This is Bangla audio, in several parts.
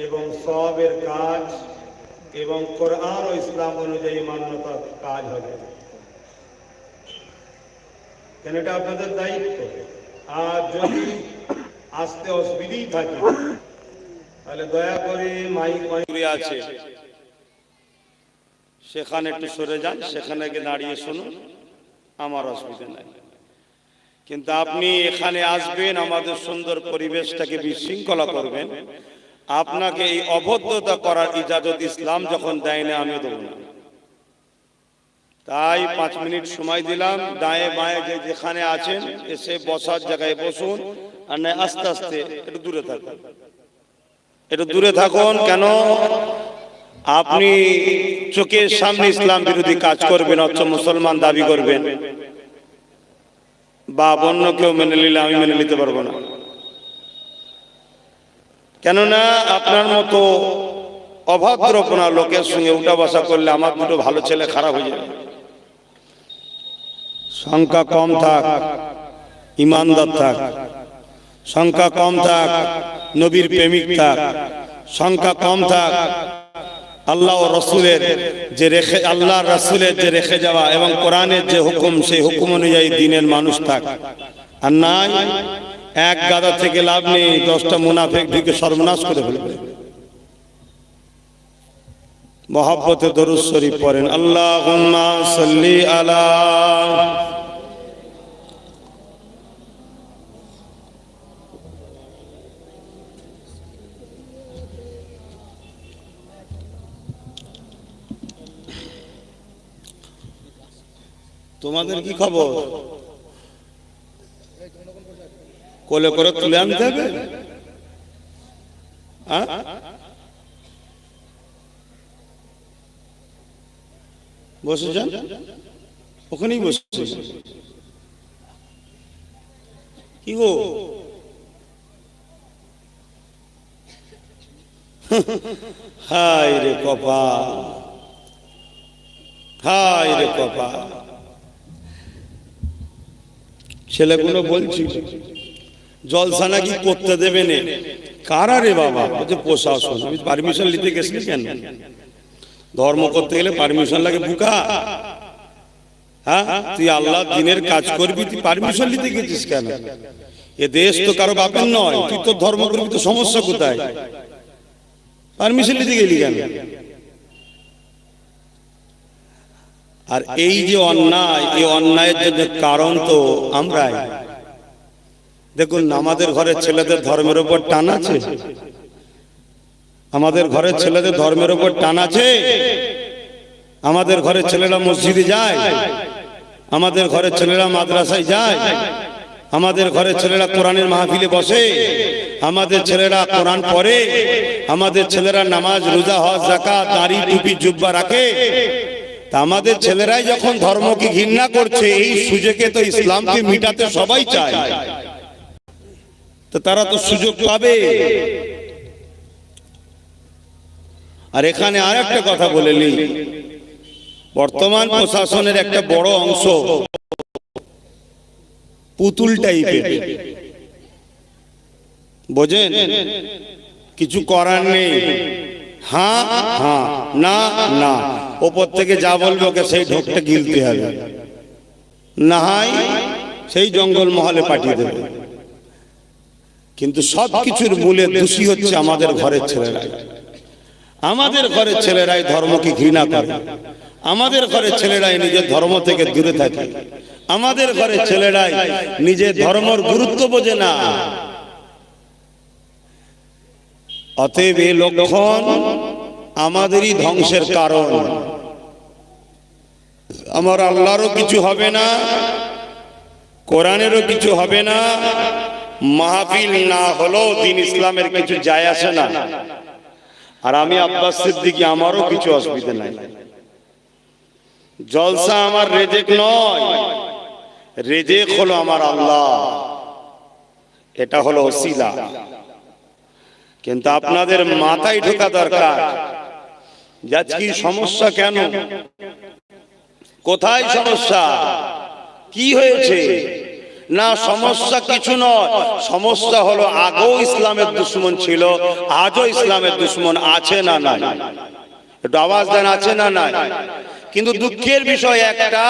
এবং সওয়াবের কাজ এবং কোরআন ও ইসলাম অনুযায়ী মান্যতার কাজ হবে, কেন এটা আপনাদের দায়িত্ব। আর যদি আসতে অসুবিধাই থাকে তাহলে দয়া করে মাইক আছে সেখানে একটু সরে যান, সেখানে গিয়ে দাঁড়িয়ে শুনুন, আমার অসুবিধা নাই। কিন্তু আপনি এখানে আসবেন, আমাদের সুন্দর পরিবেশটাকে বিশৃঙ্খলা করবেন, আপনাকে এই অভদ্রতা করার ইজাজত ইসলাম যখন দেয় না, আমি দেব না। তাই 5 মিনিট সময় দিলাম, দায়ে বায়ে যে যেখানে আছেন এসে বসার জায়গায় বসুন, আর না আস্তে আস্তে একটু দূরে থাকুন, একটু দূরে থাকুন। কেন আপনি চোখের সামনে ইসলাম বিরোধী কাজ করবেন, অথচ মুসলমান দাবি করবেন, বা অন্য কেউ মেনে নিলে আমি মেনে নিতে পারবো না। কেননা আপনার মতো অভদ্রপনা লোকের সঙ্গে উঠা বসা করলে আমার দুটো ভালো ছেলে খারাপ হয়ে যাবে। সংখ্যা কম থাক, ইমানদার থাক, সংখ্যা কম থাক, নবীর প্রেমিক থাক, সংখ্যা কম থাক, আল্লাহ ও রসুলের যে রেখে আল্লাহ রসুলের যে রেখে যাওয়া এবং কোরআনের যে হুকুম সেই হুকুম অনুযায়ী দিনের মানুষ থাক। আর নাই এক গাদা থেকে লাভ নেই, 10টা মুনাফিক ঢুকে সর্বনাশ করে ফেলবে। মহব্বতে দরুদ শরীফ পড়েন, আল্লাহুম্মা সাল্লি আলা। তোমাদের কি খবর? কোলে করে তুলে আনতে হবে? বসে যান, ওখানেই বসে। কি গো, হায় রে কপাল, হায় রে কপাল। ছেলেগুলো বলছি জলসা নাকি করতে দেবে না। কারা রে বাবা? বলছে প্রশাসন। আমি পারমিশন নিতে গেছি কেন? ধর্ম করতে গেলে পারমিশন লাগে বুকা? হ্যাঁ, তুই আল্লাহ দিনের কাজ করবি, তুই পারমিশন নিতে গেছিস কেন? এ দেশ তো কারো বাপের নয়, তুই তো ধর্ম করবি, তো সমস্যা কোথায়? পারমিশন নিতে গেলি কেন? আর এই যে অন্যায়, এই অন্যায়ের জন্য কারণ তো আমরাই। দেখুন, আমাদের ঘরের ছেলেদের ধর্মের উপর টান আছে, আমাদের ঘরের ছেলেদের ধর্মের উপর টান আছে। আমাদের ঘরের ছেলেরা মসজিদে যায়, আমাদের ঘরের ছেলেরা মাদ্রাসায় যায়, আমাদের ঘরের ছেলেরা কোরআনের মাহফিলে বসে, আমাদের ছেলেরা কোরআন পড়ে, আমাদের ছেলেরা নামাজ রোজা হজ যাকাত দাড়ি টুপি জুব্বা রাখে। তা আমাদের ছেলেরাই যখন ধর্মকে ঘৃণা করছে, এই সুযোগে তো ইসলামকে মিটাতে সবাই চায়, তো তারা তো সুযোগ পাবে। আর এখানে আর একটা কথা বলে নিই, বর্তমান প্রশাসনের একটা বড় অংশ পুতুল টাইপের, বোঝেন? কিছু করার নেই, হ্যাঁ হ্যাঁ, না না, ওপর থেকে যা বলবে ওকে সেই ঢোকটা গিলতে হবে, না হয় সেই জঙ্গল মহলে পাঠিয়ে দেবে। কিন্তু সবকিছুর মূলে দোষী হচ্ছে আমাদের ঘরের ছেলেরাই। আমাদের ঘরের ছেলেরাই ধর্মকে ঘৃণা করে, আমাদের ঘরের ছেলেরাই নিজের ধর্ম থেকে দূরে থাকে, আমাদের ঘরের ছেলেরাই নিজের ধর্মের গুরুত্ব বোঝে না। অতএব এই লক্ষণ আমাদেরই ধ্বংসের কারণ। আমার আল্লাহরও কিছু হবে না, কোরআনেরও কিছু হবে না, মাহফিল না হলেও দিন ইসলামের কিছু যায় আসে না। আর আমি আব্বাস সিদ্দিকী, আমারও কিছু অসুবিধা নাই। জলসা আমার রেজেক নয়, রেজেক হলো আমার আল্লাহ, এটা হলো ওসিলা। কিন্তু আপনাদের মাথায় ঢোকা দরকার, আজকে সমস্যা কেন, কোথায় সমস্যা, কি হয়েছে? না, সমস্যা কিছু নয়। সমস্যা হলো আগেও ইসলামের দুশ্মন ছিল, আজও ইসলামের দুশ্মন আছে না নাই? একটু আওয়াজ দেন, আছে না নাই? কিন্তু দুঃখের বিষয় একটা,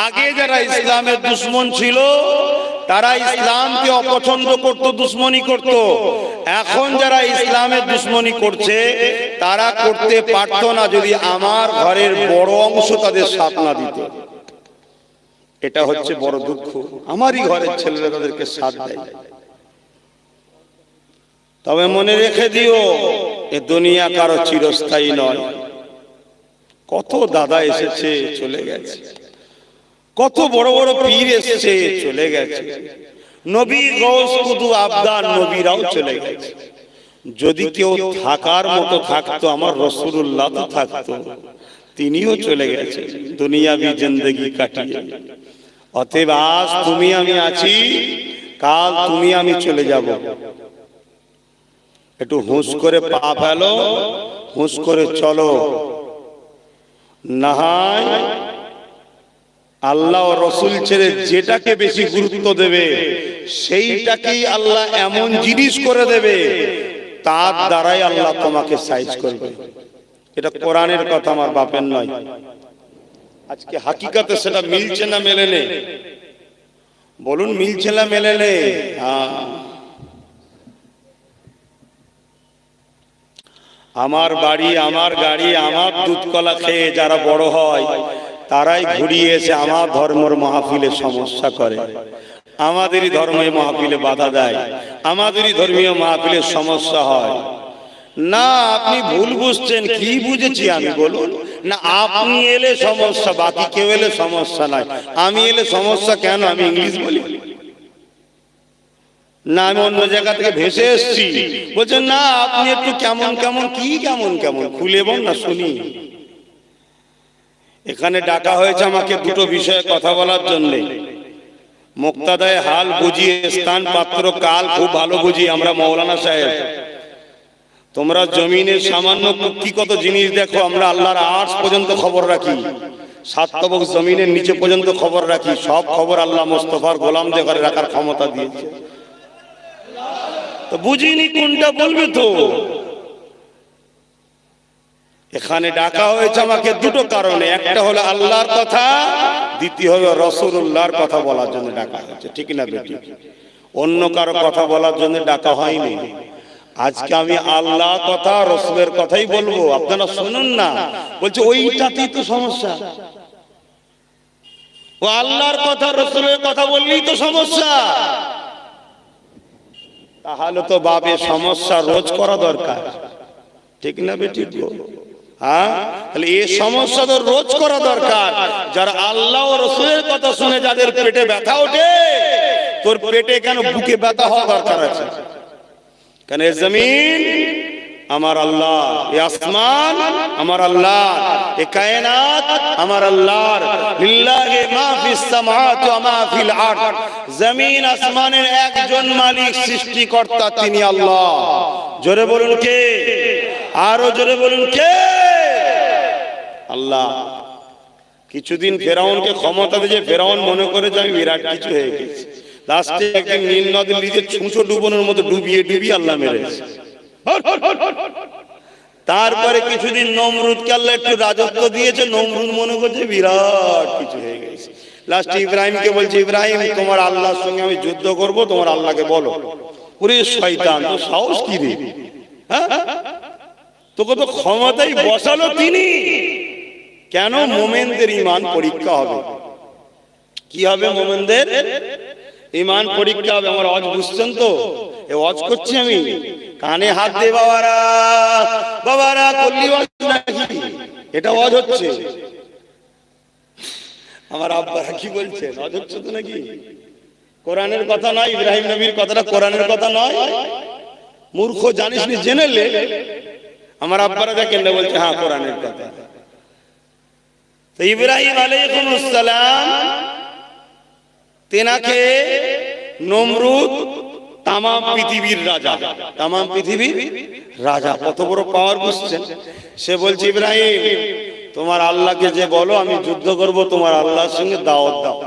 আগে যারা ইসলামের দুশ্মন ছিল তারা ইসলামকে অপছন্দ করত, দুশ্মনী করত। এখন যারা ইসলামের দুশ্মনী করছে তারা করতে পারত না যদি আমার ঘরের বড় অংশ তাদের সাথ না দিত। এটা হচ্ছে বড় দুঃখ। আমারই ঘরের ছেলেরা তাদেরকে সাথ দেয়। তবে মনে রেখে দিও, এ দুনিয়া কারো চিরস্থায়ী নয়। কত দাদা এসেছে চলে গেছে, কত বড় বড় পীর এসেছে চলে গেছে, নবী গৌস কুতুব আবদার নবীরাও চলে গেছে। যদি কেউ থাকার মতো থাকতো আমার রাসূলুল্লাহ তো থাকতো, তিনিও চলে গেছে দুনিয়াবি জিন্দেগি কাটিয়ে। অতএব আজ তুমি আমি আছি, কাল তুমি আমি চলে যাব। একটু হুঁশ করে পা ফেলো, হুঁশ করে চলো, না হয় আল্লাহ ও রাসূল ছেড়ে যেটাকে বেশি গুরুত্ব দেবে সেইটাকেই আল্লাহ এমন জিনিস করে দেবে তার দ্বারাই আল্লাহ তোমাকে সাইজ করবে। এটা কোরআনের কথা, আমার বাপের নয়। আজকে হাকিকাতে সেটা মিলছে না মেলে নেই? বলুন, মিলছে না মেলে নেই? হ্যাঁ, আমার বাড়ি, আমার গাড়ি, আমার দুধ কলা খেয়ে যারা বড় হয় তারাই ঘুরিয়ে এসে আমার ধর্মের মাহফিলে সমস্যা করে, আমাদেরই ধর্মের মাহফিলে বাধা দেয়, আমাদেরই ধর্মীয় মাহফিলে সমস্যা হয়। না, আপনি ভুল বুঝছেন। কি বুঝেছি আমি বলুন? না, আপনি এলে সমস্যা, বাকি কেউ এলে সমস্যা নাই। আমি এলে সমস্যা কেন? আমি ইংলিশ বলি না, আমি অন্য জায়গা থেকে ভেসে এসছি। বলছেন না, আপনি একটু কেমন কেমন, কি কেমন কেমন খুলে বল না শুনি। এখানে ডাকা হয়েছে আমাকে দুটো বিষয়ে কথা বলার জন্য। মুক্তাদায় হাল বুঝি, স্থান পাত্র কাল খুব ভালো বুঝি আমরা মৌলানা সাহেব। তোমরা জমিনের সামান্য কত জিনিস দেখো, আমরা আল্লাহর আরশ পর্যন্ত খবর রাখি, সাত তবক জমিনের নিচে পর্যন্ত খবর রাখি। সব খবর আল্লাহ মুস্তাফার গোলামদের ঘরে রাখার ক্ষমতা দিয়েছে। তো বুঝিনি কোনটা বলবে তো। এখানে ডাকা হয়েছে আমাকে দুটো কারণে, একটা হলো আল্লাহর কথা, দ্বিতীয় হলো রাসূলুল্লাহর কথা বলার জন্য ডাকা হয়েছে। ঠিক না বেটি? অন্য কারো কথা বলার জন্য ডাকা হয়নি। আজকে আমি আল্লাহ কথা, রাসূলের কথাই বলবো, আপনারা শুনুন না। বলছে ওইটাতেই তো সমস্যা, ও আল্লাহর কথা রাসূলের কথা বললেই তো সমস্যা। তাহলে তো বাবে সমস্যা রোজ করা দরকার। ঠিক না বেটি? হ্যাঁ, তাহলে এই সমস্যা তো রোজ করা দরকার। যারা আল্লাহ ও রাসূলের কথা শুনে যাদের পেটে ব্যথা ওঠে, তোর পেটে কেন বুকে ব্যথা হওয়া দরকার আছে? কেন এ জমিন আমার আল্লাহ, এ আসমান আমার আল্লাহ, এ কায়নাত আমার আল্লাহর। লিল্লাহি মা ফিস সামাওয়াতি ওয়া মা ফিল আরদ। জমিন আসমানের একজন মালিক, সৃষ্টিকর্তা তিনি আল্লাহ। জোরে বলুন কে? আরো জোরে বলুন কে? আল্লাহ। কিছুদিন ফেরাউনকে ক্ষমতা দিয়ে ফেরাউন মনে করে যে আমি বিরাট কিছু হয়ে গেছি। লাস্টে একদিন নীল নদীর নিচে ছুঁচো ডুবানোর মতো ডুবিয়ে ডুবিয়ে আল্লাহ মেরেছে। তারপরে কিছুদিন নমরুদকে আল্লাহ একটু রাজত্ব দিয়েছে, নমরুদ মনে করছে বিরাট কিছু হয়ে গেছে। লাস্টে ইব্রাহিমকে বলছে, ইব্রাহিম তোমার আল্লাহর সঙ্গে আমি যুদ্ধ করব, তোমার আল্লাহকে বলো। ওরে শয়তান, তো সাহস কি রে? হ্যাঁ, তোকে তো ক্ষমতাই বসালো তিনি। কেন? মোমেনদের ঈমান পরীক্ষা হবে। কি হবে? মোমেনদের ঈমান পরীক্ষা হবে। আমার ওয়াজ বুঝছেন তো? এই ওয়াজ করছি আমি, কানে হাত দে বাবারা, বাবারা কল্লি ওয়াজ নাকি? এটা ওয়াজ হচ্ছে। আমার আব্বারা কি বলছেন? ওয়াজ হচ্ছে তো নাকি? কোরআনের কথা নয়, ইব্রাহিম নবীর কথাটা কোরআনের কথা নয়। মূর্খ, জানিস নি, জেনে লে। আমার আব্বারা দেখেন না, বলছে হ্যাঁ কোরআনের কথা। তো ইব্রাহিম আলাইহিস সালাম, তেনাকে নমরুদ তাম পৃথিবীর রাজা, তাম পৃথিবীর রাজা, কত বড় পাওয়ার বুঝছেন? সে বলছে, ইব্রাহিম তোমার আল্লাহকে যে বলো আমি যুদ্ধ করব, তোমার আল্লাহর সঙ্গে দাওয়াত দাও।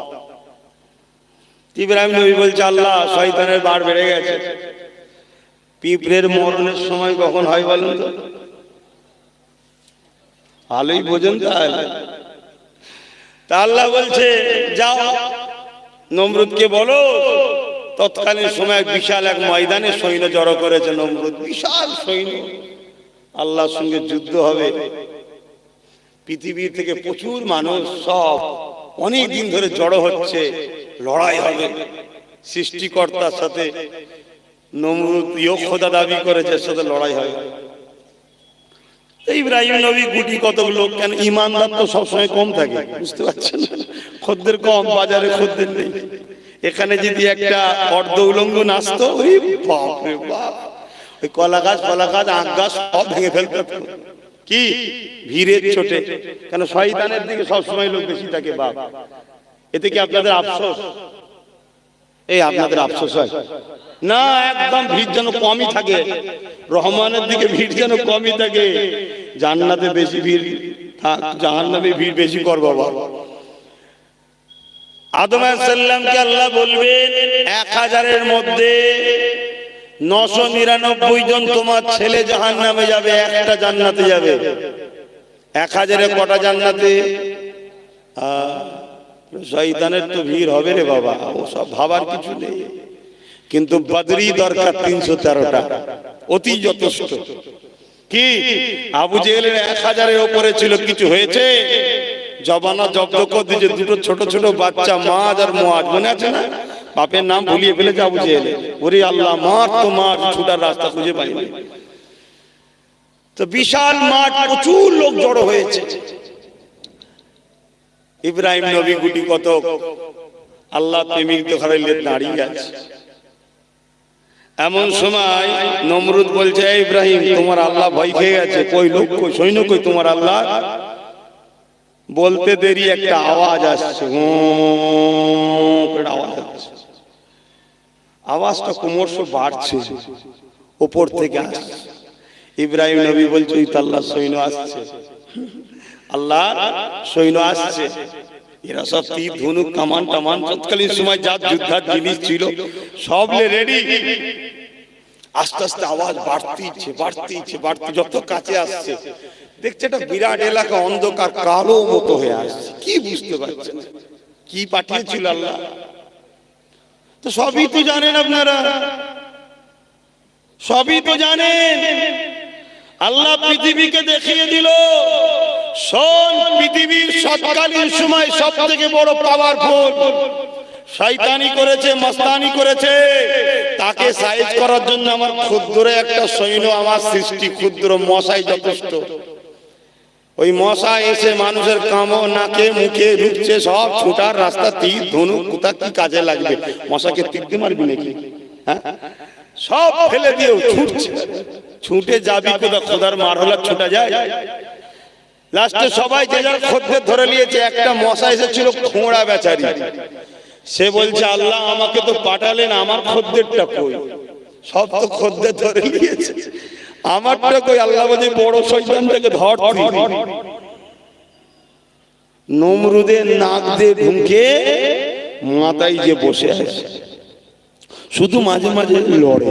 ইব্রাহিম নবী বলছে, আল্লাহ শয়তানের বার বেড়ে গেছে। পিঁপড়ের মরণের সময় কখন হয় বলেন তো? ভালোই বোঝেন তাহলে। তা আল্লাহ বলছে, যাও নমরুদকে বলো তৎকালীন সময় বিশাল এক ময়দানে সৈন্য জড়ো করেছে নমরুদ, বিশাল সৈন্য, আল্লাহর সঙ্গে যুদ্ধ হবে। পৃথিবী থেকে প্রচুর মানুষ সব অনেক দিন ধরে জড়ো হচ্ছে, লড়াই হবে সৃষ্টিকর্তার সাথে। নমরুদ খোদা দাবি করেছে, সাথে লড়াই হবে। ইব্রাহিম নবী গুটি কতক লোক, কেন ইমানদার তো সবসময় কম থাকে, বুঝতে পারছেন? খদ্দের কম, বাজারে খদ্দের নেই। এখানে যদি একটা অর্ধ উলঙ্গ নাচতো, ওই বাপ রে বাপ, ওই কলা গাছ আখ গাছ সব ভেঙে ফেলতো। কি ভিড়ের চোটে, কেন শয়তানের দিকে সবসময় লোক বেশি থাকে। বাপ, এতে কি আপনাদের আফসোস? এই আপনাদের আফসোস হয় না? একদম ভিড় যেন কমই থাকে, রহমানের দিকে ভিড় যেন কমই থাকে। জান্নাতে বেশি ভিড় থাক, জাহান্নামে ভিড় বেশি কর বাবা। আদম আলাইহিস সালামকে আল্লাহ বলবেন, 1000-এর মধ্যে 999 জন তোমার ছেলে জাহান্নামে যাবে, একটা জান্নাতে যাবে। 1000-এ কটা জান্নাতে? শয়তানের তো ভিড় হবে রে বাবা, ও সব ভাবার কিছু নেই। কিন্তু বদরি দরকার 313টা, অতি যথেষ্ট। কি আবু জেহেলের 1000-এর উপরে ছিল, কিছু হয়েছে? জবানা জব্দ করে দিয়েছে দুটো ছোট ছোট বাচ্চা, মাজ আর মুয়াজ, মনে আছে না? বাপের নাম ভুলিয়ে ফেলেছে আবু জেহেল। ওরে আল্লাহ, মার তো মার, ছুটার রাস্তা খুঁজে পাইনি। তো বিশাল মাঠ, প্রচুর লোক জড়ো হয়েছে। ইব্রাহিম নবী গুটি কতক আল্লাহ প্রেমিক দেখাইলে দাঁড়িয়ে আছে। এমন সময় নমরুদ বলছে, ইব্রাহিম তোমার আল্লাহ ভয় খেয়ে গেছে, কই লোক কই সৈন্য কই তোমার আল্লাহ? বলতে দেরি একটা আওয়াজ আসছে, আওয়াজ আসছে, আওয়াজটা ক্রমশ বাড়ছে, উপর থেকে আসছে। ইব্রাহিম নবী বলছে, ওই তো আল্লাহ সৈন্য আসছে, আল্লাহ সৈন্য আসছে। এরা সব তীর ধনুক কামান টামান তৎকালীন সময় যা যুদ্ধার জিনিস ছিল সব রেডি। আস্তে আস্তে আওয়াজ বাড়তে যত কাছে আসছে দেখছে একটা বিরাট এলাকা অন্ধকার কালো মতো হয়ে আসছে। কি বুঝতে পারছেন কি পাঠিয়েছিল আল্লাহ? তো সবই তো জানেন আপনারা, সবই তো জানেন। আল্লাহ পৃথিবীকে দেখিয়ে দিল, শোন পৃথিবীর সৎকালীন সময় সব থেকে বড় পাওয়ারফুল শয়তানি করেছে, মস্তানি করেছে, তাকে সাইজ করার জন্য আমার ক্ষুদ্র একটা সৈন্য, আমার সৃষ্টি ক্ষুদ্র মশাই যথেষ্ট। ওই মশা এসে মানুষের কামো নাকে মুখে ঢুকছে, সব ছুটার রাস্তা, তীর ধনুক কোথা কি কাজে লাগবে? মশাকে তীর দিয়ে মারবি নাকি? হ্যাঁ, সব ফেলে দিয়েও ছুটছে, ছুটে যাবি কোথা? খোদার মার হলে ছুটা যায়? লাস্টে সবাই যে যার খদ্দের ধরে নিয়েছে। একটা মশা এসেছিল খোঁড়া বেচারি, সে বলছে, আল্লাহ আমাকে তো পাঠালেন, আমার খদ্দেরটা কই? সব তো খদ্দের ধরে নিয়েছে, আমারটা কই? আল্লাহ বলছে, বড় শয়তানটাকে ধর। নমরুদের নাক দিয়ে ঢুকে মাথায় যে বসে আছে, শুধু মাঝে মাঝে লড়ে।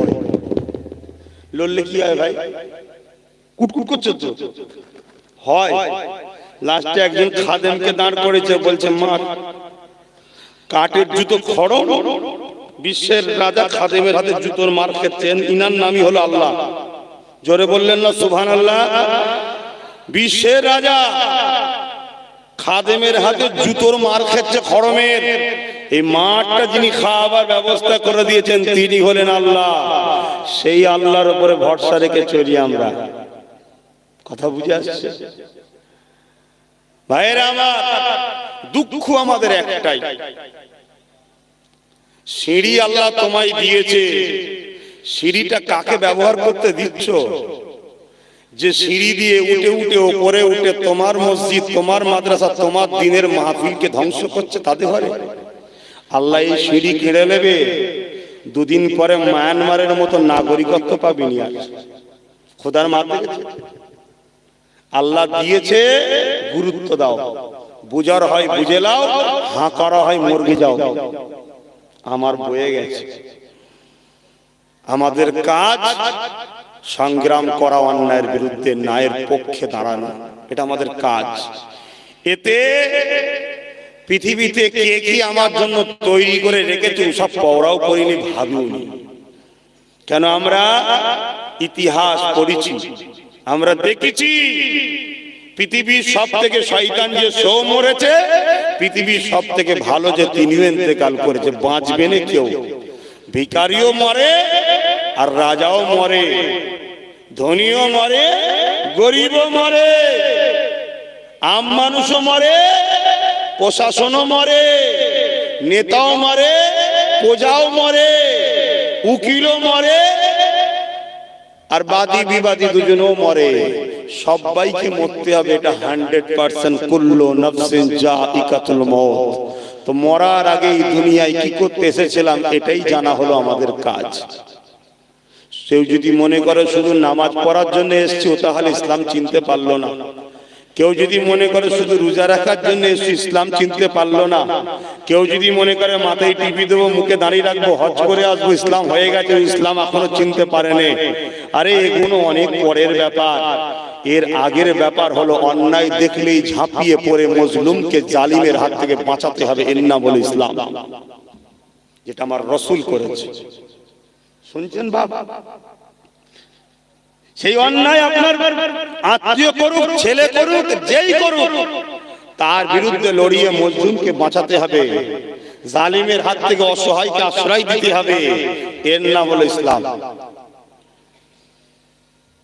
লড়লে কি হয় ভাই? কুটকুট করছে তো হয়। লাস্টে একজন খাদেমকে দাঁড় করেছে, বলছে মার। কাঠের জুতো খড়ম, বিশ্বের রাজা খাদেমের হাতে জুতোর মার খেতেন, ইনার নামই হলো আল্লাহ। জোরে বললেন না সুবহানাল্লাহ? বিশ্বের রাজা খাদেমের হাতে জুতোর মার খেচ্ছে খড়মের। এই মাঠটা যিনি খাওয়াবার ব্যবস্থা করে দিয়েছেন তিনি হলেন আল্লাহ। সেই আল্লাহর উপরে ভরসা রেখে চলি আমরা। কথা বুঝে আসছে ভাইরা আমার? দুঃখ আমাদের একটাই, সিঁড়ি আল্লাহ তোমায় দিয়েছে, সিঁড়িটা কাকে ব্যবহার করতে দিচ্ছ? যে সিঁড়ি দিয়ে উঠে উঠে ওপরে উঠে তোমার মসজিদ, তোমার মাদ্রাসা, তোমার দিনের মাহফিলকে ধ্বংস করছে, তাদের ঘরে আল্লাহ এই সিঁড়ি কেড়ে নেবে। দুদিন পরে মায়ানমারের মতো নাগরিকত্ব পাবি নি। আর খোদার মার দেখেছে? আল্লাহ দিয়েছে, গুরুত্ব দাও, বুঝার হয় বুঝে লাও, হাঁ করা হয় মর্গে যাও। আমার বয়ে গেছে। আমাদের কাজ সংগ্রাম করা, অন্যায়ের বিরুদ্ধে ন্যায়ের পক্ষে দাঁড়ানো, এটা আমাদের কাজ। এতে পৃথিবীতে কে কি আমার জন্য তৈরি করে রেখেছে সব পড়াও করিনি, ভাবিওনি। কেন আমরা ইতিহাস পড়েছি, আমরা দেখেছি পৃথিবীর সব থেকে শয়তান যে সো মরেছে, পৃথিবীর সব থেকে ভালো যে তিনিও ইন্তেকাল করেছে। বাঁচবে না কেউ, ভিখারিও মরে আর রাজাও মরে, ধনীও মরে গরিবও মরে, আম মানুষও মরে, প্রশাসনও মরে, নেতাও মরে, প্রজাও মরে, উকিলও মরে, আর বাদী বিবাদী দুজনও মরে। সবাইকে মরতে হবে, এটা 100%। কুল্লু নাফসিন যায়িকাতুল মউত। তো মরার আগে এই দুনিয়ায় কি করতে এসেছিলাম এটাই জানা হলো আমাদের কাজ। কেউ যদি মনে করে শুধু নামাজ পড়ার জন্য এসছি, ও তাহলে ইসলাম চিনতে পারলো না। কেউ যদি মনে করে শুধু রোজা রাখার জন্য এসছি, ইসলাম চিনতে পারলো না। কেউ যদি মনে করে মাথায় টিপি দেবো, মুখে দাঁড়িয়ে রাখবো, হজ করে আসবো, ইসলাম হয়ে গেছে, ইসলাম এখনো চিনতে পারেনি। আরে এগুলো অনেক পরের ব্যাপার। এর আগের ব্যাপার হলো অন্যায় দেখলেই ঝাঁপিয়ে পড়ে মজলুমকে জালিমের হাত থেকে বাঁচাতে হবে, এর নাম হলো ইসলাম, যেটা আমার রাসূল করেছে। শুনছেন বাবা? সেই অন্যায় আপনার আত্মীয় করুক, ছেলে করুক, যেই করুক, তার বিরুদ্ধে লড়িয়ে মজলুমকে বাঁচাতে হবে, জালিমের হাত থেকে অসহায়কে আশ্রয় দিতে হবে, এর নাম হলো ইসলাম।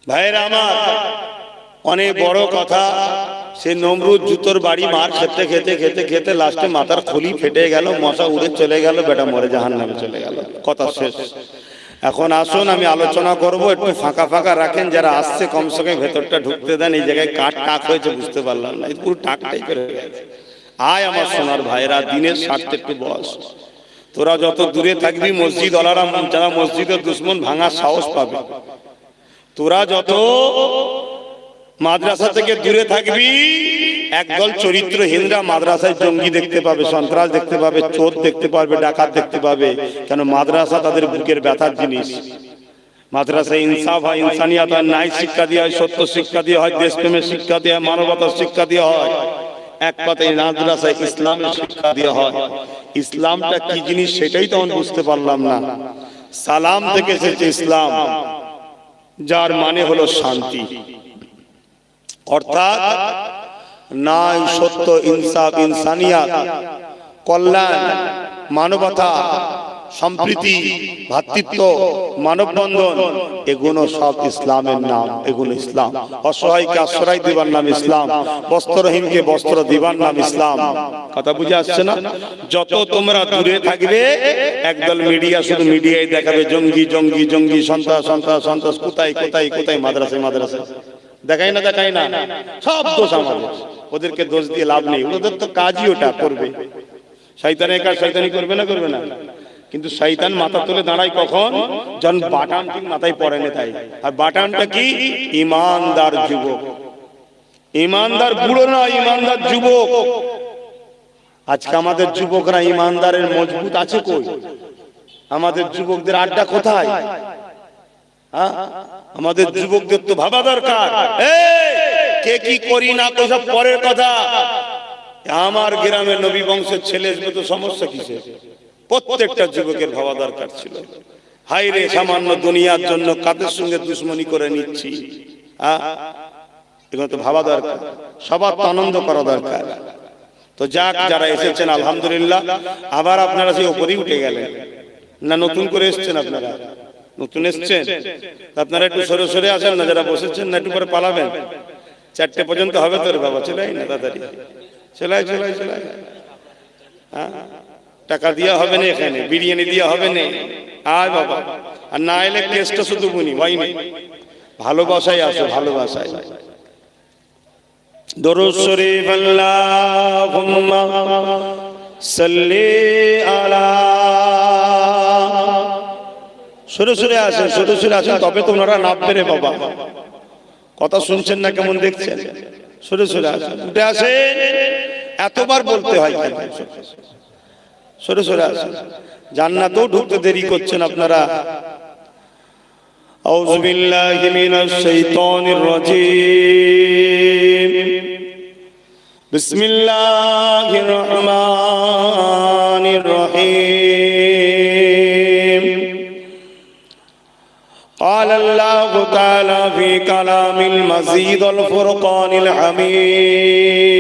ভাইরা আমার, অনেক বড় কথা। সে নমরুদ জুতোর বাড়ি মার খেতে খেতে খেতে খেতে লাস্টে মাথার খুলি ফেটে গেল, মশা উড়ে চলে গেল, বেটা মরে জাহান্নামে চলে গেল, কথা শেষ। এখন আসুন আমি আলোচনা করব, একটু ফাঁকা ফাঁকা রাখেন, যারা আসছে কমসে কম ভেতরটা ঢুকতে দেন। এই জায়গায় কাঠ টাক হয়েছে বুঝতে পারলাম না, পুরো টাকটাই করে গেছে। আয় আমার সোনার ভাইরা, দিনের স্বার্থে একটু বস। তোরা যত দূরে থাকবি মসজিদ ওলারা, যারা মসজিদের দুশ্মন ভাঙার সাহস পাবে। তোরা যত মাদ্রাসা থেকে দূরে থাকবি, একদল চরিত্রহীনরা মাদ্রাসায় জঙ্গি দেখতে পাবে, সন্ত্রাস দেখতে পাবে, চোর দেখতে পাবে, ডাকাত দেখতে পাবে। কেন? মাদ্রাসা তাদের বুকের ব্যথার জিনিস। মাদ্রাসায় ইনসাফ হয়, ইনসানিয়াত হয়, ন্যায় শিক্ষা দেওয়া হয়, সত্য শিক্ষা দেওয়া হয়, দেশপ্রেমের শিক্ষা দেওয়া হয়, মানবতার শিক্ষা দেওয়া হয়। এক কথায় মাদ্রাসায় ইসলামের শিক্ষা দেওয়া হয়। ইসলামটা কি জিনিস সেটাই তো আমি বুঝতে পারলাম না। সালাম থেকে এসেছে ইসলাম, যার মানে হলো শান্তি, অর্থাৎ ন্যায়, সত্য, ইনসাফ, ইনসানিয়াত, কল্যাণ, মানবতা, সম্প্রীতি, ভ্রাতৃত্ব, মানববন্ধন, এগুলো সব ইসলামের নাম, এগুলো ইসলাম। অসহায়কে আশ্রয় দিবার নাম ইসলাম, বস্ত্রহীনকে বস্ত্র দিবার নাম ইসলাম। কথা বুঝে আসছে না? যত তোমরা দূরে থাকবে, একদল মিডিয়া শুধু মিডিয়ায় দেখাবে জঙ্গি জঙ্গি জঙ্গি, সন্ত্রাস সন্ত্রাস সন্ত্রাস, কোথায় কোথায় কোথায়, মাদ্রাসায় মাদ্রাসায় দেখাই না, দেখাই না, সব দোষ আমাদের। ওদেরকে দোষ দিয়ে লাভ নেই, ওদের তো কাজই ওটা করবে। শয়তানের কাজ শয়তানি করবে না, করবে না? কিন্তু শয়তান মাথা তুলে দাঁড়ায় কখন? যখন বাটাম ঠিক মাথায় পড়ে না, তাই। আর বাটামটা কি? ইমানদার যুবক, ইমানদার বুড়ো না, ইমানদার যুবক। আজকে আমাদের যুবকরা ইমানদারের মজবুত আছে কই? আমাদের যুবকদের আড্ডা কোথায়? আমাদের যুবকদের তো ভাবা দরকার, কে কি করি না তো সব পরের কথা। আমার গ্রামের নবী বংশের ছেলে তো সমস্যা কিসে? প্রত্যেকটা যুবকের ভাবা দরকার ছিল, হাই রে সামান্য দুনিয়ার জন্য কাদের সঙ্গে দুশ্মনী করে নিচ্ছি। এগুলো তো ভাবা দরকার, সবার তো আনন্দ করা দরকার। তো যাক, যারা এসেছেন আলহামদুলিল্লাহ। আবার আপনারা সেই উপরেই উঠে গেলেন না? নতুন করে এসছেন আপনারা? নতুন এসছেন আপনারা, একটু সরে সরে আসেন না। যারা বসেছেন না একটু পরে পালাবেন, 4টে পর্যন্ত হবে তোর বাবা। চলাই না তাড়াতাড়ি, চলাই চলাই চলাই। টাকা দিয়া হবে না, এখানে বিরিয়ানি দিয়া হবে না। আয় বাবা, আর না এলে কেসটা শুধু বুনি ভাই না। ভালোবাসায় আসো, ভালোবাসায়। দরুদ শরীফ আল্লাহুম্মা সাল্লি আলা। সরে সরে আসেন, সরে সরে আসেন, তবে তো ওনারা নামবে রে বাবা। কথা শুনছেন না? কেমন দেখছেন? সরে সরে আসেন, উঠে আসেন। এতবার বলতে হয় কেন? সরে সরে আসেন, জান্নাতেও ঢুকতে দেরি করছেন আপনারা। আউযু বিল্লাহি মিনাশ শাইতানির রাজীম। বিসমিল্লাহির রহমানির রহিম। قال الله تعالى في كلام المزيد الفرقان الحميد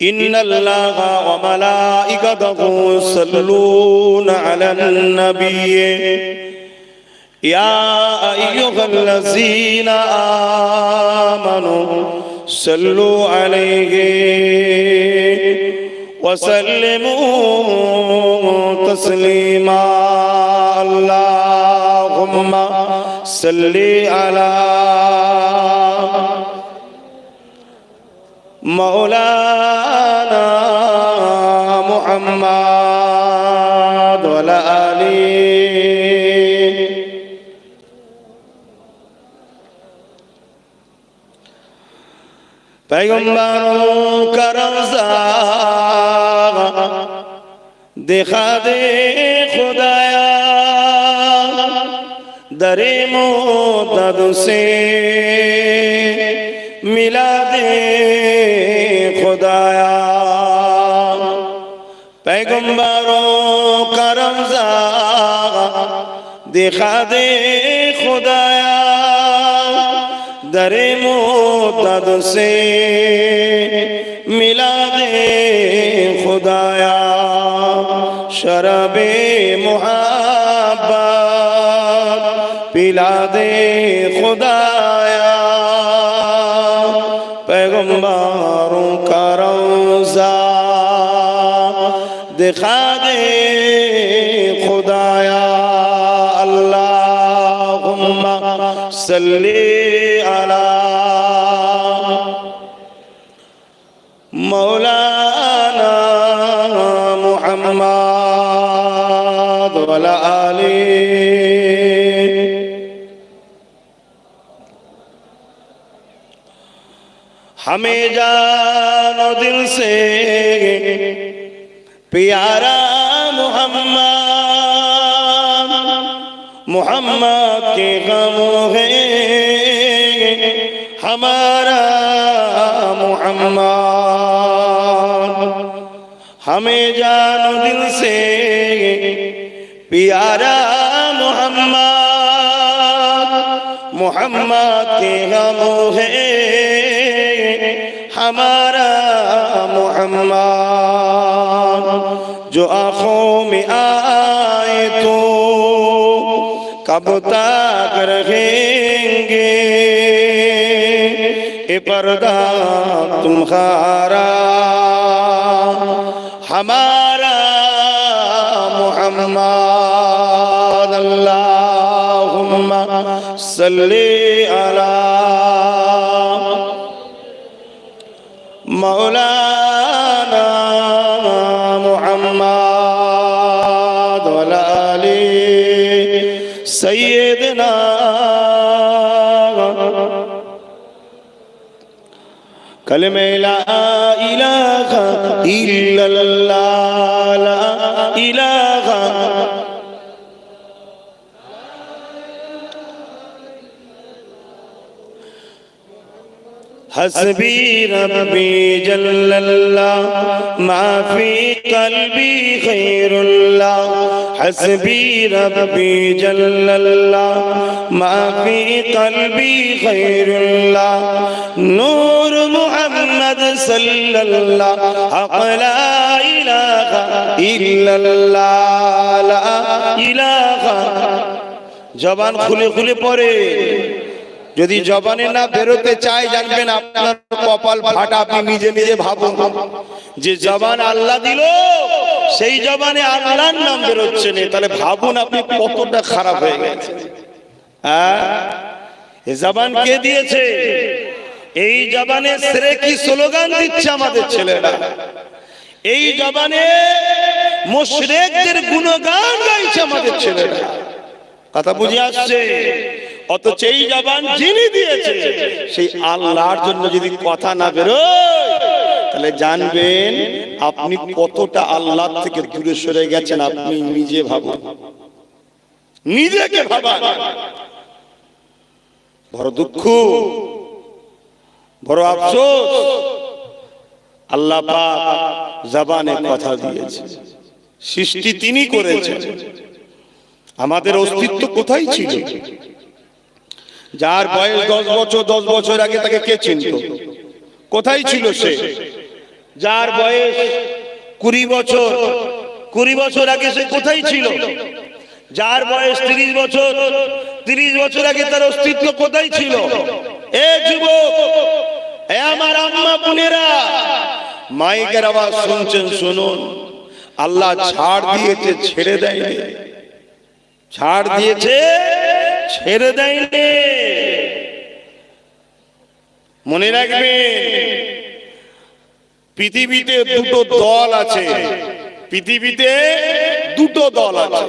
إن الله وملائكته يصلون على النبي يا أيها الذين آمنوا صلوا عليه وسلموا تسليما اللهم صل على مولانا محمد وعلى آله पैगंबरों का रज़ा दिखा दे खुदाया दरे मोदद से मिला दे खुदाया पैगंबरों का रज़ा दिखा दे खुदाया दरे मोदद से मिला दे खुदाया शराबे मुहब्बत पिला दे खुदाया पैगंबरों का रौज़ा दिखा दे खुदाया अल्लाहुम्मा सल्ली अला मौलाना मुहम्मद वाला आले। हमें जानो दिल से प्यारा मोहम्मद, मोहम्मद के गम है हमारा मोहम्मद। हमें जानो दिल से प्यारा मोहम्मद, मोहम्मद के गम है हमारा मोहम्मद। जो आँखों में आए तो कब तक रहेंगे ए पर्दा तुम्हारा हमारा मोहम्मद। अल्लाहुम्मा सल्ली अला मौलाना मुहम्मद वाला आले सैयदना। कलमे ला इलाहा इल्लल्लाह ला इलाहा हस्बी रब्बी जल्लल्लाह माफी कल्बी खैरुल्लाह। हस्बी रब्बी जल्लल्लाह माफी कल्बी खैरुल्लाह। नूर मुहम्मद सल्लल्लाह हक़ ला इलाहा इल्लल्लाह ला इलाहा। जबान खुले खुले पड़े যদি জবানে না বেরোতে চায় জানবেন আপনার কপাল ফাটা। আপনি নিজে নিজে ভাবুন যে জবান আল্লাহ দিল, সেই জবানে আল্লাহর নাম বেরোচ্ছে না, তাহলে ভাবুন আপনি কতটা খারাপ হয়ে গেছেন। হ্যাঁ, এই জবান কে দিয়েছে? এই জবানে শিরকি স্লোগান দিচ্ছে আমাদের ছেলেরা। এই জবানে মুশরিকদের গুণগান গাইছে আমাদের ছেলেরা। কথা বুঝে আসছে? অথচ এই জবান যিনি দিয়েছে সেই আল্লাহর জন্য যদি কথা না বেরোয় তাহলে জানবেন আপনি কতটা আল্লাহ থেকে দূরে সরে গেছেন। আপনি নিজে ভাবুন, নিজেকে ভাবান। বড় দুঃখ, বড় আফসোস, আল্লাহ পাক জবানে কথা দিয়েছে, সৃষ্টি তিনি করেছেন, আমাদের অস্তিত্ব কোথায় ছিল? যার বয়স 10 বছর, 10 বছর আগে তাকে কে চিনত? কোথায় ছিল সে? যার বয়স 20 বছর, 20 বছর আগে সে কোথায় ছিল? যার বয়স 30 বছর, 30 বছর আগে তার অস্তিত্ব কোথায় ছিল? এ যুবক, এ আমার আম্মা বোনেরা, মাইকের আওয়াজ শুনছেন, শুনুন। আল্লাহ ছাড় দিয়েছে, ছেড়ে দেয়নি। ছাড় দিয়েছে, ছেড়ে দেয়নি। মনে রাখবেন, পৃথিবীতে দুটো দল আছে। পৃথিবীতে দুটো দল আছে,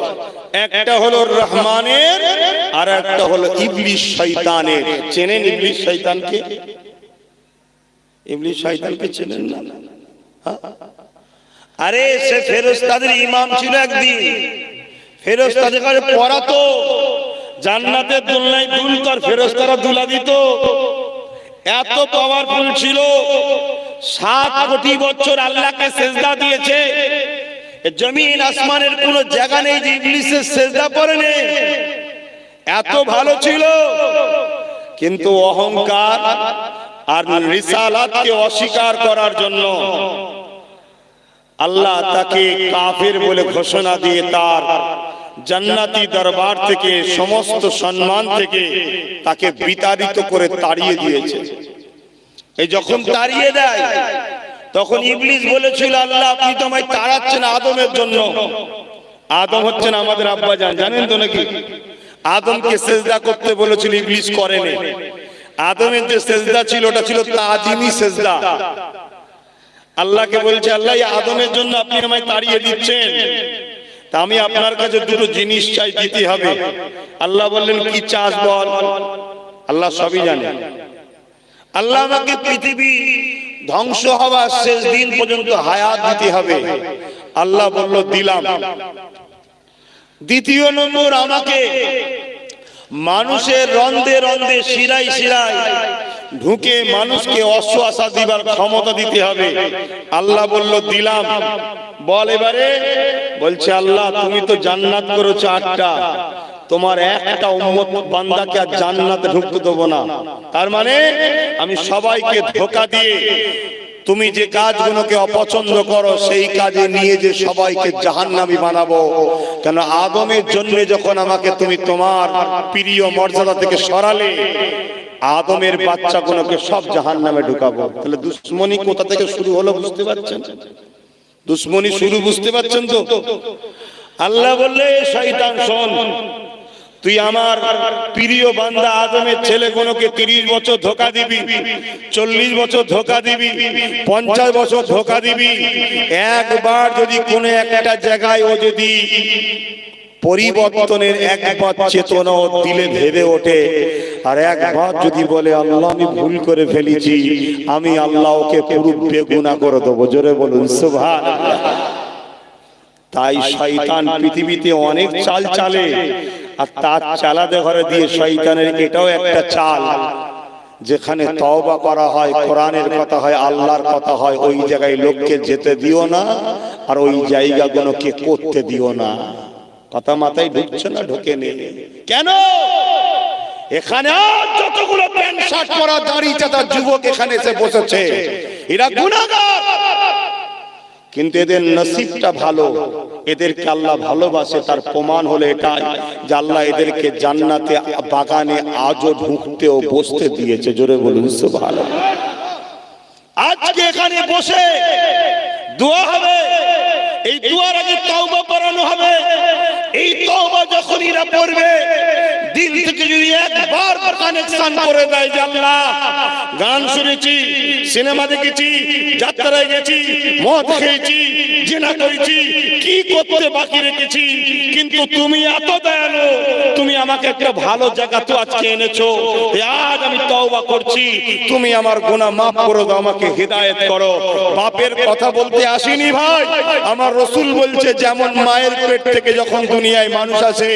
একটা হলো রহমানের আর একটা হলো ইবলিস শয়তানের। চেনেন ইবলিস শয়তানকে? ইবলিস শয়তানকে চেনেন না? আরে সে ফেরেশতাদের ইমাম ছিল একদিন। ফেরেশতাদের কাছে পড়াতো, জান্নাতের দোলনায় দুলতো আর ফেরেশতারা দুলা দিত। এত পাওয়ারফুল ছিল, 7 কোটি বছর আল্লাহকে সেজদা দিয়েছে। জমিন আসমানের কোন জায়গা নেই যে ইবলিসের সেজদা করেনি। এত ভালো ছিল, কিন্তু অহংকার আর রিসালাতকে অস্বীকার করার জন্য আল্লাহ তাকে কাফের বলে ঘোষণা দিয়ে তার জান্নাতি দরবার থেকে, সমস্ত সম্মান থেকে তাকে বিতাড়িত করে তাড়িয়ে দিয়েছে। এই যখন তাড়িয়ে দেয়, তখন ইবলিস বলেছিল, আল্লাহ আপনি তো আমায় তাড়াচ্ছেন আদমের জন্য। আদম হচ্ছেন আমাদের আব্বাজান, জানেন তো নাকি? আদমকে সেজদা করতে বলেছিল, ইবলিস করেনি। আদমের যে সেজদা ছিল ওটা ছিল তাজিমি সেজদা। আল্লাহকে বলছে, আল্লাহ আদমের জন্য আপনি আমায় তাড়িয়ে দিচ্ছেন, তা আমি আপনার কাছে দুটো জিনিস চাই, দিতে হবে। আল্লাহ বললেন, কি চাস বল। আল্লাহ সবই জানে। আল্লাহ আমাকে পৃথিবী ধ্বংস হওয়ার শেষ দিন পর্যন্ত হায়াত দিতে হবে। আল্লাহ বলল, দিলাম। দ্বিতীয় নম্বর, আমাকে মানুষের রন্ধে রন্ধে, শিরায় শিরায় ঢুকে মানুষকে অশ্বাসা দিবার ক্ষমতা দিতে হবে। আল্লাহ বলল, দিলাম। বল এবারে। বলছে, আল্লাহ তুমি তো জান্নাত করেছো 8টা, তোমার একটা উম্মত বান্দাকে আর জান্নাতে ঢুকতে দেবো না। তার মানে আমি সবাইকে ধোঁকা দিয়ে তুমি যে কাজগুলোকে অপছন্দ করো সেই কাজে নিয়ে যে সবাইকে জাহান্নামী বানাবো। কেন আদমের জন্য যখন আমাকে তুমি তোমার প্রিয় মর্যাদা থেকে সরালে, আদমের বাচ্চাগুলোকে সব জাহান্নামে ঢুকাবো। তাহলে দুশ্মনী কোথা থেকে শুরু হলো বুঝতে পারছেন? দুশ্মনী শুরু বুঝতে পারছেন তো? আল্লাহ বললে, শয়তান শোন, তুই আমার প্রিয় বান্দা আদমের ছেলেগুলোকে 30 বছর ধোঁকা দিবি, 40 বছর ধোঁকা দিবি, 50 বছর ধোঁকা দিবি। একবার যদি কোনো একটা জায়গায় ও যদি পরিবর্তনের একবার চেতনা ও দিলে ভেবে ওঠে, আর একবার যদি বলে আল্লাহ আমি ভুল করে ফেলেছি, আমি আল্লাহ ওকে পুরো বেগুনাহ করে দেবো। জোরে বলুন সুবহানাল্লাহ। তাই শয়তান পৃথিবীতে অনেক চাল চালে, আর তার চালাতে ঘরে দিয়ে শয়তানের এটাও একটা চাল, যেখানে তওবা করা হয়, কোরআনের কথা হয়, আল্লাহর কথা হয়, ওই জায়গায় লোককে যেতে দিও না, আর ওই জায়গাগুলোকে করতে দিও না। কথা মাথায় ঢুকছে না? ঢোকে নেই কেন? এখানে যতগুলো প্যান্ট শার্ট পরা দাড়ি চাঁদা যুবক এখানে এসে বসেছে, এরা গুনাহগার, কিন্তু এদের নসিবটা ভালো, এদেরকে আল্লাহ ভালোবাসে। তার প্রমাণ হলো এটাই যে আল্লাহ এদেরকে জান্নাতে বাগানে আজও ঢুকতে ও বসতে দিয়েছে। জোরে বলুন সুবহানাল্লাহ। আজকে এখানে বসে দোয়া হবে, এই দোয়ার আগে তওবা পড়ানো হবে। এই তওবা যখন এরা পড়বে, দিল থেকে যদি একবার কানেকশন করে দেয় যে আল্লাহ গান শুনেছি, সিনেমা দেখেছি, যাত্রায় গেছি, মদ খেয়েছি, জিনা করেছি, কি করতে বাকি রেখেছি, কিন্তু তুমি এত দয়ালু, তুমি আমাকে একটা ভালো জায়গা তো আজকে এনেছো, আজ আমি তওবা করছি, তুমি আমার গুনাহ মাফ করে দাও, আমাকে হিদায়াত করো। বাপের কথা বলতে আসিনি ভাই, আমার রাসূল বলছে যেমন মায়ের পেট থেকে যখন দুনিয়ায় মানুষ আসে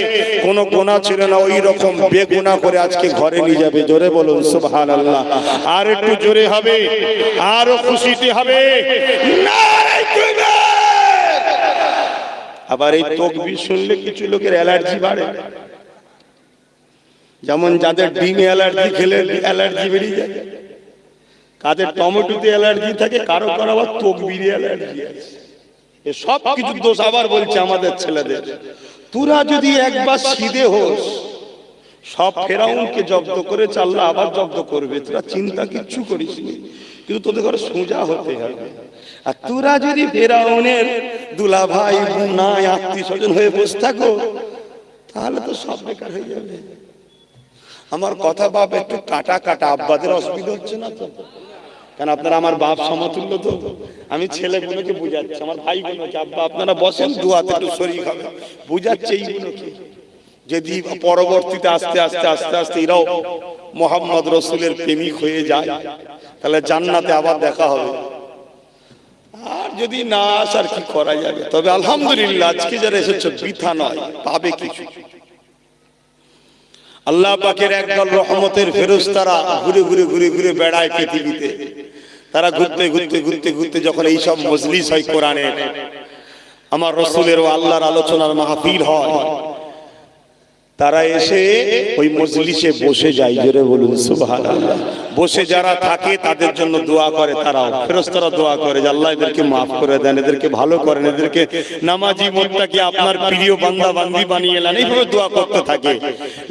কোনো গুনাহ ছিল না, ওই রকম বেগুনাহ করে আজকে ঘরে নিয়ে যাবে। জোরে বলুন সুবহানাল্লাহ। আর একটু জোরে হবে, আরো খুশিতে হবে। নারে তাকবীর। আবার এই তাকবীর শুনলে কিছু লোকের অ্যালার্জি বাড়ে, যেমন যাদের ডিম অ্যালার্জি খেলে অ্যালার্জি বেরিয়ে যায়, কাদের টমেটোতে অ্যালার্জি থাকে, কারো কারো আবার তাকবীরে অ্যালার্জি আছে। এ সব কিছু দোষ আবার বলছে আমাদের ছেলেদের। তোরা যদি একবার সিধে হোস, সব ফেরাউনকে জব্দ করে আল্লাহ আবার জব্দ করবে, তোরা চিন্তা কিচ্ছু করিস নি, কিন্তু তোদের ঘরে সোজা হতে হবে। আর তোরা যদি ফেরাউনের দুলা ভাই নাই আত্মীয় স্বজন হয়ে বসে থাকো, তাহলে তো সব বেকার হয়ে যাবে। আমার কথা বাপ একটু কাটা কাটা, আব্বাদের অসুবিধা হচ্ছে না তো? কারণ আপনারা আমার বাপ সমতুল্য, তো আমি ছেলেগুলোকে বুঝাচ্ছি, আমার ভাইগুলোকে, আব্বা আপনারা বসেন দুয়াতে একটু শরীর হবে, বুঝাচ্ছে এইগুলোকে। যদি পরবর্তীতে আস্তে আস্তে আস্তে আস্তে এরাও মোহাম্মদ রসুলের প্রেমিক হয়ে যায়, তাহলে জান্নাতে আবার দেখা হবে। আর যদি না আসার কি করা যাবে? তবে আলহামদুলিল্লাহ আজকে যারা এসেছে বৃথা নয়, পাবে কিছু। আল্লাহ পাকের একদল রহমতের ফেরেশতারা ঘুরে ঘুরে ঘুরে ঘুরে বেড়ায় পৃথিবীতে। তারা ঘুরতে ঘুরতে ঘুরতে ঘুরতে যখন এই সব মজলিস হয় কোরআনের, আমার রসুলের ও আল্লাহর আলোচনার মাহফিল হয়, তারা এসে ওই মজলিসে বসে যায়। জোরে বলুন সুবহানাল্লাহ। বসে যারা থাকে তাদের জন্য দোয়া করে, তারাও ফেরেশতারা দোয়া করে যে আল্লাহ এদেরকে মাফ করে দেন, এদেরকে ভালো করেন, এদেরকে নামাজি মুত্তাকি আপনার প্রিয় বান্দা বান্দি বানিয়ে নেন, এইভাবে দোয়া করতে থাকে।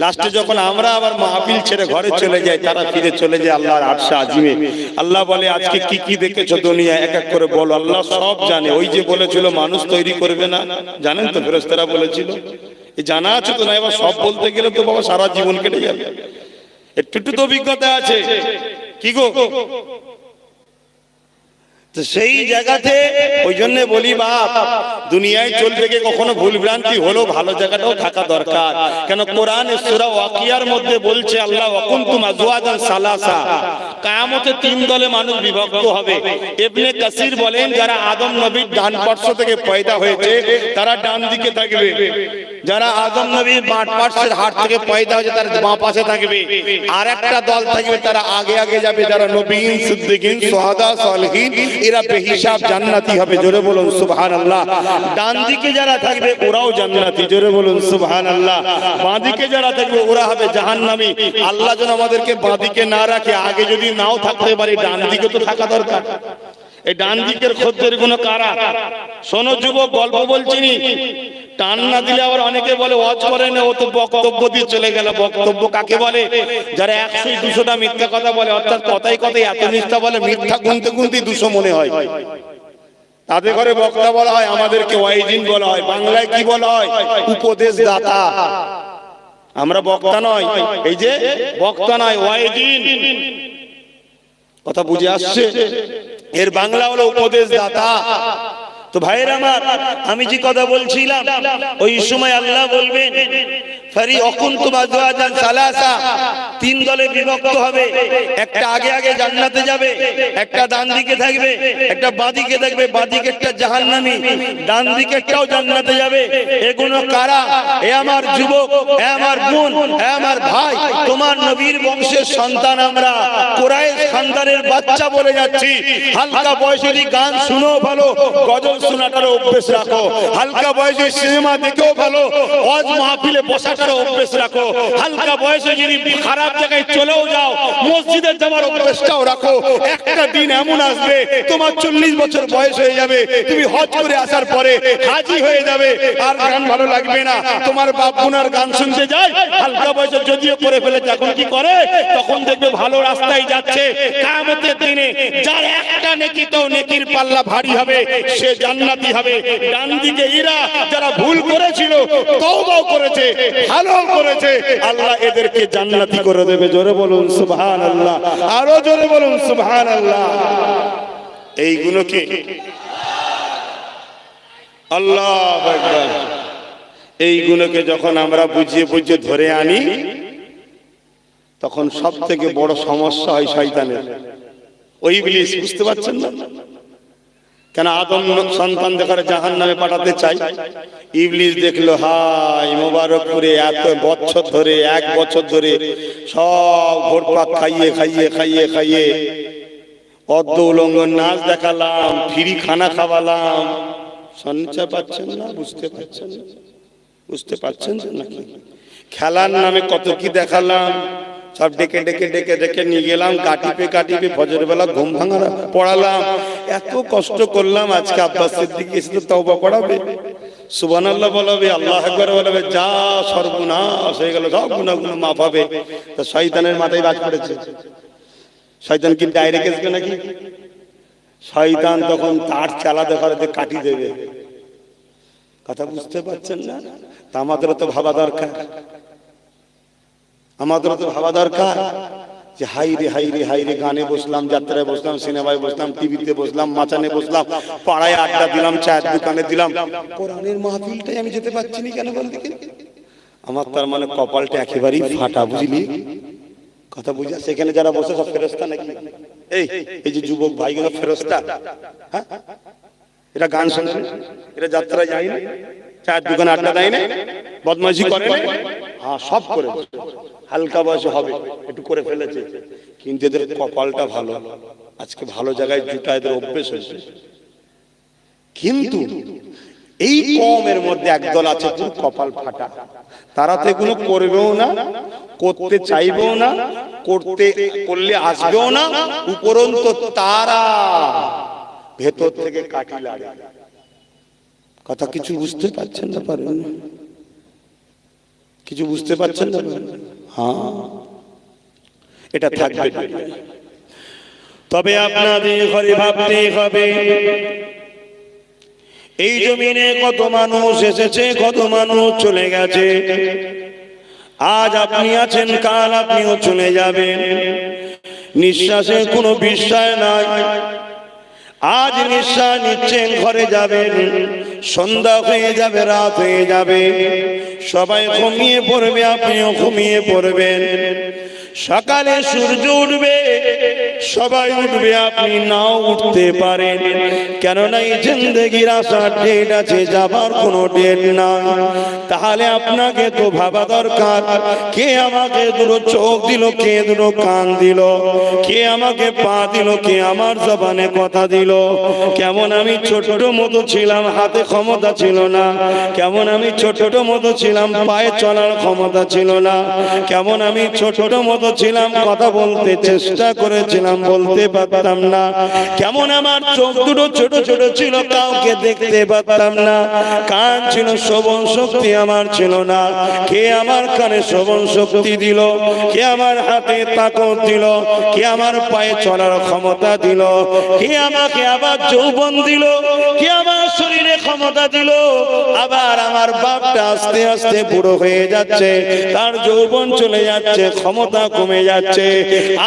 লাস্টে যখন আমরা আবার মাহফিল ছেড়ে ঘরে চলে যাই, তারা ফিরে চলে যায় আল্লাহর আরশে আজিমে। আল্লাহ বলে আজকে কি কি দেখেছো দুনিয়ায়, এক এক করে বলো। আল্লাহ সব জানে। ওই যে বলেছিল মানুষ তৈরি করবে না, জানেন তো ফেরেশতারা বলেছিল, জানা আছে তো? না, এবার সব বলতে গেলে তো বাবা সারা জীবন কেটে যাবে। একটু তো অভিজ্ঞতা আছে কি গো? তো সেই জায়গাতে ওই জন্য বলি বাপ, দুনিয়ায় চলতে গিয়ে কখনো ভুল ভ্রান্তি হলো, ভালো জায়গাটাও থাকা দরকার। কেন কোরআন সূরা ওয়াকিয়ার মধ্যে বলছে আল্লাহ ওয়াকুনতুম আজওয়াজান সালাসা, কিয়ামতে তিন দলে মানুষ বিভক্ত হবে। ইবনে কাসির বলেন যারা আদম নবীর ডান পার্শ্ব থেকে পয়দা হয়েছে তারা ডান দিকে থাকবে, যারা আদম নবীর বাঁ পার্শ্বের হাত থেকে পয়দা হয়েছে তারা বাঁ পাশে থাকবে। আর একটা দল থাকবে তারা আগে আগে যাবে, যারা নবীন, সিদ্দিকিন, শুহাদা, সালেহিন, এরা বেহিসাব জান্নাতি হবে। জোরে বলুন সুবহানাল্লাহ। ডান দিকে যারা থাকবে ওরাও জান্নাতি। জোরে বলুন সুবহানাল্লাহ। বাঁ দিকে যারা থাকবে ওরা হবে জাহান্নামী। আল্লাহ যেন আমাদেরকে বাঁ দিকে না রাখে। আগে যদি নাও থাকতে পারি, ডান দিকে তো থাকা দরকার। এই ডান দিকের খদ্দের গুলো কারা? শোনো যুবক, গল্প বলছি নি, টান না দিলে আবার অনেকে বলে ওয়াজ করে না, ও তো বক্তব্য দিয়ে চলে গেল। বক্তব্য কাকে বলে? যারা 100-200টা মিথ্যা কথা বলে, অর্থাৎ কথাই কথাই এত মিথ্যা বলে, মিথ্যা গুনতে গুনতে 200 মনে হয়, তাদের ঘরে বক্তা বলা হয়। আমাদেরকে ওয়াইজিন বলা হয়, বাংলায় কি বলা হয়? উপদেশ দাতা। আমরা বক্তা নয়, এই যে বক্তা নয়, ওয়াইজিন। কথা বুঝে আসছে? এর বাংলা হলো উপদেশ দাতা। তো ভাইয়ের আমার, আমি যে কথা বলছিলাম, ওই সময় আল্লাহ বলবেন তিন দলে বিভক্ত হবে। একটা আগে আগে জান্নাতে যাবে, একটা ডান দিকে থাকবে, একটা বাঁ দিকে থাকবে। বাঁ দিকে একটা জাহান্নামী, ডান দিকে একটাও জান্নাতে যাবে। এগুলো কারা? এ আমার যুবক, এ আমার বোন, এ আমার ভাই, তোমার নবীর বংশের সন্তান আমরা, কুরাইশ খানদানের বাচ্চা বলে যাচ্ছি। হালকা বয়সে গান শুনো ভালো, গজল শোনাটারও অভ্যেস রাখো। হালকা বয়সে সিনেমা দেখেও ভালো, ওয়াজ মাহফিলে বসাটারও অভ্যেস রাখো। হালকা বয়সে যদি খারাপ জায়গায় চলেও যাও, মসজিদে যাওয়ার অভ্যেসটাও রাখো। একটা দিন এমন আসবে তোমার 40 বছর বয়স হয়ে যাবে, তুমি হজ করে আসার পরে হাজি হয়ে যাবে, আর গান ভালো লাগবে না। তোমার বাপ বোনার গান শুনতে যায়, হালকা বয়সে যদিও করে ফেলেছে, এখন কি করে? তখন দেখবে ভালো রাস্তায় যাচ্ছে। কিয়ামতের দিনে যার একটা নেকি তো নেকির পাল্লা ভারী হবে, সে জান্নাতি হবে। ডান দিকে এরা যারা ভুল করেছিল, তওবা করেছে, ভালো করেছে, আল্লাহ এদেরকে জান্নাতি করে দেবে। জোরে বলুন সুবহানাল্লাহ, আরো জোরে বলুন সুবহানাল্লাহ। এইগুলোকে আল্লাহু আকবার, এইগুলোকে যখন আমরা বুঝিয়ে বুঝিয়ে ধরে আনি, তখন সব থেকে বড় সমস্যা হয় শয়তানের। ওই ইবলিস, বুঝতে পারছেন না কেন আদম সন্তান দেখার জাহান্নামে পাঠাতে চাই? ইবলিস দেখলো হাই মোবারকপুরে এত বছর ধরে, 1 বছর ধরে সব ঘোরপাক খাইয়ে খাইয়ে খাইয়ে খাইয়ে অর্ধ উলঙ্গ নাচ দেখালাম, ফ্রি খানা খাওয়ালাম, সঞ্চয় পাচ্ছেন না? বুঝতে পারছেন না? বুঝতে পারছেন নাকি? খেলার নামে কত কি দেখালাম, সব ডেকে ডেকে ডেকে ডেকে নিয়ে গেলাম, কাটিপে কাটিপে ফজর বেলা ঘুম ভাঙা পড়ালাম, এত কষ্ট করলাম। আজকে আব্বাস সিদ্দিক এসে তো তওবা পড়াবে, সুবহানাল্লাহ বলাবে, আল্লাহু আকবার বলাবে, যা সর্বনাশ হয়ে গেল, সব গুনাহগুলো মাফ হবে। তো শয়তানের মাথায় বাজ পড়েছে। শয়তান কি ডাইরেক্ট আসবে নাকি? শয়তান তখন তার চালা দেখাতে কাটি দেবে। কথা বুঝতে পারছেন না? তা আমাদেরও তো ভাবা দরকার, আমাদেরও তো ভাবা দরকার যে হাইরে হাইরে হাইরে, গানে বসলাম, যাত্রায় বসলাম, সিনেমায় বসলাম, টিভিতে বসলাম, মাচানে বসলাম, পাড়ায় আড্ডা দিলাম, চায়ের দোকানে দিলাম, কোরআনের মাহফিলটাই আমি যেতে পারছি না কেন বল দেখি? আমার তার মানে কপালটা একেবারেই ফাটা, বুঝলি? কথা বুঝা? সেখানে যারা বসে সব ফেরেশতা নাকি? এই যে যুবক ভাইগুলো ফেরেশতা, হ্যাঁ? এরা গান শোনে, এরা যাত্রায় যায় না, চায়ের দোকানে আড্ডা দেয় না, বদমাইশি করে না, হ্যাঁ সব করে, হালকা বয়সে হবে একটু করে ফেলেছে, কিন্তু এদের কপালটা ভালো, আজকে ভালো জায়গায় জুটা এদের অভ্যেস হয়েছে। কিন্তু এই কওমের মধ্যে একদল আছে পুরো কপাল ফাটা, তারা তো এগুলো করবেও না, করতে চাইবেও না, করলে আসবেও না, উপরন্তু তারা ভেতর থেকে কাটি লাগে। কথা কিছু বুঝতে পারছেন না? পারেন কিছু বুঝতে পারছেন না? হ্যাঁ, এটা থাকবে। তবে আপনাদের ঘরে ভাবতে হবে, এই জমিনে কত মানুষ এসেছে, কত মানুষ চলে গেছে। আজ আপনি আছেন, কাল আপনিও চলে যাবেন। নিঃশ্বাসের কোনো বিশ্বাস নাই। আজ নিঃশ্বাস নিচ্ছেন, ঘরে যাবেন, সন্ধ্যা হয়ে যাবে, রাত হয়ে যাবে, সবাই ঘুমিয়ে পড়বে, আপনিও ঘুমিয়ে পড়বেন। সকালে সূর্য উঠবে, সবাই উঠবে, আপনি নাও উঠতে পারেন, কেননা এই জিন্দেগির আসার ডেট আছে, যাবার কোনো ডেট নাই। তাহলে আপনাকে তো ভাবা দরকার, কে আমাকে দুটো চোখ দিল, কে দুটো কান দিল, কে আমাকে পা দিল, কে আমার জবানে কথা দিল। কেমন আমি ছোট মতো ছিলাম, হাতে ক্ষমতা ছিল না, কেমন আমি ছোট মতো ছিলাম, পায়ে চলার ক্ষমতা ছিল না, কেমন আমি ছোট মতো ছিলাম, কথা বলতে চেষ্টা করেছিলাম, বলতে পারতাম না, কেমন আমার চোখ দুটো ছোট ছোট ছিল, কাউকে দেখতে পারতাম না, কান ছিল, শ্রবণ শক্তি আমার ছিল না। কে আমার কানে শ্রবণ শক্তি দিল, কে আমার হাতে তাকত দিল, কে আমার পায়ে চলার ক্ষমতা দিল, কে আমাকে আবার যৌবন দিল, কে আমার শরীরে ক্ষমতা দিল। আবার আমার বাপটা আস্তে আস্তে বুড়ো হয়ে যাচ্ছে, তার যৌবন চলে যাচ্ছে, ক্ষমতা কমে যাচ্ছে,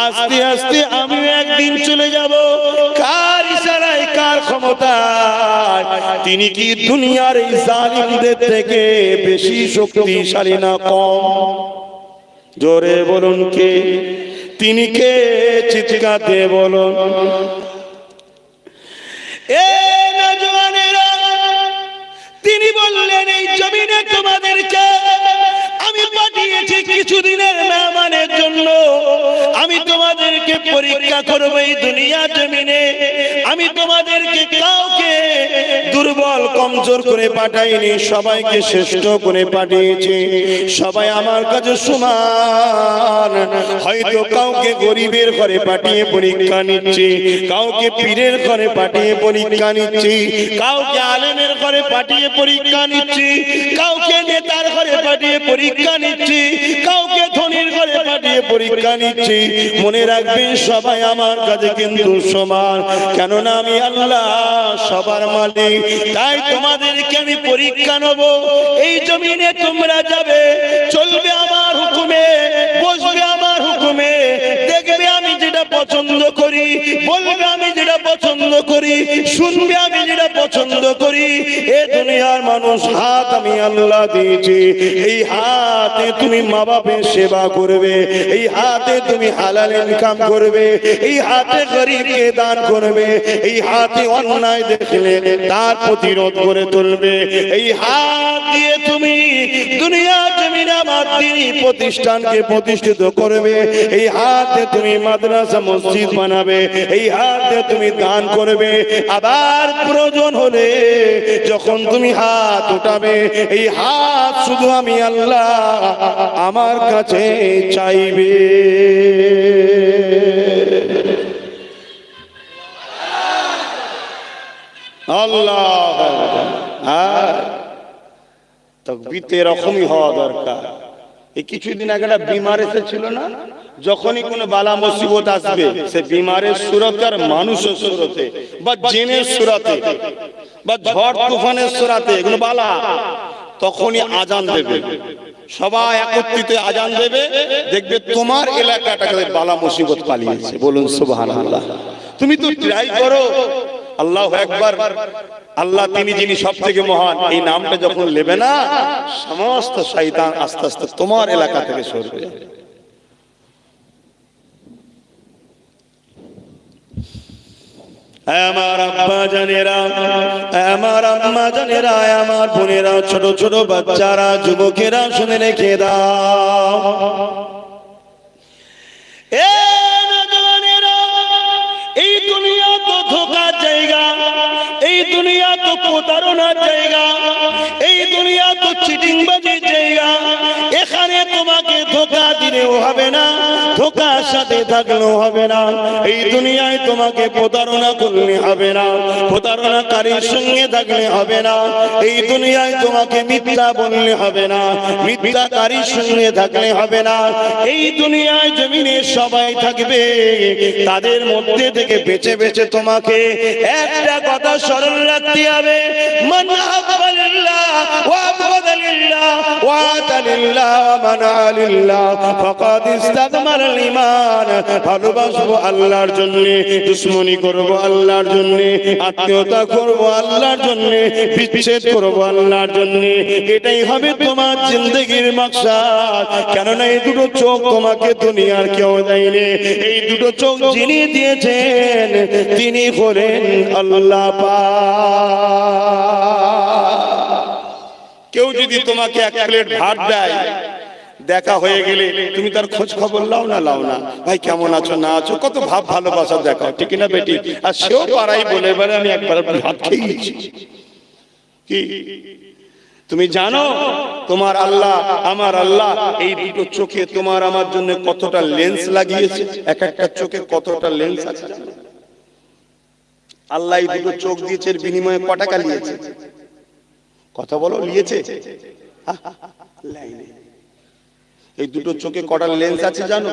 আস্তে আস্তে আমিও একদিন চলে যাব। কার ইশারায়, কার ক্ষমতায়? তিনি কি দুনিয়ার এই জালিমদের থেকে বেশি শক্তিশালী না কম? জোরে বলুন কে? তিনি কে? চিৎকারে বলুন। তিনি বললেন, এই জমিনে তোমাদেরকে আমি পাঠিয়েছি কিছুদিনের মেহমানের জন্য, আমি তোমাদেরকে পরীক্ষা করব। এই দুনিয়া জমিনে আমি তোমাদেরকে কাউকে দুর্বল কমজোর করে পাঠাইনি, সবাইকে শ্রেষ্ঠ করে পাঠিয়েছি। সবাই আমার কাছে সমান। হয়তো কাউকে গরিবের ঘরে পাঠিয়ে পরীক্ষা নিচ্ছি, কাউকে পীরের ঘরে পাঠিয়ে পরীক্ষা নিচ্ছি, কাউকে আলেমের ঘরে পাঠিয়ে পরীক্ষা নিচ্ছি, কাউকে নেতার ঘরে পাঠিয়ে পরীক্ষা নিচ্ছি, কাউকে ধনীর ঘরে পাঠিয়ে পরীক্ষা নিচ্ছি। মনে রাখবেন, সবাই আমার কাছে কিন্তু সমান, কেননা আমি আল্লাহ সবার মালিক। তাই তোমাদেরকে আমি পরীক্ষা নেব। এই জমিনে তোমরা যাবে, আমি যেটা পছন্দ করি, এ দুনিয়ার মানুষ হাত আমি আল্লাহ দিয়েছি, এই হাতে তুমি মা বাপের সেবা করবে, এই হাতে তুমি হালাল ইনকাম করবে, এই হাতে গরিবকে দান করবে, এই হাতে অন্যায় দেখলে তার প্রতিরোধ করে তুলবে, এই হাত দিয়ে তুমি দুনিয়া জমিনে আমার দ্বীনি প্রতিষ্ঠানকে প্রতিষ্ঠিত করবে, এই হাতে তুমি মাদ্রাসা মসজিদ বানাবে, এই হাতে তুমি দান করবে। আবার প্রয়োজন হলে যখন তুমি হাত উঠাবে, এই হাত শুধু আমি আল্লাহ আমার কাছে চাইবে। আল্লাহ তাকবীর এরকমই হওয়া দরকার। এই কিছুদিন আগে একটা বিমার এসেছিল না, যখনই কোনো বালা মুসিবত আসবে সে বিমারের সুরতে আর মানুষের সুরতে বা জিনের সুরতে বা ঝড় তুফানের সুরতে এগুলো বালা, তখনই আজান দেবে, সবাই একত্রিত আজান দেবে, দেখবে তোমার এলাকাটাকে বালা মুসিবত পালিয়েছে। বলুন সুবহানাল্লাহ। তুমি তো ট্রাই করো, আল্লাহু আকবার। আল্লাহ তিনি যিনি সব থেকে মহান, এই নামটা যখন নেবে না, সমস্ত শয়তান আস্তে আস্তে তোমার এলাকা থেকে সরবে। আমার আব্বা জানেরা, আমার আম্মা জানেরা, আমার বোনেরা, ছোট ছোট বাচ্চারা, যুবকেরা শুনে রেখে দাও, এই দুনিয়া তো ধোঁকার জায়গা, এই দুনিয়া তো প্রতারণার জায়গা, এই দুনিয়া তো চিটিংবাজির জায়গা। এখানে তোমাকে ধোঁকা দিলেও হবে না, ধোঁকার সাথে থাকলেও হবে না। এই দুনিয়ায় তোমাকে প্রতারণা করলে হবে না, প্রতারণাকারীর সঙ্গে থাকলে হবে না। এই দুনিয়ায় তোমাকে মিথ্যা বললে হবে না, মিথ্যাকারীর সঙ্গে থাকলে হবে না। এই দুনিয়ায় জমিনে সবাই থাকবে, তাদের মধ্যে থেকে বেছে বেছে তোমাকে একটা কথা স্মরণ রাখতে হবে, মান আহাব্বালিল্লাহ ওয়া আবগাদালিল্লাহ ওয়া আতালিল্লাহ ওয়া মানালিল্লাহ ফাকাদ ইসতাকমালাল ঈমান। ভালোবাসবো আল্লাহর জন্য, দুশমনি করব আল্লাহর জন্য, আত্মীয়তা করব আল্লাহর জন্য, বিচ্ছেদ করব আল্লাহর জন্য। এটাই হবে তোমার জিন্দেগির মাকসাদ। কেননা এই দুটো চোখ তোমাকে দুনিয়ার কেউ দেয়নি, এই দুটো চোখ যিনি দিয়েছেন তিনি হলেন আল্লাহ পাক। কেউ যদি তোমাকে এক প্লেট ভাত দেয়, দেখা হয়ে গেলে তুমি তার খোঁজ খবর লাও না লাও না, ভাই কেমন আছো না আছো, কত ভাব ভালোবাসা দেখাও, ঠিক না বেটি? আর সেও পাড়াই বলে বলে আমি একবার ভাত খেয়ে গেছি। কি তুমি জানো তোমার আল্লাহ আমার আল্লাহ এই দুটো চোখে তোমার আমার জন্য কতটা লেন্স লাগিয়েছে? এক একটা চোখে কতটা লেন্স আছে আল্লাহ এই দুটো চোখ দিয়েছে, এর বিনিময়ে ক টাকা নিয়েছে? কথা বলো, নিয়েছে? এই দুটো চোখে কটা লেন্স আছে জানো?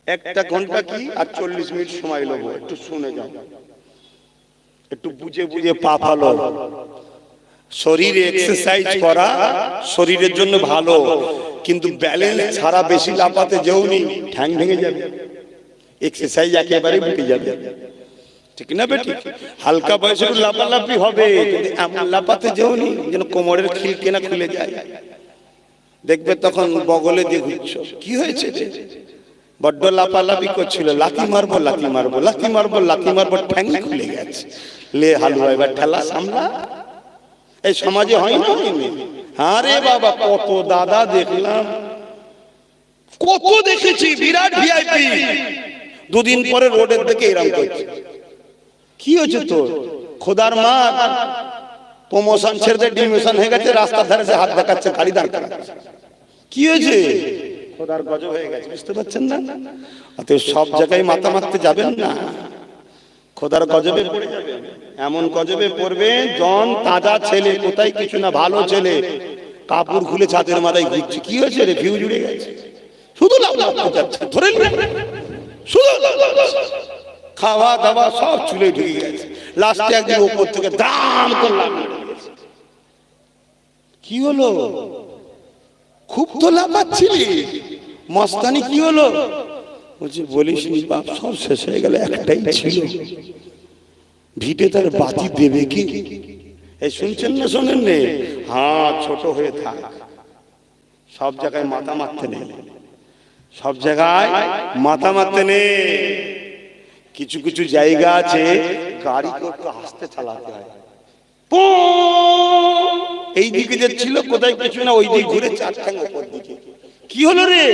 একটা ঘন্টা কি আর 40 মিনিট সময় নেবো, একটু শুনে যাও, একটু বুঝে বুঝে পা ফালো। শরীরে এক্সারসাইজ করা শরীরের জন্য ভালো, কিন্তু ব্যালেন্স ছাড়া বেশি লাফাতে যেও নি, ঠ্যাং ভেঙে যাবে, এক্সারসাইজ একেবারে উঠে যাবে, ঠিক না বেটি? হালকা বয়সে লাফালাফি হবে, এমন লাফাতে যেও নি যেন কোমরের খিল কেনা খুলে যায়। দেখবে তখন বগলে দিয়ে ঘুরছ, কি হয়েছে? বড্ড লাফালাফি করছিল, লাথি মারবো লাথি মারবো লাথি মারবো লাথি মারবো, ঠ্যাং খুলে গেছে। লে হালুয়া এবার ঠেলা সামলা। এই সমাজে হয় না? আরে বাবা, কত দাদা দেখলাম, কত দেখেছি, বিরাট ভিআইপি, দুদিন পরে রোডের দিকে এরকম করছে। কি হয়েছে তোর? খোদার মা প্রমোশন ছেড়ে দিয়ে ডিমোশন হয়ে গেছে, রাস্তার ধারে সে হাত দেখাচ্ছে, গাড়ি দাঁড় করাচ্ছে। কি হয়েছে? খোদার গজব হয়ে গেছে, বুঝতে পারছেন না? অতএব সব জায়গায় মাথা মারতে যাবেন না, খোদার গজবে পড়ে যাবেন। এমন গজবে পড়বে, জন তাজা ছেলে, কোথায় কিছু না, ভালো ছেলে, কাপড় খুলে ছাদের মাথায় ঘুরছে। কি হয়েছে রে? ফিউজ উড়ে গেছে, শুধু লাভ লাভ যাচ্ছে, ধরে শুধু খাওয়া দাওয়া সব চুলে ঢুকে গেছে। লাস্টে একদিন উপর থেকে দাম করলাম, কি হলো? খুব তো লাফাচ্ছিলি, মস্তানি কি হলো? বলছি বলিস নি বাপ, সব শেষ হয়ে গেল, একটাই ছিল। ভিটে তার বাতি দেবে কি? এই শুনছেন না শোনেন নে? হ্যাঁ, ছোট হয়ে থাক, সব জায়গায় মাথা মারতে নেই, সব জায়গায় মাথা মারতে নেই। কিছু কিছু জায়গা আছে গাড়ি একটু আস্তে চালাতে হয়। এই দিকে যাচ্ছিল কোথায় কিছু না, ওই দিকে ঘুরে চার ঠ্যাং উপর দিকে, কি হলো রে?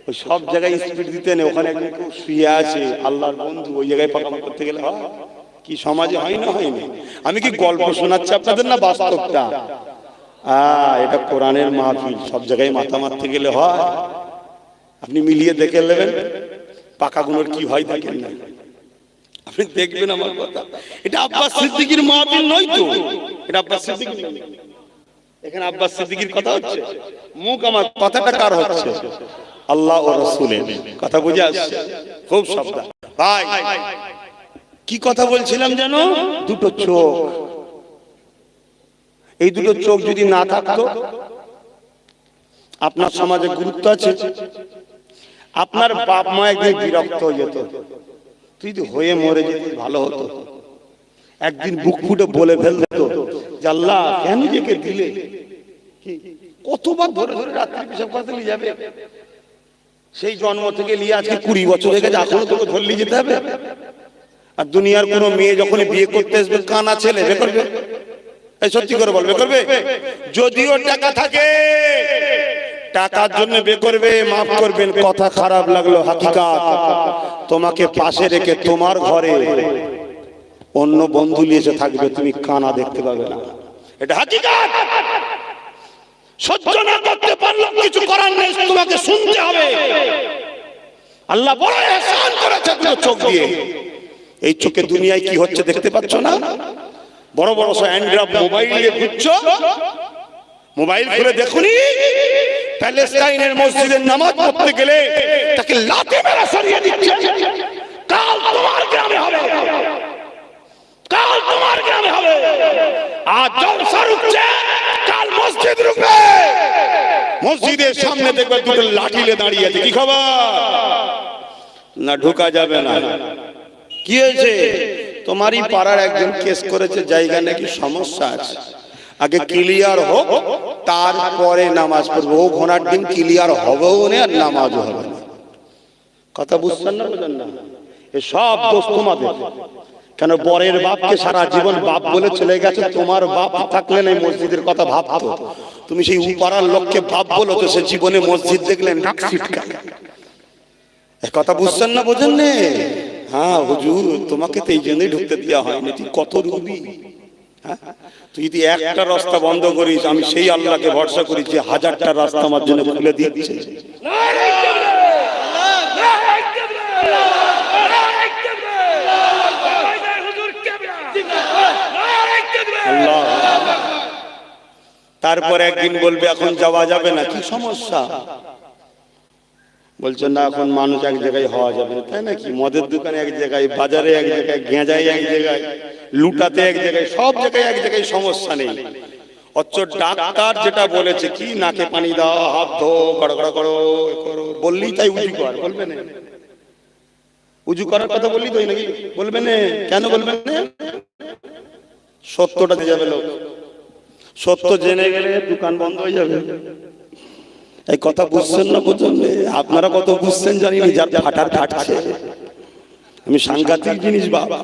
ওই সব জায়গায় স্পিড দিতে নেই। ওখানে একজন কেউ শুয়ে আছে আল্লাহর বন্ধু, ওই জায়গায় পাকাম করতে গেলে হয় কি? সমাজে হয় না? হয়নি? আমি কি গল্প শোনাচ্ছি আপনাদের, না বাস্তবটা? এটা কোরআনের মাহফিল, সব জায়গায় মাথা মারতে গেলে হয়? আপনি মিলিয়ে দেখে নেবেন পাকাগুলোর কি হয়, দেখেন না আপনি দেখবেন আমার কথা। এটা আব্বাস সিদ্দিকীর মাহফিল নয় তো, এটা আব্বাস সিদ্দিক। এখানে আব্বাস সিদ্দিকীর কথা হচ্ছে, মুখ আমার কথাটা কার হচ্ছে? আল্লাহ ও রাসূলের কথা বুঝে আসছে খুব সাবধান ভাই। কি কথা বলছিলাম জানো? দুটো চোখ, এই দুটো চোখ যদি না থাকতো, আপনার সমাজে গুরুত্ব আছে। আপনার বাপ মা একদিন বিরক্ত হয়ে যেত, তুই তো হয়ে মরে যেতে ভালো হতো। একদিন বুক ফুটে বলে ফেলতো যে আল্লাহ কেন একে দিলে? কতবার ধরে ধরে রাত্রি পেশাব করতে নিয়ে যাবে? সেই জন্ম থেকে নিয়ে আজকে 20 বছর হয়ে গেছে, এখনো তোকে ধরলি যেতে হবে? আর দুনিয়ার কোন মেয়ে যখন বিয়ে করতে আসবে কানা ছেলে বিয়ে করবে? এই সত্যি করে বলবে করবে? যদিও টাকা থাকে, টাকার জন্য বিয়ে করবে। মাফ করবেন কথা খারাপ লাগলো, হাকিকাত তোমাকে পাশে রেখে তোমার ঘরে অন্য বন্ধু নিয়ে এসে থাকবে, তুমি কানা দেখতে পাবে না। এটা হাকিকাত। সহ্য না করতে পারলে কিছু করার নেই, তোমাকে শুনতে হবে। আল্লাহ বড় ihsan করেছে দুটো চোখ দিয়ে। এই চোখে দুনিয়ায় কি হচ্ছে দেখতে পাচ্ছ না? বড় বড় সব অ্যান্ড্রয়েড মোবাইল নিয়ে ঘুরছো, মোবাইল খুলে দেখুনি প্যালেস্টাইনের মসজিদের নামাজ পড়তে গেলে তাকে লাথি মেরে সরিয়ে দিচ্ছে। কাল তোমার গ্রামে হবে, কাল তোমার গ্রামে হবে। আজ জলসা রুখছে, কাল মসজিদ রুখবে। মসজিদের সামনে দেখবে দুটো লাঠিলে দাঁড়িয়ে আছে, কি খবর? না ঢোকা যাবে না। কি হয়েছে? তোমারই পাড়ার একজন কেস করেছে, জায়গা নাকি সমস্যা আছে, আগে ক্লিয়ার হোক তারপরে নামাজ পড়বো। ও ঘোড়ার দিন ক্লিয়ার হবেও না আর নামাজও হবে না। কথা বুঝছেন না? বুঝেন না? এ সব দোষ তোমাদের। কেন বরের বাপকে সারা জীবন বাপ বলে চলে গেছে, তোমার বাপ থাকলে না মসজিদের কথা ভাবতো। তুমি সেই পাড়ার লোককে বাপ বলো তো সে জীবনে মসজিদ দেখলেন নাক ছিটকায়। কথা বুঝছেন না? বোঝেন না? হ্যাঁ হুজুর, তোমাকে তো এই জন্যই ঢুকতে দেওয়া হয়নি। তুই কত রুবি? তুই যদি একটা রাস্তা বন্ধ করিস, আমি সেই আল্লাহকে ভরসা করি যে 1000টা রাস্তা আমার জন্য খুলে দিচ্ছে। আল্লাহ। তারপর একদিন বলবে এখন যাওয়া যাবে না, কি সমস্যা? বলছেন না এখন মানুষ এক জায়গায় হওয়া যাবে না, তাই নাকি? মদের দোকানে এক জায়গায়, বাজারে এক জায়গায়, গেঁজায় এক জায়গায়, লুটাতে এক জায়গায়, সব জায়গায় এক জায়গায় সমস্যা নেই। অথচ ডাক্তার যেটা বলেছে কি নাকে পানি দাও, হাত ধো, গড়গড় করো, বললেই তাই উজু কর, বলবে না? উজু করার কথা বললি তো নাকি? বলবে না? কেন বলবে না? সত্যটা দিয়ে যাবে লোক। সত্য জেনে গেলে দোকান বন্ধ হয়ে যাবে। এই কথা বুঝছেন না? বুঝছেন? আপনারা কত বুঝছেন জানি না, যার ফাটার ফাটছে। আমি সাংঘাতিক জিনিস বাবা,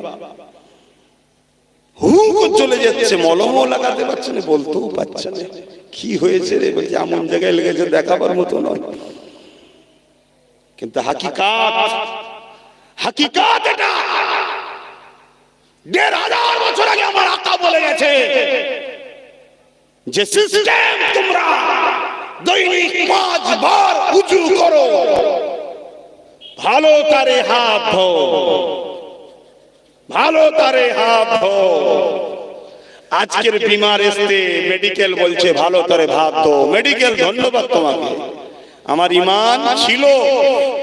হুক চলে যাচ্ছে, মলমও লাগাতে পারছে না, বলতেও পারছে না কি হয়েছে রে। বলছে এমন জায়গায় লেগেছে দেখাবার মতো নয়। কিন্তু হাকিকাত, হাকিকাত এটা 1500 বছর আগে আমার আকা বলে গেছে যে সিস্টেম তোমরা দৈনিক 5 বার উজু করো, ভালো তারে হাত ধো, ভালো তারে হাত ধো। আজকের বিমার এসে মেডিকেল বলছে ভালো তারে ভাত ধো। মেডিকেল ধন্যবাদ তোমাকে, আমার ঈমান ছিল,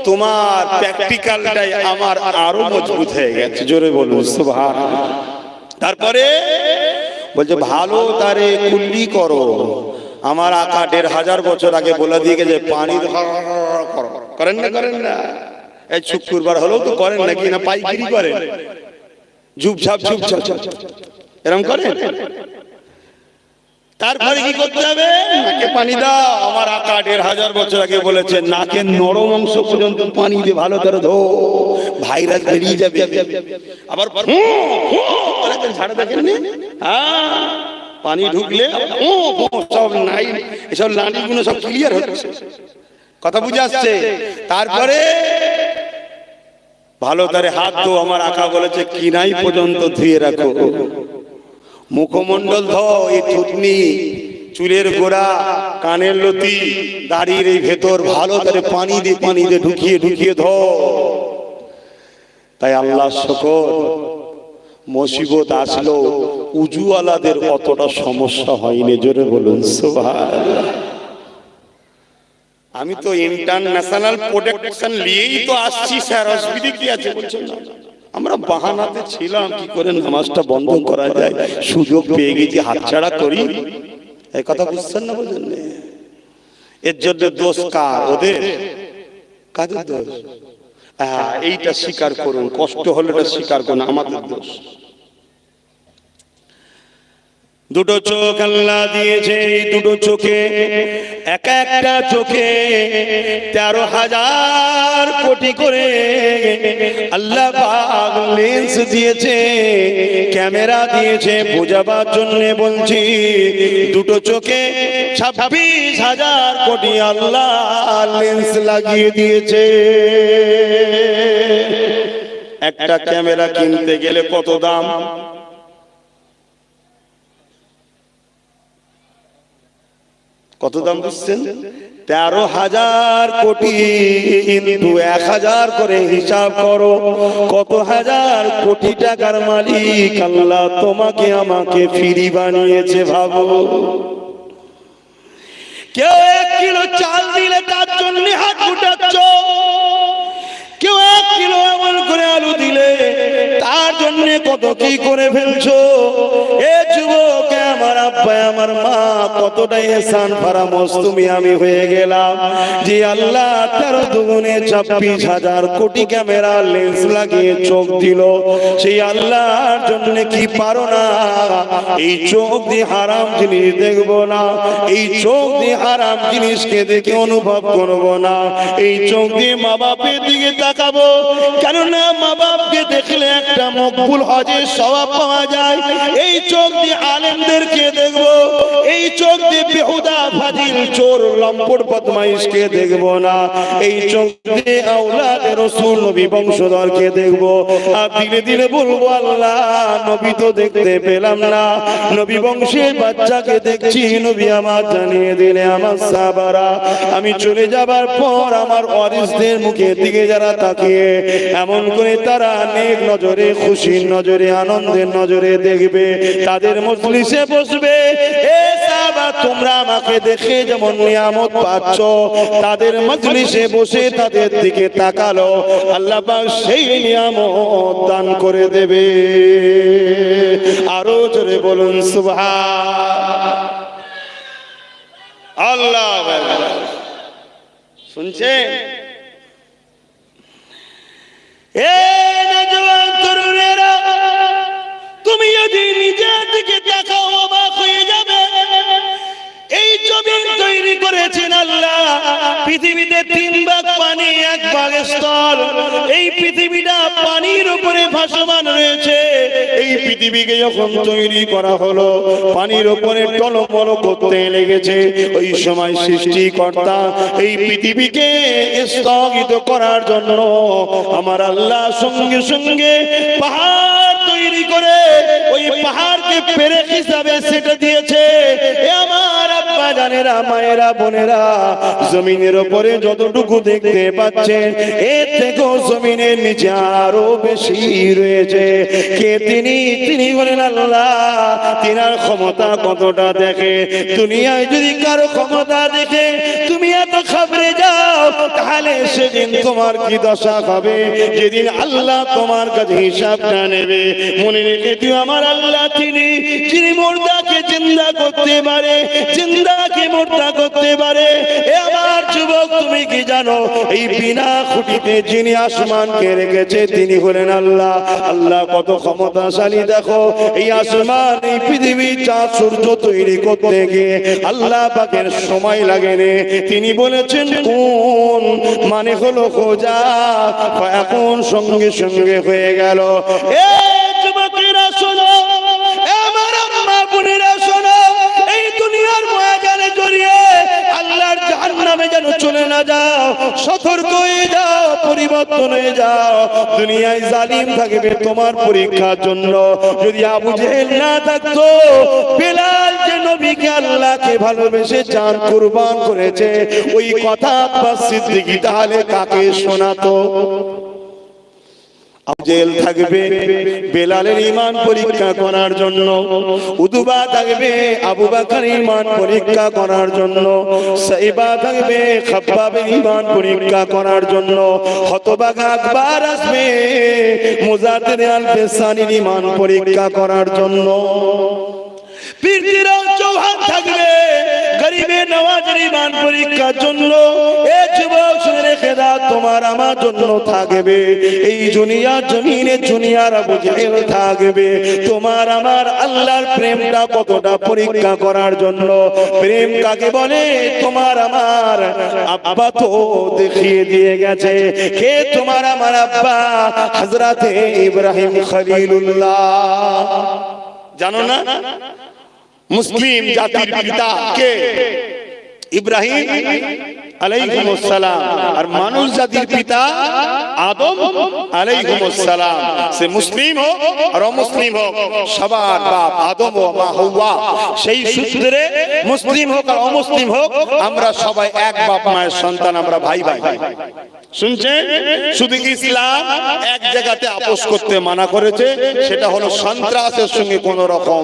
তোমার প্র্যাকটিক্যালটাই আমার আরো মজবুত হয়ে গেছে। জোরে বলুন সুবহানাল্লাহ। তারপরে বলছে ভালো তারে কুল্লি করো। আমার আকা 1500 বছর আগে বলে দিয়ে গেছে পানি করেন না? করেন না? এই শুক্রবার হলেও তো করেন নাকি? না পাইকারি করেন? ঝুপঝাপ ঝুপঝাপ এরকম করে। তারপরে কি করতে হবে? নাকে পানি দাও। আমার আকা ১৫০০ বছর আগে বলেছেন নাকের নরম অংশ পর্যন্ত পানি দিয়ে ভালো করে ধো, ভাইরাস বেরিয়ে যাবে। আবার ঝাড়া দেখেন, হ্যাঁ, পানি ঢুকলে সব নাই, এসব নাড়িগুলো সব ক্লিয়ার হচ্ছে। কথা বুঝে আসছে? তারপরে ভালো করে হাত ধো। আমার আকা বলেছে কিনাই পর্যন্ত ধুয়ে রাখো। মুখমণ্ডল ধো, এই থুতনি, চুলের গোড়া, কানের লতি, দাড়ির এই ভেতর ভালো করে পানি দিয়ে ঢুকিয়ে ঢুকিয়ে ধো। তাই আল্লাহ শুকর, মুসিবত আসলো উজুওয়ালাদের অতটা সমস্যা হয়নি। জোরে বলুন সুবহানাল্লাহ। আমি তো ইন্টারন্যাশনাল প্রোটেকশন নিয়েই তো আসছি স্যার, অসুবিধা কি আছে বলছেন না? আমরা বাহানাতে ছিলাম কি করে নামাজটা বন্ধ করা যায়, সুযোগ পেয়ে গেছি, হাতছাড়া করি। এই কথা বুঝছেন না? বুঝলেন? এর জন্য দোষ কার? ওদের? কাদের দোষ? হ্যাঁ, এইটা স্বীকার করুন, কষ্ট হলে এটা স্বীকার করুন, আমাদের দোষ। দুটো চোখ আল্লাহ দিয়েছে, এই দুটো চোখে এক একটা চোখে ১৩,০০০ কোটি করে আল্লাহ পাক লেন্স দিয়েছে, ক্যামেরা দিয়েছে বোঝাবার জন্য। বলছি দুটো চোখে ২৬,০০০ কোটি আল্লাহ লেন্স লাগিয়ে দিয়েছে। একটা ক্যামেরা কিনতে গেলে কত দাম? কত দাম বুঝছেন? ১৩,০০০ কোটি ইনটু ১,০০০ করে হিসাব করো, কত হাজার কোটি টাকার মালিক আল্লাহ তোমাকে আমাকে ফ্রি বানিয়েছে। ভাবো, কেউ ১ কিলো চাল দিলে তার জন্য হাত গুটাচ্ছ, কেউ ১ কিলো এমন করে আলু দিলে তার জন্য কত কি করে ফেলছো। এ যুবক, আমার আব্বা আমার মা কতটা এহসান ফারামোস তুমি আমি হয়ে গেলাম যে আল্লাহ ১৩ দুগুণে ২৬,০০০ কোটি ক্যামেরা লেন্স লাগিয়ে চোখ দিল। সেই আল্লাহর জন্য কি পারো না এই চোখ দিয়ে হারাম জিনিস দেখবো না, এই চোখ দিয়ে হারাম জিনিসকে দেখে অনুভব করবো না, এই চোখ দিয়ে মা বাপের দিকে তাকাবো, কেননা মা বাপকে দেখলে একটা মকবুল হজের সওয়াব পাওয়া যায়। এই চোখ দিয়ে আলেমদেরকে দেখবো, এই চোখ দিয়ে বেহুদা ফাজিল চোর লম্পট বদমাইশকে দেখবো না, এই চোখ দিয়ে আওলাদে রাসূল নবী বংশধরকে দেখবো। আর ধীরে ধীরে বলবো আল্লাহ নবী তো দেখতে পেলাম না, নবী বংশের বাচ্চাকে দেখছি, নবী আমার জানিয়ে দিলে আমার সাহাবারা আমি চলে যাবার পর আমার ওয়ারিসদের মুখের দিকে যারা তাকিয়ে এমন করে তারা নেক নজরে, খুশির নজরে, আনন্দের নজরে দেখবে, তাদের মজলিসে বসবে। এ সাহাবা, তোমরা আমাকে দেখে যেমন নিয়ামত পাচ্ছ, তাদের মজলিসে বসে তাদের দিকে তাকালো, আল্লাহ পাক সেই নিয়ামত দান করে দেবে। আরো জোরে বলুন সুবহান আল্লাহ। শুনছেন? এ নওজওয়ান তরুণেরা, তুমি যদি নিজের দিকে তাকাও অবাক হয়ে যাবে। এই জমিন তৈরি করেছেন আল্লাহ, পৃথিবীতে ৩ ভাগ পানি, ১ ভাগ স্থল। এই পৃথিবীটা পানির উপরে ভাসমান রয়েছে। এই পৃথিবীকে যখন তৈরি করা হলো, পানির উপরে টলমল করতে লেগেছে, ওই সময় সৃষ্টিকর্তা এই পৃথিবীকে স্থগিত করার জন্য আমার আল্লাহ সঙ্গে সঙ্গে পাহাড় তৈরি করে ওই পাহাড়কে পেরেক হিসাবে সেটা দিয়েছে। এ আমার আব্বা জানেরা, মায়েরা, বোনেরা, জমিনের উপরে যতটুকু দেখতে পাচ্ছেন এর থেকেও জমিনের নিচে আরো বেশি রয়েছে। কে তিনি? তিনি বলেন আল্লাহ। তিনার ক্ষমতা কতটা দেখে। দুনিয়ায় যদি কারো ক্ষমতা দেখে তুমি এত ঘাবড়ে যাও, তাহলে সেদিন তোমার কি দশা হবে, যেদিন আল্লাহ তোমার কাছে হিসাবটা নেবে। মনে রেখে দিও আমার আল্লাহ তিনি, যিনি মুর্দাকে জিন্দা করতে পারে, জিন্দাকে মুর্দা করতে পারে। এ আমার যুবক তুমি কি জানো এই বিনা খুঁটিতে যিনি আসমানকে রেখেছে তিনি হলেন আল্লাহ। আল্লাহ কত ক্ষমতাশালী দেখো, এই আসমান এই পৃথিবী চাঁদ সূর্য তৈরি করতে গিয়ে আল্লাহ পাকের সময় লাগেনি। তিনি বলেছেন কোন, মানে হলো খোঁজা, এখন সঙ্গে সঙ্গে হয়ে গেল। এ যুবকেরা শোনো, আমার আম্মা বোনেরা শোনো, এই দুনিয়ার ময়দানে জড়িয়ে আল্লাহর জাহান্নামে যেন চলে না যাও, সতর্ক হয়ে যাও, পরিবর্তন হয়ে যাও। দুনিয়ায় জালিম থাকবে তোমার পরীক্ষার জন্য। যদি আবু জেহেল না থাকতো, বেলাল যে নবীকে আল্লাহকে ভালোবেসে জান কুরবান করেছে, ওই কথা আব্বাস সিদ্দিকী তাহলে কাকে শোনাতো? আবু জেহেল থাকবে বেলালের ঈমান পরীক্ষা করার জন্য, উতবা থাকবে আবু বকরের ঈমান পরীক্ষা করার জন্য, সাইবা থাকবে খাব্বাবের ঈমান পরীক্ষা করার জন্য, হতভাগা আকবর আসবে মুজাদ্দিদ আল-ফিসানির ঈমান পরীক্ষা করার জন্য, পীরতিরাও চৌহান থাকবে গরিবে নওয়াজের ঈমান পরীক্ষার জন্য। এ যুবক শুনে রেখে দাও, তোমার আমার জন্য থাকবে এই দুনিয়ার জমিনে দুনিয়ার আবু জেহেল থাকবে তোমার আমার আল্লাহর প্রেমটা কতটা পরীক্ষা করার জন্য। প্রেম কাকে বলে তোমার আমার আব্বা তো দেখিয়ে দিয়ে গেছে। কে তোমার আমার আব্বা? হযরতে ইব্রাহিম খলিলুল্লাহ। জানো না মুসলিম জাতির পিতা কে? ইব্রাহিম আলাইহিস সালাম। আর মানুষ জাতির পিতা আদম আলাইহিস সালাম। সে মুসলিম হোক আর অমুসলিম হোক, সবার বাপ আদম ও মা হাওয়া। সেই সূত্রে মুসলিম হোক আর অমুসলিম হোক, আমরা সবাই এক বাপ মায়ের সন্তান, আমরা ভাই ভাই। শুনছেন? শুধু ইসলাম এক জায়গাতে আপোষ করতে মানা করেছে, সেটা হলো সন্ত্রাসের সঙ্গে কোন রকম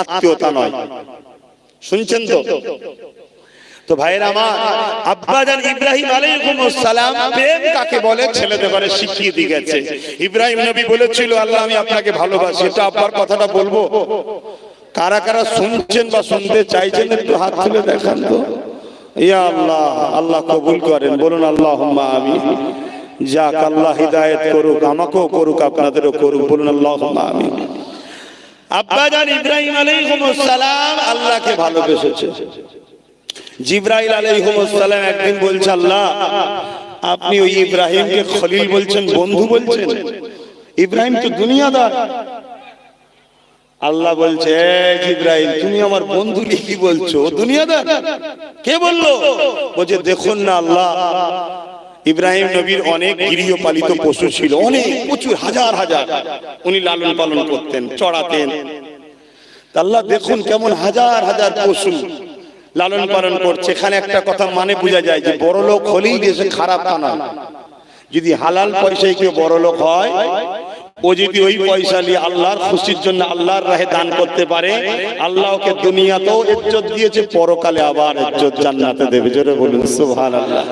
আত্মীয়তা নয়। শুনছেন তো? তো ভাইয়ের আমার, আব্বাজান ইব্রাহিম আলাইহিস সালাম প্রেম কাকে বলে ছেলেদের ঘরে শিখিয়ে দিয়ে গেছে। ইব্রাহিম নবী বলেছিল, আল্লাহ আমি আপনাকে ভালোবাসি। এটা আব্বার কথাটা বলবো, কারা কারা শুনছেন বা শুনতে চাইছেন একটু হাত তুলে দেখান তো। ইয়া আল্লাহ, আল্লাহ কবুল করেন, বলুন আল্লাহুম্মা আমিন। যাক, আল্লাহ হিদায়াত করুক, আমাকেও করুক, আপনাদেরও করুক, বলুন আল্লাহুম্মা আমিন। আব্বাজান ইব্রাহিম আলাইহিস সালাম আল্লাহকে ভালোবেসেছে। জিবরাইল আলাইহিস সালাম একদিন বলছে, আল্লাহ আপনি ওই ইব্রাহিমকে খলিল বলছেন, বন্ধু বলছেন? ইব্রাহিম তো দুনিয়াদার। আল্লাহ বলছে, জিবরাইল তুমি আমার বন্ধু কি বলছো? ও দুনিয়াদার। কে বললো? বলছে দেখুন না আল্লাহ, ইব্রাহিম নবীর অনেক গৃহপালিত পশু ছিল, অনেক প্রচুর হাজার হাজার উনি লালন পালন করতেন, চড়াতেন। আল্লাহ দেখুন কেমন হাজার হাজার পশু লালন পালন করছে। এখানে একটা কথা মানে বোঝা যায় যে বড় লোক হলেই দেশে খারাপ তা না। যদি হালাল পয়সায় কেউ বড় লোক হয়, ও যদি ওই পয়সা নিয়ে আল্লাহর খুশির জন্য আল্লাহর রাহে দান করতে পারে, আল্লাহ ওকে দুনিয়াতেও ইজ্জত দিয়েছে, পরকালে আবার ইজ্জত জান্নাতে দেবে। জোরে বলুন সুবহানাল্লাহ।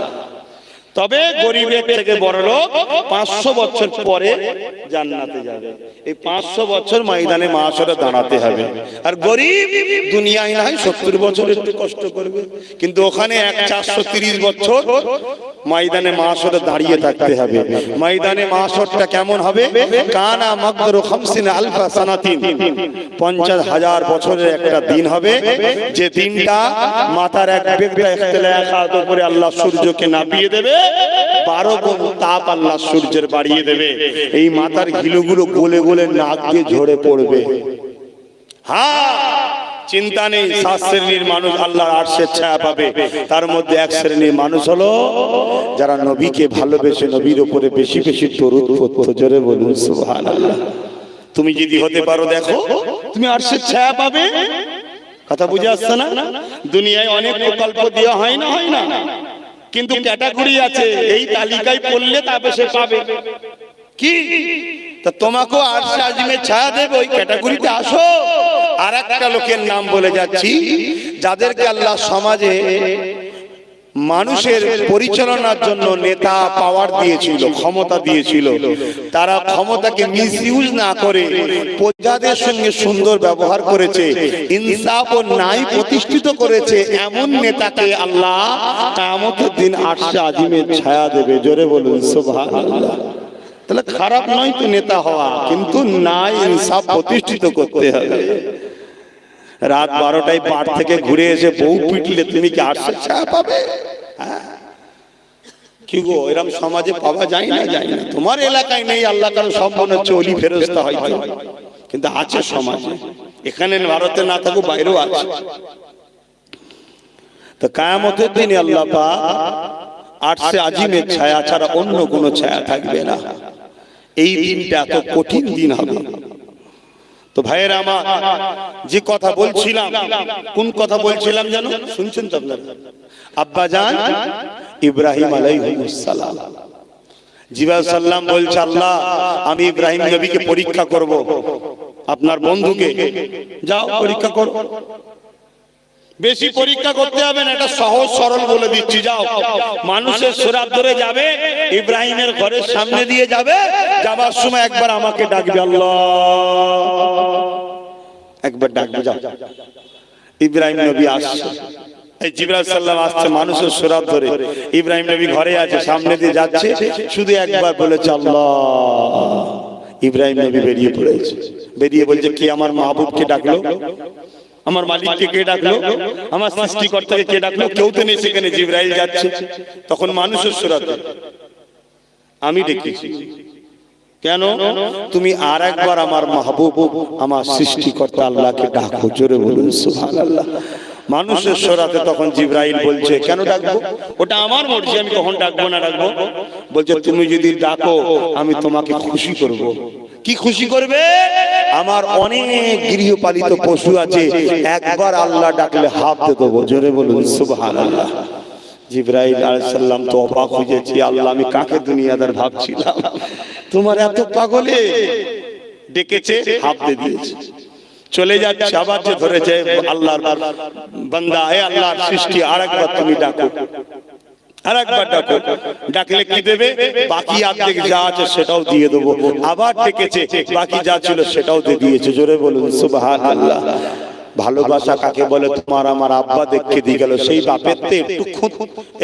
তবে গরিবের থেকে বড় লোক 500 বছর পরে জান্নাতে যাবে। এই 500 বছর ময়দানে মাশরে দাঁড়াতে হবে। আর গরিব দুনিয়ায় না হয় 70 বছর একটু কষ্ট করবে, কিন্তু ওখানে 430 বছর ময়দানে মাশরে দাঁড়িয়ে থাকতে হবে। ময়দানে মাশরটা কেমন হবে? কানা মাকদারু 50 আলফা সানাতিন, 50,000 বছরের একটা দিন হবে, যে দিনটা মাথার এক বেগটা ইখতিলাফাত উপরে আল্লাহ সূর্যকে নাপিয়ে দেবে, 12 গুণ তাপ আল্লাহ সূর্যের বাড়িয়ে দেবে। এই মাথার ঘিলুগুলো গলে গলে নাক দিয়ে ঝরে পড়বে। হ্যাঁ, চিন্তা নেই, 7 শ্রেণীর মানুষ আল্লাহর আরশের ছায়া পাবে। তার মধ্যে এক শ্রেণীর মানুষ হলো যারা নবীকে ভালোবেসে নবীর উপরে বেশি বেশি দরুদ পড়তো। জোরে বলুন সুবহানাল্লাহ। তুমি যদি হতে পারো, দেখো তুমি আরশের ছায়া পাবে। কথা বুঝে আসছে না? দুনিয়ায় অনেক প্রকল্প দেওয়া হয় না, হয় না, কিন্তু ক্যাটাগরি আছে, এই তালিকায় পড়লে তবে সে পাবে। কি তা তোমাকেও আরশে আজিমের ছায়া দেবে, ওই ক্যাটাগরিতে আসো। আর একটা লোকের নাম বলে যাচ্ছি, যাদেরকে আল্লাহ সমাজে মানুষের পরিচালনার জন্য নেতা পাওয়ার দিয়েছিল, ক্ষমতা দিয়েছিল, তারা ক্ষমতাকে মিসইউজ না করে প্রজাদের সঙ্গে সুন্দর ব্যবহার করেছে, ইনসাফ ও ন্যায় প্রতিষ্ঠিত করেছে, এমন নেতাকে আল্লাহ কিয়ামতের দিন আরশে আজিমের ছায়া দেবে। জোরে বলুন সুবহানাল্লাহ। তাহলে খারাপ নয় তো নেতা হওয়া, কিন্তু ন্যায় ইনসাফ প্রতিষ্ঠিত করতে হবে। রাত 12টায় পাট থেকে ঘুরে এসে বউ পিটলে তুমি কি আরশের ছায়া পাবে? কি গো, এরকম সমাজে পাওয়া যায় না? যায় না। তোমার এলাকায় নেই, আল্লাহ কারো সব মনে হচ্ছে ওলি ফেরেশতা হয়তো, কিন্তু আছে সমাজে। এখানে ভারতে না থাকুক, বাইরেও আছে। তো কিয়ামতের দিনে আল্লাহ পাক আরশে আজিমের ছায়া ছাড়া অন্য কোনো ছায়া থাকবে না। এই দিনটা এত কঠিন দিন হবে। তো ভাইয়েরা আমার, যে কথা বলছিলাম, কোন কথা বলছিলাম জানো? শুনছেন তো আপনারা? আব্বাজান ইব্রাহিম আলাইহিস সালাম, জিবরাইল সাল্লাম বলছে, আল্লাহ আমি ইব্রাহিম নবীকে পরীক্ষা করব, আপনার বন্ধুকে, যাও পরীক্ষা করো। বেশি পরীক্ষা করতে হবে না, এটা সহজ সরল বলে দিচ্ছি। যাও, মানুষের সুরাত ধরে যাবে, ইব্রাহিমের ঘরের সামনে দিয়ে যাবে, যাবার সময় একবার আমাকে ডাকবে, আল্লাহ একবার ডাকবে। যাও, ইব্রাহিম নবী আসছে, এই জিবরাইল সাল্লাম আসছে মানুষের সুরাত ধরে, ইব্রাহিম নবী ঘরে আছে, সামনে দিয়ে যাচ্ছে, শুধু একবার বলেছে আল্লাহ। ইব্রাহিম নবী বেরিয়ে পড়েছে, বেরিয়ে বলছে, কি আমার মাহবুবকে ডাকলো, আমার মালিককে কে ডাকলো, আমার সৃষ্টিকর্তাকে কে ডাকলো? কেউ তো নেই সেখানে, জিবরাইল যাচ্ছে। তখন মানুষের সুরাতে, আমি ডেকেছি। কেন? তুমি আর একবার আমার মাহবুব, আমার সৃষ্টিকর্তা আল্লাহকে ডাকো। জোরে বলুন সুবহানাল্লাহ। মানুষের সুরাতে তখন জিবরাইল বলছে, কেন ডাকবো? ওটা আমার মর্জি, আমি কখন ডাকবো না ডাকবো। বলছে, তুমি যদি ডাকো আমি তোমাকে খুশি করব। কি খুশি করবে? আমার অনেক গৃহপালিত পশু আছে, একবার আল্লাহ ডাকলে হাফ দিয়ে দেবো। জোরে বলুন সুবহানাল্লাহ। জিবরাইল আলাইহিস সালাম তো অবাক হয়ে যাচ্ছে, আল্লাহ আমি কাকে দুনিয়াদার ভাবছিলাম, তোমার এত পাগলে ডেকেছে, হাফ দিয়ে দিয়েছে। চলে যাচ্ছে, আবার যে ধরেছে আল্লাহর বান্দা, হে আল্লাহর সৃষ্টি, আরেকবার তুমি ডাকো, আরেকবার ডাকো। ডাকলে কি দেবে? বাকি অর্ধেক যা আছে সেটাও দিয়ে দেবো। আবার ডেকেছে, বাকি যা ছিল সেটাও দিয়ে দিয়েছে। জোরে বলুন সুবহানাল্লাহ। ভালোবাসা কাকে বলে? তোমার আমার আব্বা দেখে দিয়ে গেল, সেই বাপের তো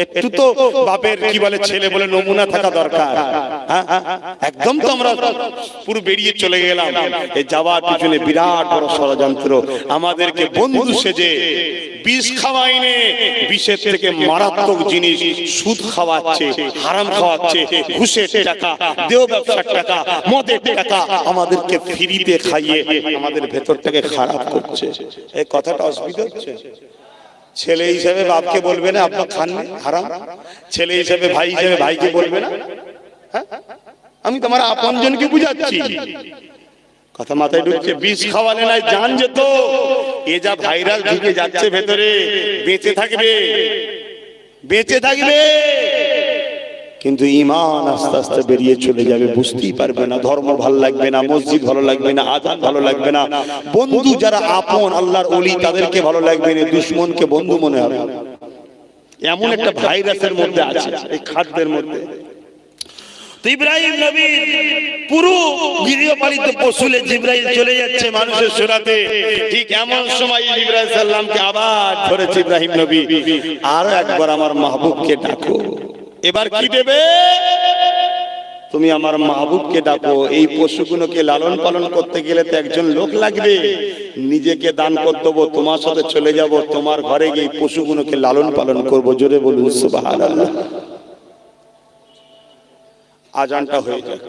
একটু তো বাপের কি বলে ছেলে বলে নমুনা থাকা দরকার। একদম তো আমরা পুরো বেরিয়ে চলে গেলাম। এই যাওয়ার পিছনে বিরাট বড় ষড়যন্ত্র। আমাদেরকে বন্ধু সেজে বিষ খাওয়াইনে, বিষের থেকে মারাত্মক জিনিস সুদ খাওয়াচ্ছে, হারাম খাওয়াচ্ছে, ঘুষের টাকা, দেহ ব্যবসার টাকা, মদের টাকা আমাদেরকে ফ্রিতে খাইয়ে আমাদের ভেতরটাকে খারাপ করছে। এই কথাটা অসুবিধা হচ্ছে? ছেলে হিসেবে বাপকে বলবে না আব্বা খান হারাম? ছেলে হিসেবে ভাই হিসেবে ভাইকে বলবে না? আমি তোমার আপনজনকে বুঝাচ্ছি, কথা মাথায় ঢুকছে? বিষ খাওয়ালে নাই জান যেত। এ যা ভাইরাল ঢুকে যাচ্ছে ভেতরে, বেঁচে থাকবে, বেঁচে থাকবে, কিন্তু ঈমান আস্তে আস্তে বেরিয়ে চলে যাবে, বুঝতেই পারবে না। ধর্ম ভালো লাগবে না, মসজিদ ভালো লাগবে না, আযান ভালো লাগবে না, বন্ধু যারা আপন আল্লাহর ওলি তাদেরকে ভালো লাগবে না, দুশমনকে বন্ধু মনে হবে। এমন একটা ভাইরাসের মধ্যে আছে এই খাদ্যের মধ্যে। তো ইব্রাহিম নবীর পুরো গৃহপালিত পশুলে জিবরাইল চলে যাচ্ছে মানুষের সুরাতে। ঠিক এমন সময় জিবরাইল সাল্লামকে আবার ধরেছে ইব্রাহিম নবী, আর একবার আমার মাহবুবকে ডাকো। এবার কি দেবে? তুমি আমার মাহবুবকে ডাকো। এই পশুগুলোকে লালন পালন করতে গেলে তো একজন লোক লাগবে, নিজেকে দান করে দেবো, তোমার সাথে চলে যাব, তোমার ঘরে গিয়ে পশুগুলোকে লালন পালন করবো। জোরে বলুন সুবহানাল্লাহ। আজানটা হয়ে যাক।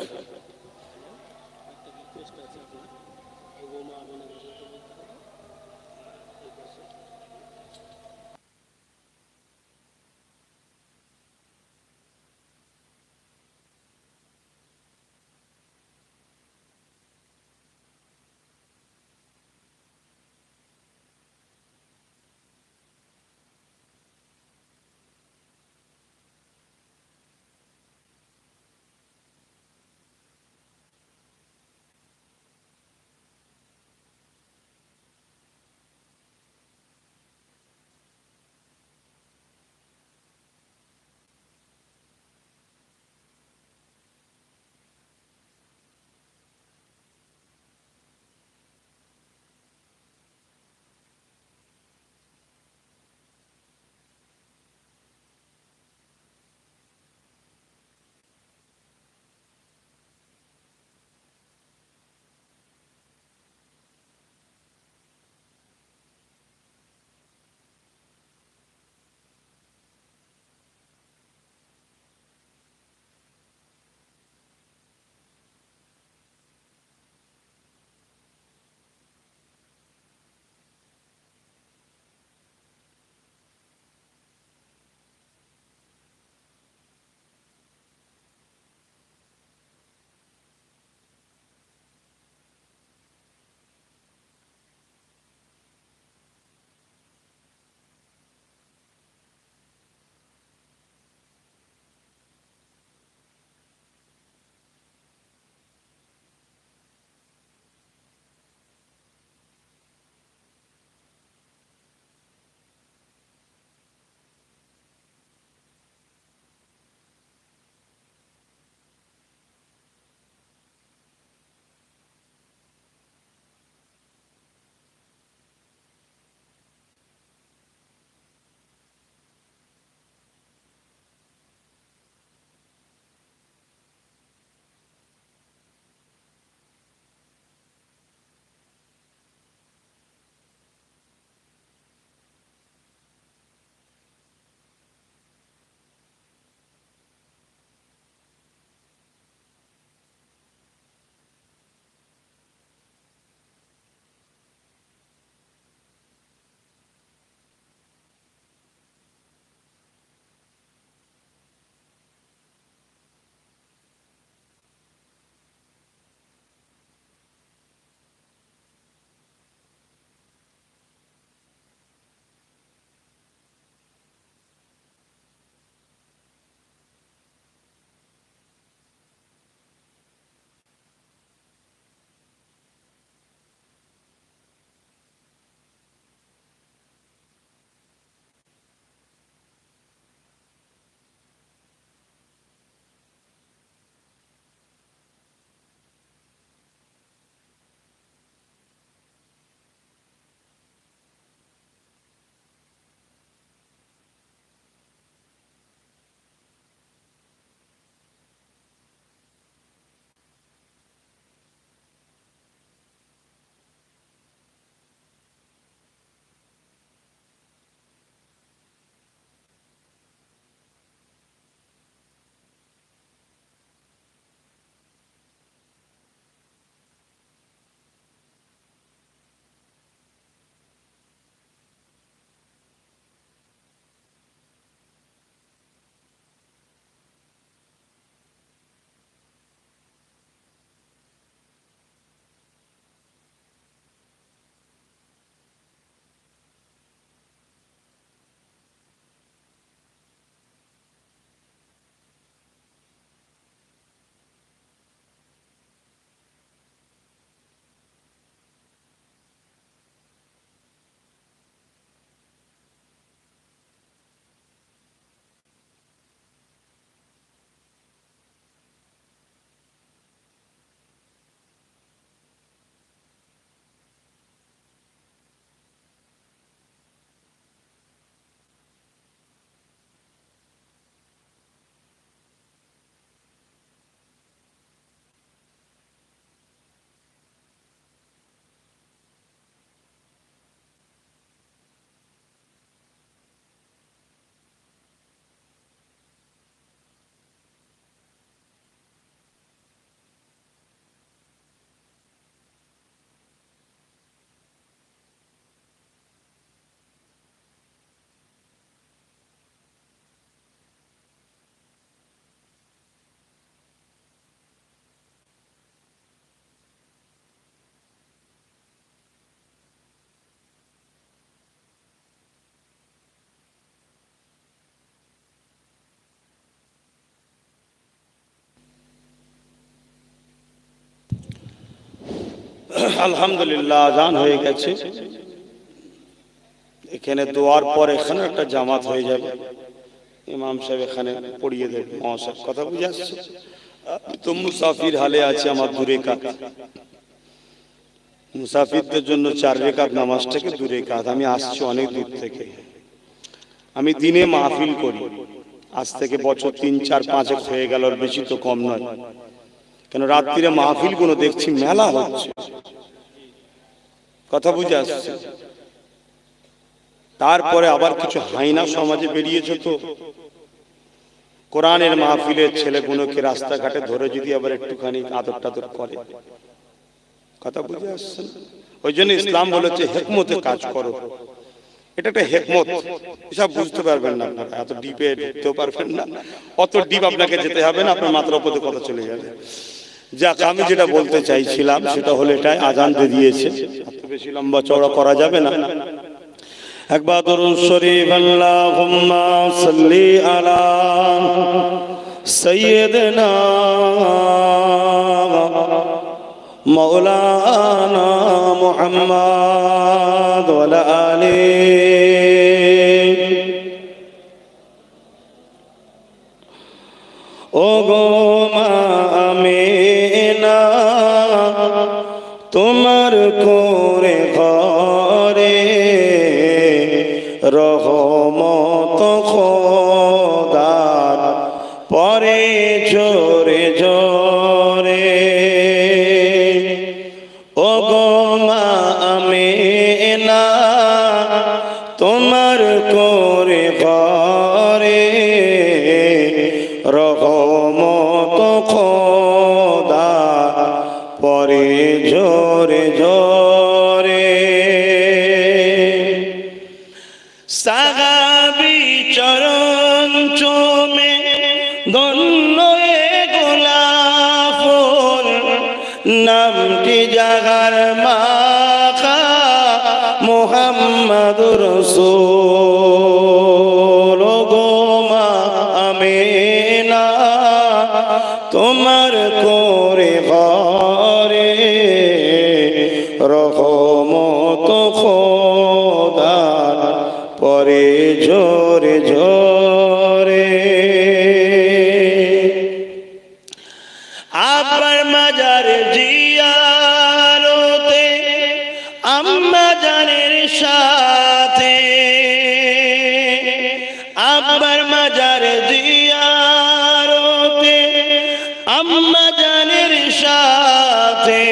আলহামদুলিল্লাহ আজান হয়ে গেছে। এখানে দোয়ার পর এখানে একটা জামাত হয়ে যাবে, ইমাম সাহেব এখানে পড়িয়ে দেবে মহাশয়। কথা বুঝে আসছে? তো মুসাফির হালে আছে, আমার দূরে কাজ, মুসাফিরদের জন্য 4 রাকাত নামাজটাকে দূরে কাজ। আমি আসছি অনেক দূর থেকে, আমি দিনে মাহফিল করি, আজ থেকে বছর 3, 4, 5 হয়ে গেল, আর বেশি তো কম নয়। কেন রাত্রিরে মাহফিল গুলো দেখছি মেলা হচ্ছে। কথা বুঝে আসছে? তারপরে আবার কিছু হাইনা সমাজে বেরিয়েছে, তো কোরআনের মাহফিলের ছেলেগুলোকে রাস্তাঘাটে ধরে যদি আবার একটুখানি আদর টাদর করে। কথা বুঝে আসছে? ওই জন্য ইসলাম বলেছে হিকমতে কাজ করো। এটা একটা হিকমত, এসব বুঝতে পারবেন না আপনারা, এত ডিপে ঢুকতেও পারবেন না, অত ডিপ আপনাকে যেতে হবে না, আপনার মাথার উপরে কথা চলে যাবে। যাক, আমি যেটা বলতে চাইছিলাম সেটা হলো এটাই, আজান দিয়ে দিয়েছে, এত বেশি লম্বা চওড়া করা যাবে না। একবার দরুদ শরীফ, আল্লাহুম্মা সাল্লি আলা সাইয়্যিদিনা মাওলানা মুহাম্মদ ওয়া আলা আলিহি। ও গো মা আমিনা, তোমার কোরে ঘরে রহমত খোদার পরে জোরে জোরে। ও গো মা আমিনা, তোমার কোরে ঘরে রহমত খোদার পরে জোরে জোরে। সাহাবী চরণ চুমে ধন্য এ গোলাপ ফুল, নামটি জাগার মাখা মুহাম্মাদুর রাসূল। ও গো মা আমিনা, তোমার কোরে ঘরে রহমত খোদার পরে জোরে জোরে। আবার মাজার জিয়ারতে আম্মা জানের সাথে, আবার মাজার জিয়ারতে আম্মা জানের সাথে।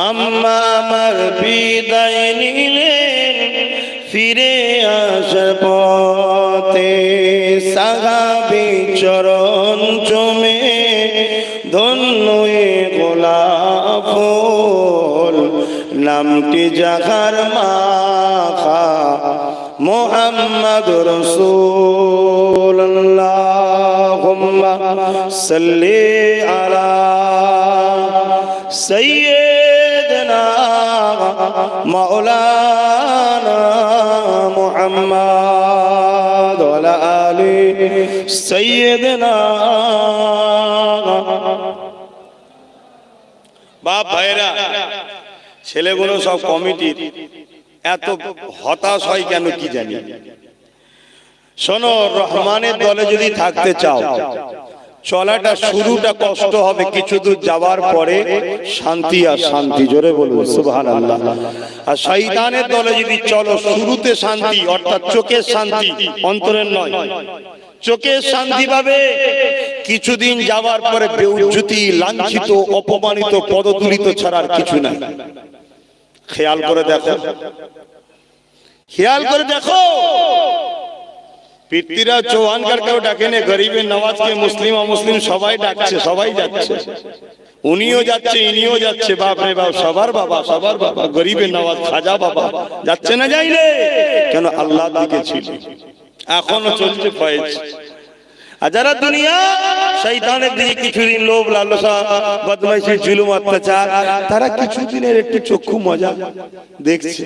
আম্মা আমার বিদায় নিলেন ফিরে আসার পথে, সাহাবী চরণ চুমে ধন্য এ গোলাপ ফুল, নামটি জাগার মাখা মুহাম্মাদুর রাসূল। আল্লাহুম্মা সাল্লি আলা সাইয়্যিদিনা মাওলানা মুহাম্মদ ওয়া আলা আলি সাইয়্যিদিনা। বাপ ভাইরা, ছেলেগুলো সব কমিটির, এত হতাশ হয় কেন কি জানি। শোনো, রহমানের দলে যদি থাকতে চাও, চলাটা শুরুটা কষ্ট হবে, কিছু দূর যাওয়ার পরে শান্তি আর শান্তি। জোরে বলুন সুবহানাল্লাহ। আর শয়তানের দলে যদি চলো, শুরুতে শান্তি, অর্থাৎ চোখের শান্তি, অন্তরের নয়। চোখের শান্তি পাবে, কিছুদিন যাওয়ার পরে বেউজ্জতি, লাঞ্ছিত, অপমানিত, পদদুলিত ছাড়ার কিছু নাই। খেয়াল করে দেখো, খেয়াল করে দেখো। পৃথ্বীরাজ চৌহানকার কেউ ডাকেনে, গরিবের নওয়াজকে মুসলিম অমুসলিম সবাই ডাকছে, সবাই যাচ্ছে, উনিও যাচ্ছে, ইনিও যাচ্ছে। বাপ রে বাপ, সবার বাবা, সবার বাবা। গরিবের নওয়াজ খাজা বাবা যাচ্ছে না, যাইলে কেন? আল্লাহর দিকে ছিল, এখনো চলছে ফয়েজ। আর যারা দুনিয়া শয়তানের দিকে কিছুদিন লোভ লালসা বদমাইশি জুলুম অত্যাচার, তারা কিছুদিনের একটু চক্ষু মজা দেখছে।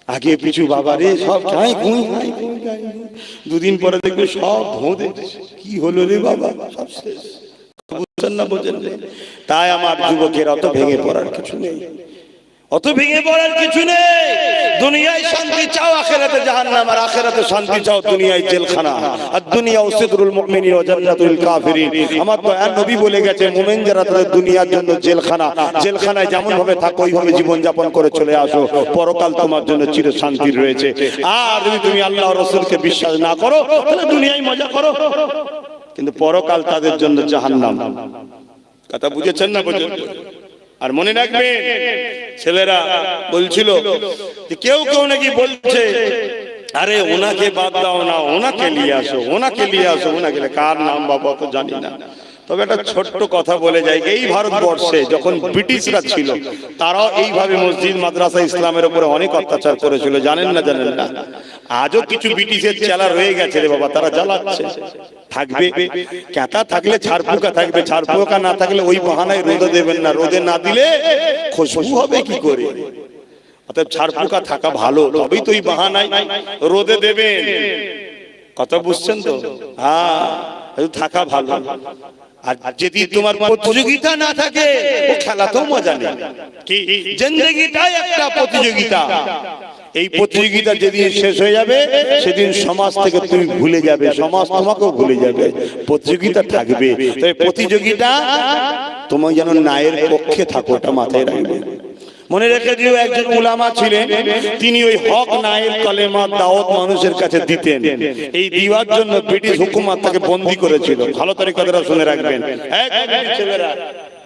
আগে পিছু বাবা রে সব ঠাই ঘুই, দুদিন পরে দেখবে সব ধোঁদে, কি হলো রে বাবা, সব শেষ। বুঝছেন না বোঝেন? তাই আমার যুবকের অত ভেঙে পড়ার কিছু নেই, অত ভেঙে পড়ার কিছু নেই। দুনিয়ায় শান্তি চাও, আখিরাতে জাহান্নাম, আর আখিরাতে শান্তি চাও, দুনিয়ায় জেলখানা। আর দুনিয়া সিদরুল মুমিনিন ওয়া জান্নাতুল কাফিরিন। আমার তো আর নবী বলে গেছে, মুমিন যারা তাদের দুনিয়ার জন্য জেলখানা, জেলখানায় যেমন ভাবে থাকো ওইভাবে জীবন যাপন করে চলে আসো, পরকাল তোমার জন্য চির শান্তি রয়েছে। আর যদি তুমি আল্লাহ ওয়া রাসূলকে বিশ্বাস না করো তাহলে দুনিয়ায় মজা করো, কিন্তু পরকাল তাদের জন্য জাহান্নাম। কথা বুঝেছেন না বুঝেন? আর মনে রাখবেন, ছেলেরা বলছিল যে কেউ কেউ নাকি বলছে আরে ওনাকে বাদ দাও না, ওনাকে নিয়ে আসো, ওনাকে নিয়ে আসো, ওনাকে। কার নাম বাবা তো জানি না, তবে একটা ছোট্ট কথা বলে যাই, এই ভারতবর্ষে যখন ব্রিটিশরা ছিল তারাও এইভাবে মসজিদ মাদ্রাসা ইসলামের উপরে অনেক অত্যাচার করেছিল, জানেন না? জানেন না? আজও কিছু ব্রিটিশের চেলা রয়ে গেছে রে বাবা, তারা জ্বালাচ্ছে। থাকবে ক্যাটা থাকলে ঝাড়ফুঁকা থাকবে, ঝাড়ফুঁকা না থাকলে ওই বাহানায় রোদে দেবেন না, রোদে না দিলে খুশবু হবে কি করে? অতএব ঝাড়ফুঁকা থাকা ভালো, তবেই তো ওই বাহানায় রোদে দেবেন। কথা বুঝছেন তো? হ্যাঁ, থাকা ভালো। আর যদি তোমার প্রতিযোগিতা না থাকে ও খেলাতেও মজা নেই। কি জিন্দেগিটাই একটা প্রতিযোগিতা। এই প্রতিযোগিতা যেদিন শেষ হয়ে যাবে সেদিন সমাজ থেকে তুমি ভুলে যাবে, সমাজ তোমাকেও ভুলে যাবে। প্রতিযোগিতা থাকবে, তবে প্রতিযোগিতা তোমার যেন ন্যায়ের পক্ষে থাকো, ওটা মাথায় রাখবে। মনে রেখে দিও, একজন উলামা ছিলেন, তিনি ওই হক নায়ের কলেমা দাওয়াত মানুষের কাছে দিতেন। এই দিওয়ার জন্য ব্রিটিশ হুকুমত তাকে বন্দী করেছিল। ভালো করে কথাটা শুনে রাখবেন। ছেলেরা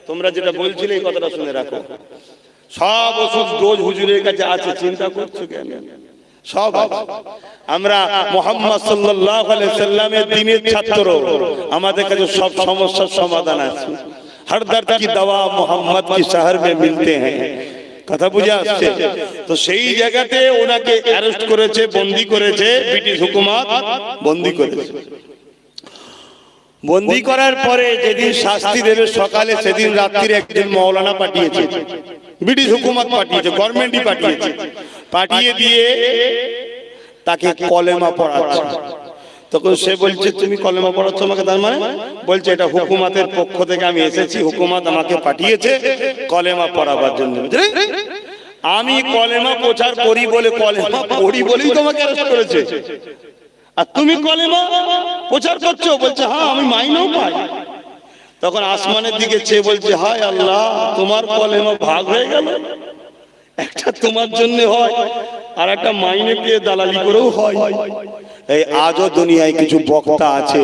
তোমরা যেটা বলছিলে এই কথাটা শুনে রাখো। সব ওষুধ ডোজ হুজুরের কাছে আছে, চিন্তা করছো কেন? সব আছে। আমরা মুহাম্মদ সাল্লাল্লাহু আলাইহি সাল্লামের দ্বীনের ছাত্র, আমাদের কাছে সব সমস্যার সমাধান আছে। हर दर्द की दवा मोहम्मद की शहर में मिलते हैं। কথা বুঝে আসছে তো? সেই জায়গাতে ওনাকে অ্যারেস্ট করেছে, বন্দী করেছে ব্রিটিশ হুকুমত, বন্দী করেছে। বন্দী করার পরে যেদিন শাস্তি দেবে সকালে, সেদিন রাত্রিরে একজন মাওলানা পাঠিয়েছে, ব্রিটিশ হুকুমত পাঠিয়েছে, গভর্নমেন্টই পাঠিয়েছে। পাঠিয়ে দিয়ে তাকে কলেমা পড়াচ্ছে। তখন সে বলছে তুমি কলেমা পড়াচ্ছ আমাকে? তার মানে বলছে এটা হুকুমতের পক্ষ থেকে আমি এসেছি, হুকুমত আমাকে পাঠিয়েছে কলেমা পড়াবার জন্য। আমি কলেমা প্রচার করি বলে, কলেমা পড়ি বলেই তোমাকে অ্যারেস্ট করেছে, আর তুমি কলেমা প্রচার করছো? বলছে হ্যাঁ, আমি মাইনেও পাই। তখন আসমানের দিকে চেয়ে বলছে হায় আল্লাহ, তোমার কলেমা ভাগ হয়ে গেল, একটা তোমার জন্য হয় আর একটা মাইনে পেয়ে দালালি করেও হয়। এই আজও দুনিয়ায় কিছু বক্তা আছে,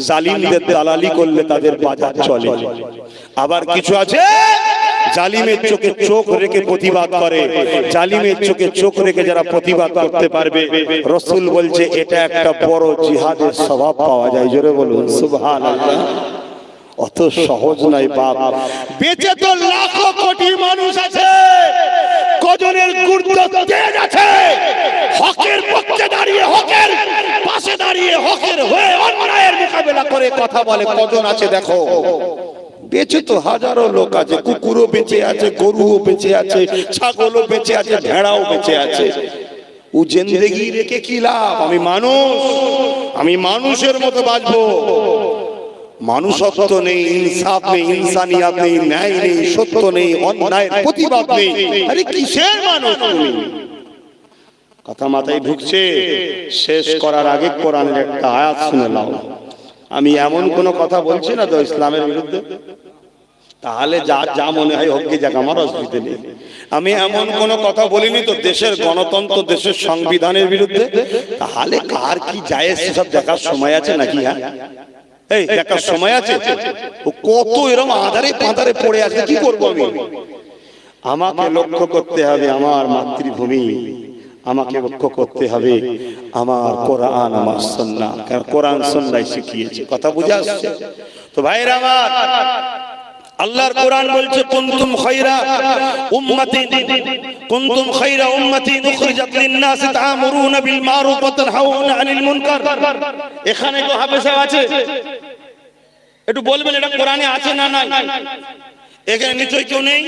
জালিমদের দালালি করলে তাদের বাজার চলে। আবার কিছু আছে জালিমের চোখে চোখ রেখে প্রতিবাদ করে। জালিমের চোখে চোখ রেখে যারা প্রতিবাদ করতে পারবে, রাসূল বলছে এটা একটা বড় জিহাদের স্বভাব পাওয়া যায়। জোরে বলুন সুবহানাল্লাহ। অত সহজ নয় বাপ। বেঁচে তো লাখো কোটি মানুষ আছে, কজনের গুরুত্ব তেজ আছে, হকের পক্ষে দাঁড়িয়ে, হকের পাশে দাঁড়িয়ে, হকের হয়ে অন্যায়ের মোকাবেলা করে কথা বলে কজন আছে দেখো। বেঁচে তো হাজারো লোক আছে, কুকুরও বেঁচে আছে, গরুও বেঁচে আছে, ছাগলও বেঁচে আছে, ভেড়াও বেঁচে আছে। ও জিন্দেগি রেখে কি লাভ? আমি মানুষ, আমি মানুষের মতো বাঁচবো। মানুষত্ব নেই, ইনসাফ নেই, ইনসানিয়াত নেই, ন্যায় নেই, সত্য নেই, অন্যায়ের প্রতিবাদ নেই। আরে কিসের মানুষ তুমি? কথা মাথায় ঢুকছে? শেষ করার আগে কোরআনের একটা আয়াত শুনে নাও। আমি এমন কোন কথা বলছি না তো ইসলামের বিরুদ্ধে, তাহলে যা যা মনে হয় হোক, যাক, আমার অসুবিধা নেই। আমি এমন কোন কথা বলিনি তো দেশের গণতন্ত্র, দেশের সংবিধানের বিরুদ্ধে, তাহলে কার কি যায় সেসব দেখার সময় আছে নাকি? হ্যাঁ, এই দেখার সময় আছে? ও কত এরকম আধারে পাঁধারে পড়ে আছে, কি করবো আমি? আমাকে লক্ষ্য করতে হবে আমার মাতৃভূমি, আমাকে লক্ষ্য করতে হবে আমার কোরআন, আমার সুন্নাহ, কারণ কোরআন সুন্নাহ শিখিয়েছে। কথা বুঝে আসছে তো ভাইরা আমার? আল্লাহর কোরআন বলছে কুনতুম খায়রা উম্মাতিন, কুনতুম খায়রা উম্মাতিন উখরিজাত লিন-নাস তা'মুরুনা বিল মারুফ ওয়া তানহাউনা আনিল মুনকার। এখানে তো হাফেজ আছে, একটু বলবেন এটা কোরআনে আছে না নাই? এখানে নিশ্চয়ই কেউ নেই,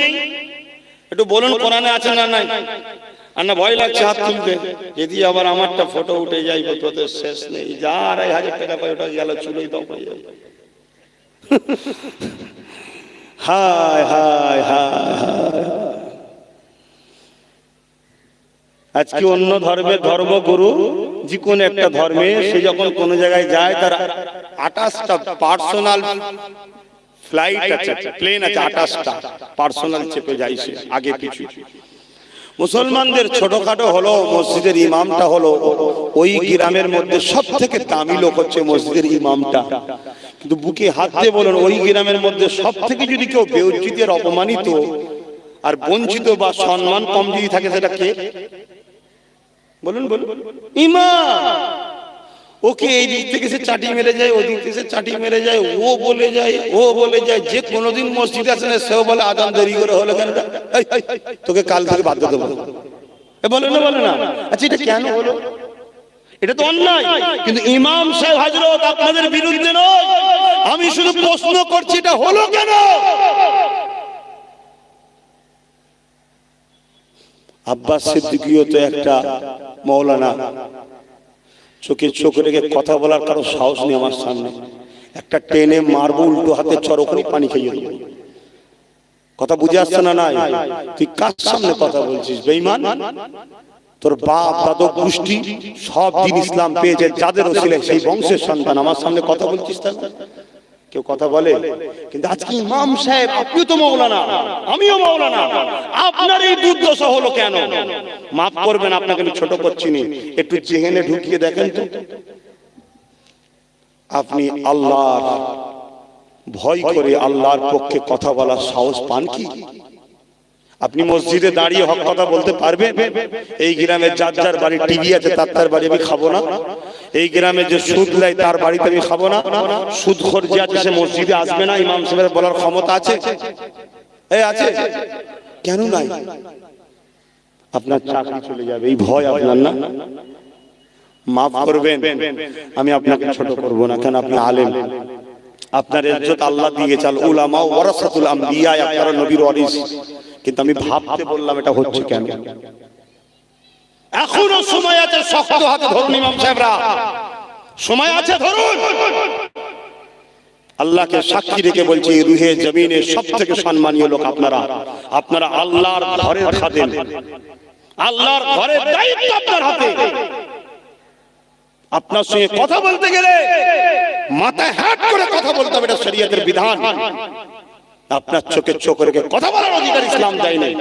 একটু বলুন কোরআনে আছে না নাই? আর না ভয় লাগছে হাত তুলতে, যদি আবার আমারটা ফটো উঠে যায়, তোদের শেষ নেই। যা 2,500 টাকা পাই ওটা গেল, চুলোই দাও পাই যাবে। হায় হায় হায় হায়। আজকে অন্য ধর্মের ধর্মগুরু যে কোনো একটা ধর্মে সে যখন কোনো জায়গায় যায় তার 28টা পার্সোনাল ফ্লাইট আছে, প্লেন আছে, 28টা পার্সোনাল চেপে যায় সে আগে পিছু। মুসলমানদের ছোটখাটো হলো মসজিদের ইমামটা হলো ওই গ্রামের মধ্যে সব থেকে দামি লোক হচ্ছে মসজিদের ইমামটা। কিন্তু বুকে হাত দিয়ে বলুন, ওই গ্রামের মধ্যে সব থেকে যদি কেউ বেউজ্জিতের অপমানিত আর বঞ্চিত বা সম্মান কম যদি থাকে সেটা কে? বলুন বলুন। ইমাম। ওকে এই দিক থেকে সে চাটি মেরে যায়, ওই দিক থেকে সে চাটি মেরে যায়, ও বলে যায় ও বলে যায়। যে কোনোদিন মসজিদে আসে না সেও বলে আজান দেরি করে হলো কেন, তোকে কাল থেকে বাধ্য দেবো, বলে না বলে না। আচ্ছা এটা কেন হলো? এটা তো অন্যায়। কিন্তু ইমাম সাহেব হযরত আপনাদের বিরুদ্ধে নয়, আমি শুধু প্রশ্ন করছি এটা হলো কেন? আব্বাস সিদ্দিকীও তো একটা মাওলানা, চোখে চোখ রেখে কথা বলার কারো সাহস নেই আমার সামনে। একটা টেনে মারবো উল্টো হাতে চরকনি পানি খাইয়ে দেবো। কথা বুঝে আসছে না? নাই। তুই কার সামনে কথা বলছিস বেঈমান? তোর বাপ দাদু গোষ্ঠী সব দিন ইসলাম পেয়েছে যাদের ওসিলে, সেই বংশের সন্তান, আমার সামনে কথা বলছিস? কেউ কথা বলে? কিন্তু আজকে ইমাম সাহেব, আপনিও তো মাওলানা, আমিও মাওলানা, আপনার এই দুর্দশা হলো কেন? মাফ করবেন, আপনাকে আমি ছোট করছি না, একটু জেহেনে ঢুকিয়ে দেখেন তো। আপনি আল্লাহর ভয় করে আল্লাহর পক্ষে কথা বলার সাহস পান কি? আপনি মসজিদে দাঁড়িয়ে হক কথা বলতে পারবেন? এই গ্রামে যার যার বাড়ি টিভি আছে তার বাড়ি আমি খাবো না। এই গ্রামে যে সুদ লাই তার বাড়িতে আমি খাবো না। সুদখোর যে আছে সে মসজিদে আসবে না, ইমাম সাহেবের বলার ক্ষমতা আছে? এই আছে? কেন নাই? আপনার চাকরি চলে যাবে এই ভয় আপনার না? মাফ করবেন, আমি আপনাকে ছোট করব না, কেন আপনি আলেম, আপনার ইজ্জত আল্লাহ দিয়েছে। আল উলামা ওয়ারাসাতুল আমবিয়া, আপনারা নবীর ওয়ারিস। কিন্তু আমি ভাবতে বললাম এটা হচ্ছে কেন? এখনো সময় আছে, শক্ত হাতে ধরুন ইমাম সাহেবরা, সময় আছে, ধরুন। আল্লাহকে সাক্ষী রেখে বলছি, রুহে জমিনে সবথেকে সম্মানীয় লোক আপনারা। আপনারা আল্লাহর ঘরের খাদেম, আল্লাহর ঘরের দায়িত্ব আপনার হাতে। আপনার সঙ্গে কথা বলতে গেলে মাথায় হাত করে কথা বলতে হবে, এটা শরীয়তের বিধান। আপনার চোখে চোখ রেখে কথা বলার অধিকার ইসলাম দেয় নাই।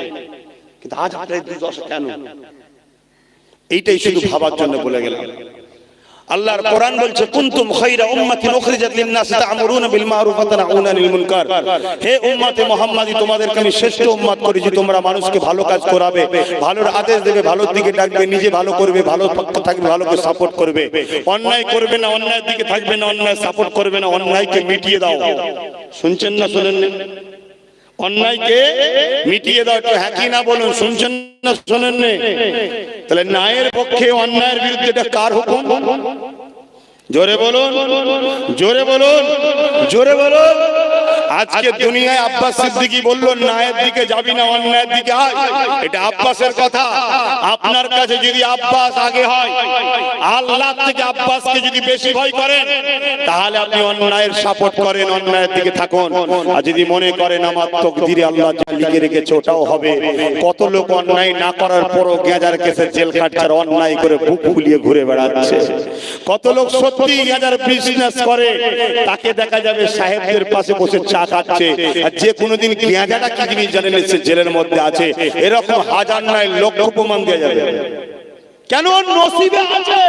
কিন্তু আজ আপনার দুর্দশা কেন? এইটাই শুধু ভাবার জন্য বলে গেলাম। আল্লাহর কোরআন বলছে, কুনতুম খায়রা উম্মাতিন উখরিজাত লিন-নাসি তা'মুরুনা বিল মা'রুফ ওয়া তানহাউনা আনিল মুনকার। হে উম্মতে মুহাম্মাদি, তোমাদেরকে আমি শ্রেষ্ঠ উম্মত করেছি, তোমরা মানুষকে ভালো কাজ করাবে, ভালোর আদেশ দেবে, ভালোর দিকে ডাকবে, নিজে ভালো করবে, ভালো পক্ষে থাকবে, ভালোকে সাপোর্ট করবে, অন্যায় করবে না, অন্যায়ের দিকে থাকবে না, অন্যায় সাপোর্ট করবে না, অন্যায়কে মিটিয়ে দাও। শুনছেন না শুনেন না? অন্যায়কে মিটিয়ে দাও। একটু হ্যাঁ কি না বলুন, শুনছেন না শোনেন না? তাহলে ন্যায়ের পক্ষে অন্যায়ের বিরুদ্ধে এটা কার হুকুম? জোরে বলুন, জোরে বলুন, জোরে বলুন। আজকে দুনিয়ায় আব্বাস সিদ্দিকী বলল ন্যায়ের দিকে যাবি না, অন্যায়ের দিকে আয়, এটা আব্বাসের কথা। আপনার কাছে যদি আব্বাস আগে হয়, আল্লাহ থেকে আব্বাসকে যদি বেশি ভয় করেন, তাহলে আপনি অন্যায়ের সাপোর্ট করেন, অন্যায়ের দিকে থাকুন। আর যদি মনে করেন আমার তকদিরে আল্লাহ যা লিখে রেখেছে ওটাও হবে, কত লোক অন্যায় না করার পরও গেজার কেসে জেল খাটছে, অন্যায় করে বুক ফুলিয়ে ঘুরে বেড়াচ্ছে। কত লোক সত্যি গেজার বিজনেস করে, তাকে দেখা যাবে সাহেবদের পাশে বসে চা খাচ্ছে, আর যে কোনোদিন গেজাটা কি জিনিস জানেন সে জেলের মধ্যে আছে। এরকম হাজার নয় লক্ষ প্রমাণ দেওয়া যাবে। কেন? নসিবে আছে।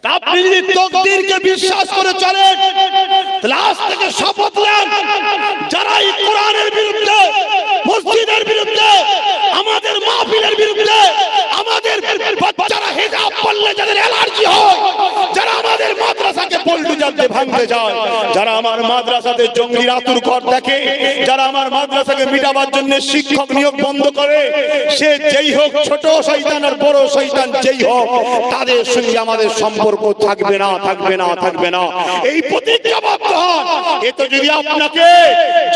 আপনি যদি তকদিরকে বিশ্বাস করে চলেন, তাহলে আজ থেকে শপথ নেন, যারা এই কোরআনের বিরুদ্ধে, মসজিদের বিরুদ্ধে, আমাদের মাহফিলের বিরুদ্ধে, আমাদের বাচ্চারা হিজাব পরলে যাদের অ্যালার্জি হয়, যারা আমাদের মাদ্রাসাকে পল্টু জানতে ভাঙতে যায়, যারা আমার মাদ্রাসাতে জঙ্গির আতুর ঘর দেখে, যারা আমার মাদ্রাসাকে মিটাবার জন্য শিক্ষক নিয়োগ বন্ধ করে, সে যেই হোক, ছোট শয়তান আর বড় শয়তান যেই হোক, তাদের সঙ্গে আমাদের সম্পর্ক থাকবে না, থাকবে না, থাকবে না। এই প্রতিজ্ঞাবদ্ধ হন। এতে যদি আপনাকে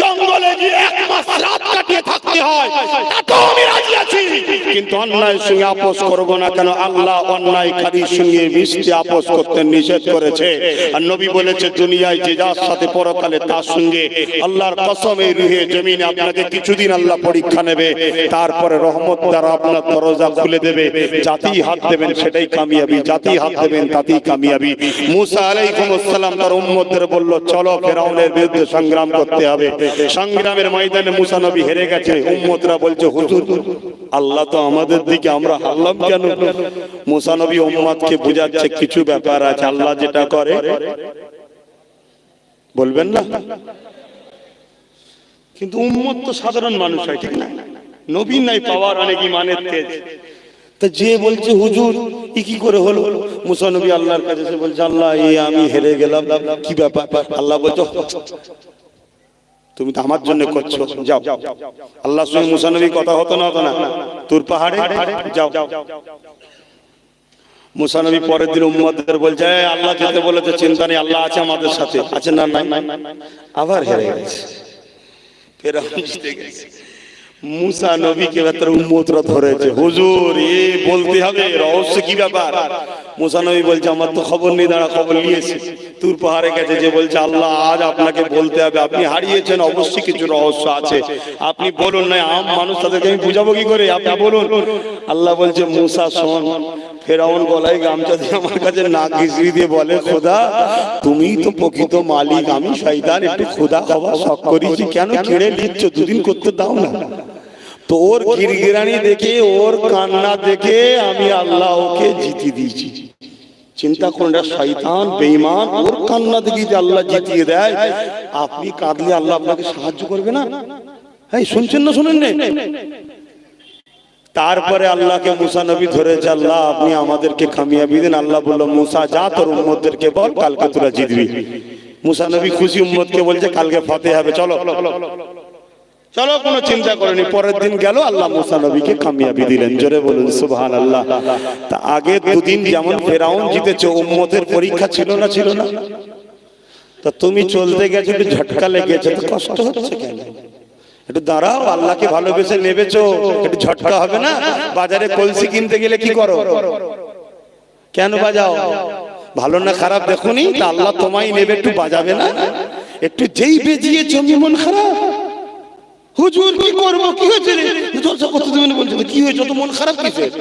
জঙ্গলে গিয়ে 1 মাস রাত কাটিয়ে থাকতে হয়, তাতেও আমি রাজি আছি, কিন্তু অন্যায়ের সঙ্গে আপোষ করব না। কেন? আল্লাহ অন্যায়কারীর সঙ্গে মিশতে আপোষ করতে নিষেধ করেছে। আর নবী বলেছে দুনিয়ায় যে যার সাথে পরকালে তার সঙ্গে আল্লাহর কসম এই রুহে জমিনে আপনাকে কিছুদিন আল্লাহ পরীক্ষা নেবে, তারপরে রহমত দ্বারা আপনার দরজা খুলে দেবে। জাতি হাত দেবেন সেটাই কামিয়াবি, জাতি হাত দেবেন তাতেই কামিয়াবি। মুসা আলাইহিস সালাম তার উম্মতদের বলল চলো ফেরাউনের বিরুদ্ধে সংগ্রাম করতে হবে। সংগ্রামের ময়দানে মুসা নবী হেরে গেছে। উম্মতরা বলছে হুজুর আল্লাহ তো আমাদের দিকে, আমরা হারলাম কেন? মুসা নবী উম্মতকে বুঝাচ্ছে কিছু ব্যাপার আছে, আল্লাহ যেটা করে বলবেন না, কিন্তু উম্মত তো সাধারণ মানুষ হয়, ঠিক না? নবী নাই পাওয়ার অনেক ইমানের তেজ। তা যে বলছে হুজুর ই কি করে হলো? মুসা নবী আল্লাহর কাছে এসে বলছে আল্লাহ এই আমি হেরে গেলাম, কি ব্যাপার? আল্লাহ বলছো তুমি তো আমার জন্য করছো, যাও। আল্লাহর সঙ্গে মুসা নবী কথা হতো না, হতো না, তুর পাহাড়ে যাও। মুসা নবী পরের দিন উম্মতদের বলছে আল্লাহ যেতে বলেছে চিন্তা নেই, আল্লাহ আছে আমাদের সাথে। আছে না? নাই। আবার হেরে গেছে, ফেরাউন জিতে গেছে। মুসা নবীকে তার উম্মতরা ধরেছে, হুজুর এ বলতে হবে রহস্য কি ব্যাপার? মুসা নবী বলছে আমার তো খবর নেই, দাঁড়া খবর নিয়েছে। তুর পাহাড়ে গেছে, যে বলছে আল্লাহ আজ আপনাকে বলতে হবে, আপনি হারিয়েছেন, অবশ্যই কিছু রহস্য আছে, আপনি বলুন। না আম মানুষ তাদেরকে আমি বুঝাবো কি করে, আপনি বলুন। আল্লাহ বলছে মুসা শোন, ফেরাউন গলায় গামছা দিয়ে আমার কাছে নাক ঘিসড়ি দিয়ে বলে খোদা তুমি তো প্রকৃত মালিক, আমি শয়তান একটু খোদা খাওয়া শখ করেছি, কেন কেড়ে নিচ্ছ? দুদিন করতে দাও না। তোর গিরগিরানি দেখে, ওর কান্না দেখে আমি আল্লাহ ওকে জিতে দিয়েছি। চিন্তা করেন, শয়তান বেঈমান, ওর কান্না দেখে যে আল্লাহ জিতিয়ে দেয়, আপনি কাঁদলে আল্লাহ আপনাকে সাহায্য করবে না? হ্যাঁ শুনছেন না? শুনেন না? তারপরে আল্লাহকে মুসা নবী ধরেছে, আল্লাহ আপনি আমাদেরকে কামিয়াবি দেন। আল্লাহ বলল মুসা যা তোর উম্মতদেরকে বল কালকে তোরা জিতবি। মুসা নবী খুশি, উম্মতকে বলছে কালকে ফাতেহা হবে, চলো চলো, কোনো চিন্তা করেনি। পরের দিন গেল, আল্লাহ মুসা নবীকে কামিয়াবি দিলেন। জোরে বলুন সুবহানাল্লাহ। তা আগে দুদিন যেমন ফেরাউন জিতেছে, উম্মতের পরীক্ষা ছিল না? ছিল না? তা তুমি চলতে গেছো, একটু ঝটকা লেগেছে, তো কষ্ট হচ্ছে কেন? একটু দাঁড়াও, আল্লাহকে ভালোবেসে নেবেছো, একটু ঝটকা হবে না? বাজারে কলসি কিনতে গেলে কি করো? কেন বাজাও? ভালো না খারাপ দেখুনি, তা আল্লাহ তোমায় নেবে, একটু বাজাবে না? একটু যেই বেজিয়ে জমি মন খারাপ, হুজুর কি করবো, কি হয়েছে রে? জলসা করতে দেবেন বলছে, কি হয়েছে? অত মন খারাপ কিসের?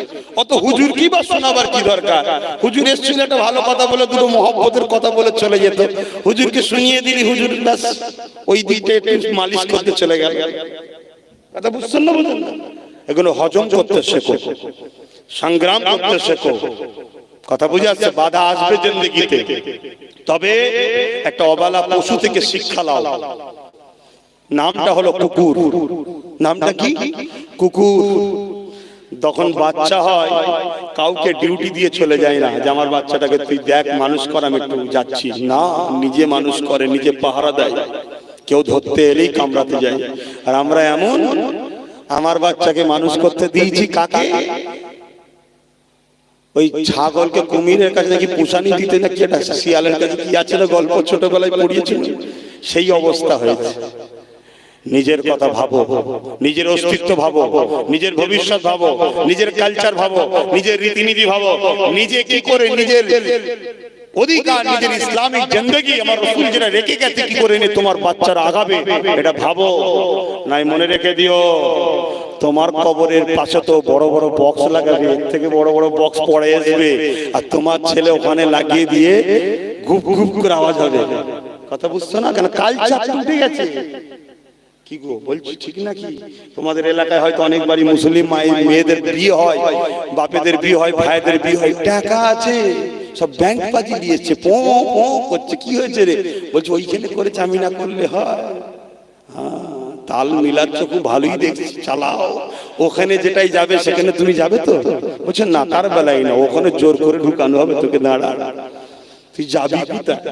অত হুজুর কি বা শোনাবার কি দরকার? হুজুর এসেছিল একটা ভালো কথা বলে, দুটো মহব্বতের কথা বলে চলে যেত, হুজুরকে শুনিয়ে দিলি, হুজুর ব্যাস ওই দিকটা একটু মালিশ করতে চলে গেল। কথা বুঝছেন না? বুঝুন না? এগুলো হজম করতে শেখো, সংগ্রাম করতে শেখো। কথা বুঝে আসছে? বাধা আসবে জিন্দেগিতে, তবে একটা অবালা পশু থেকে শিক্ষা লাও। নামটা হলো কুকুর। নামটা কি? কুকুর। তখন বাচ্চা হয়, কাউকে ডিউটি দিয়ে চলে যায় না যে আমার বাচ্চাটাকে তুই দেখ, মানুষ কর, আমি একটু যাচ্ছি না, নিজে মানুষ করে, নিজে পাহারা দেয়। কেউ ধরতে এলেই কামড়াতে যায়। আর আমরা এমন, আমার বাচ্চাকে মানুষ করতে দিয়েছি কাকে? ওই ছাগলকে কুমিরের কাছে নাকি পুষানি দিতে, নাকি এটা শিয়ালের কাছে কি আছে না গল্প ছোটবেলায় পড়িয়েছিল, সেই অবস্থা হয়েছে। নিজের কথা ভাবো, নিজের অস্তিত্ব ভাবো, নিজের ভবিষ্যৎ ভাবো, নিজের কালচার ভাবো, নিজের রীতিনীতি ভাবো, নিজে কি করে নিজের অধিকার, নিজের ইসলামিক জিন্দেগি আমার রাসূল যেটা রেখে গেছে কি করে নিয়ে তোমার বাচ্চারা আগাবে, এটা ভাবো। নাই মনে রেখে দিও, তোমার কবরের পাশে তো বড় বড় বক্স লাগাবে, এর থেকে বড় বড় বক্স পড়ে আসবে, আর তোমার ছেলে ওখানে লাগিয়ে দিয়ে গুপ গুপ করে আওয়াজ হবে। কথা বুঝছো না? কেন কালচার উঠে গেছে। কি গো বলছি ঠিক নাকি? তোমাদের এলাকায় হয়তো অনেকবারই মুসলিম মেয়েদের বিয়ে হয়, বাপেদের বিয়ে হয়, ভাইদের বিয়ে হয়, টাকা আছে, সব ব্যাংক বাজি দিয়েছে, পো পো করছে। কি হয়েছে রে? বলছে ওইখানে করেছে, আমি না করলে হয়? হ্যাঁ, তাল মিলাচ্ছ, খুব ভালোই দেখছি, চালাও। ওখানে যেটাই যাবে সেখানে তুমি যাবে তো? বলছে না, তার বেলায় না, ওখানে জোর করে ঢুকানো হবে তোকে, দাঁড়া, তুই যাবি কোথায়?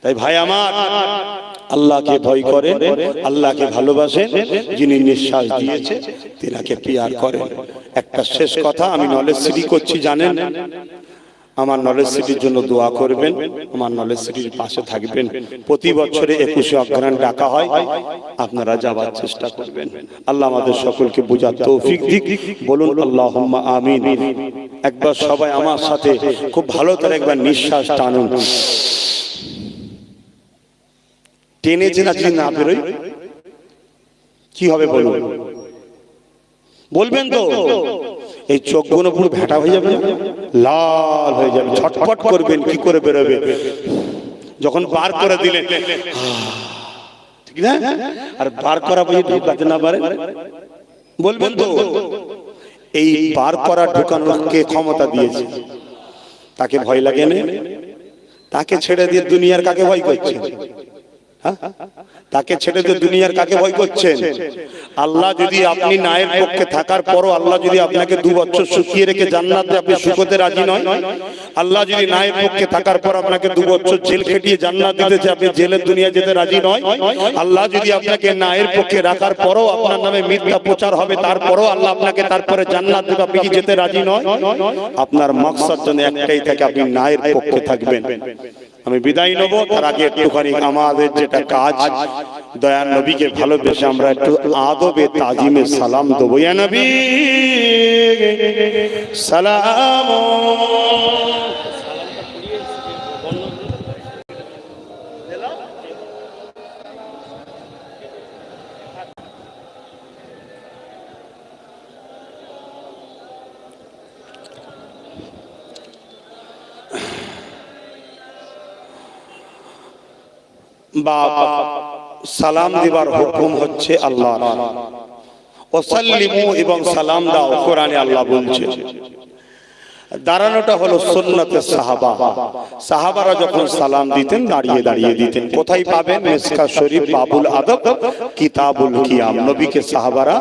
তাই ভাই আমার, আল্লাহকে ভয় করেন, আল্লাহকে ভালোবাসেন, যিনি নিঃশ্বাস দিয়েছে তিনাকে পিয়ার করেন। একটা শেষ কথা, আমি নলেজ সিটি করছি জানেন, আমার নলেজ সিটির জন্য দোয়া করবেন, আমার নলেজ সিটির পাশে থাকবেন। প্রতি বছরে 21শে অগ্রহায়ণ ডাকা হয়, আপনারা যাওয়ার চেষ্টা করবেন। আল্লাহ আমাদের সকলকে বোঝার তৌফিক দিক। বলুন আল্লাহুম্মা আমিন। একবার সবাই আমার সাথে খুব ভালো করে একবার নিঃশ্বাস টানুন। টেনেছে না, যদি না বেরোই কি হবে বলুন? বলবেন তো? এই চোখগুলো পুরো ভেটা হয়ে যাবে, লাল হয়ে যাবে, ছটফট করবেন, কি করে বেরোবে? যখন বার করে দিলেন, ঠিক না? আর বার করা বুঝে ঢুকাতে না পারে, বলবেন তো? এই বার করা ঢুকানোর কে ক্ষমতা দিয়েছে? তাকে ভয় লাগে না? তাকে ছেড়ে দিয়ে দুনিয়ার কাকে ভয় করছেন? তাকে ছেড়ে দিয়ে দুনিয়ার কাকে ভয় করছেন? আল্লাহ যদি আপনি নায়ের পক্ষে থাকার পরও আল্লাহ যদি আপনাকে 2 বছর শুকিয়ে রেখে জান্নাতে আপনি সুখতে রাজি নয়, আল্লাহ যদি নায়ের পক্ষে থাকার পর আপনাকে 2 বছর জেল খেটিয়ে জান্নাত দিতেছে, আপনি জেলের দুনিয়া যেতে রাজি নয়, আল্লাহ যদি আপনাকে নায়ের পক্ষে রাখার পরও আপনার নামে মিথ্যা প্রচার হবে, তারপরও আল্লাহ আপনাকে তারপরে জান্নাত দেবে, আপনি কি যেতে রাজি নয়? আপনার মাকসাদ যেন একটাই থাকে, আপনি নায়ের পক্ষে থাকবেন। আমি বিদায় নেব, তার আগে একটুখানি আমাদের যেটা কাজ, দয়ার নবীকে ভালোবেসে আমরা একটু আদবে তাজিমে সালাম দেবো। ইয়া নবী সালাম। বা সালাম দিবার হুকুম হচ্ছে আল্লাহর। ওয়াসাল্লিমু, এবং সালাম দাও, কোরআনে আল্লাহ বলছে। দাঁড়ানোটা হলো সুন্নতে সাহাবা। সাহাবারা যখন সালাম দিতেন দাঁড়িয়ে দাঁড়িয়ে দিতেন। কোথায় পাবেন? মিসকাত শরীফ বাবুল আদব কিতাবুল কিয়াম। নবীকে সাহাবারা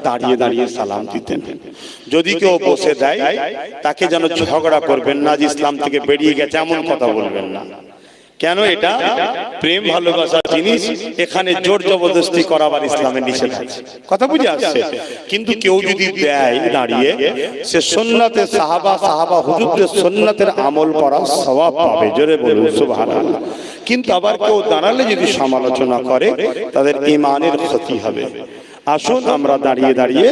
দাঁড়িয়ে দাঁড়িয়ে সালাম দিতেন। যদি কেউ বসে দেয় তাকে যেন ঝগড়া করবেন না, যে ইসলাম থেকে বেরিয়ে গেছে এমন কথা বলবেন না। কেন? এটা প্রেম ভালোবাসার জিনিস, এখানে জোর জবরদস্তি করাবার ইসলামের নিষেধ আছে। কথা বুঝে আসছে? কিন্তু কেউ যদি দেয় দাঁড়িয়ে, সে সুন্নতে সাহাবা হুজুরদের সুন্নতের আমল করার সওয়াব পাবে। জোরে বলুন সুবহানাল্লাহ। কিন্তু আবার কেউ দাঁড়ালে যদি সমালোচনা করে, তাদের ঈমানের ক্ষতি হবে। আসুন আমরা দাঁড়িয়ে দাঁড়িয়ে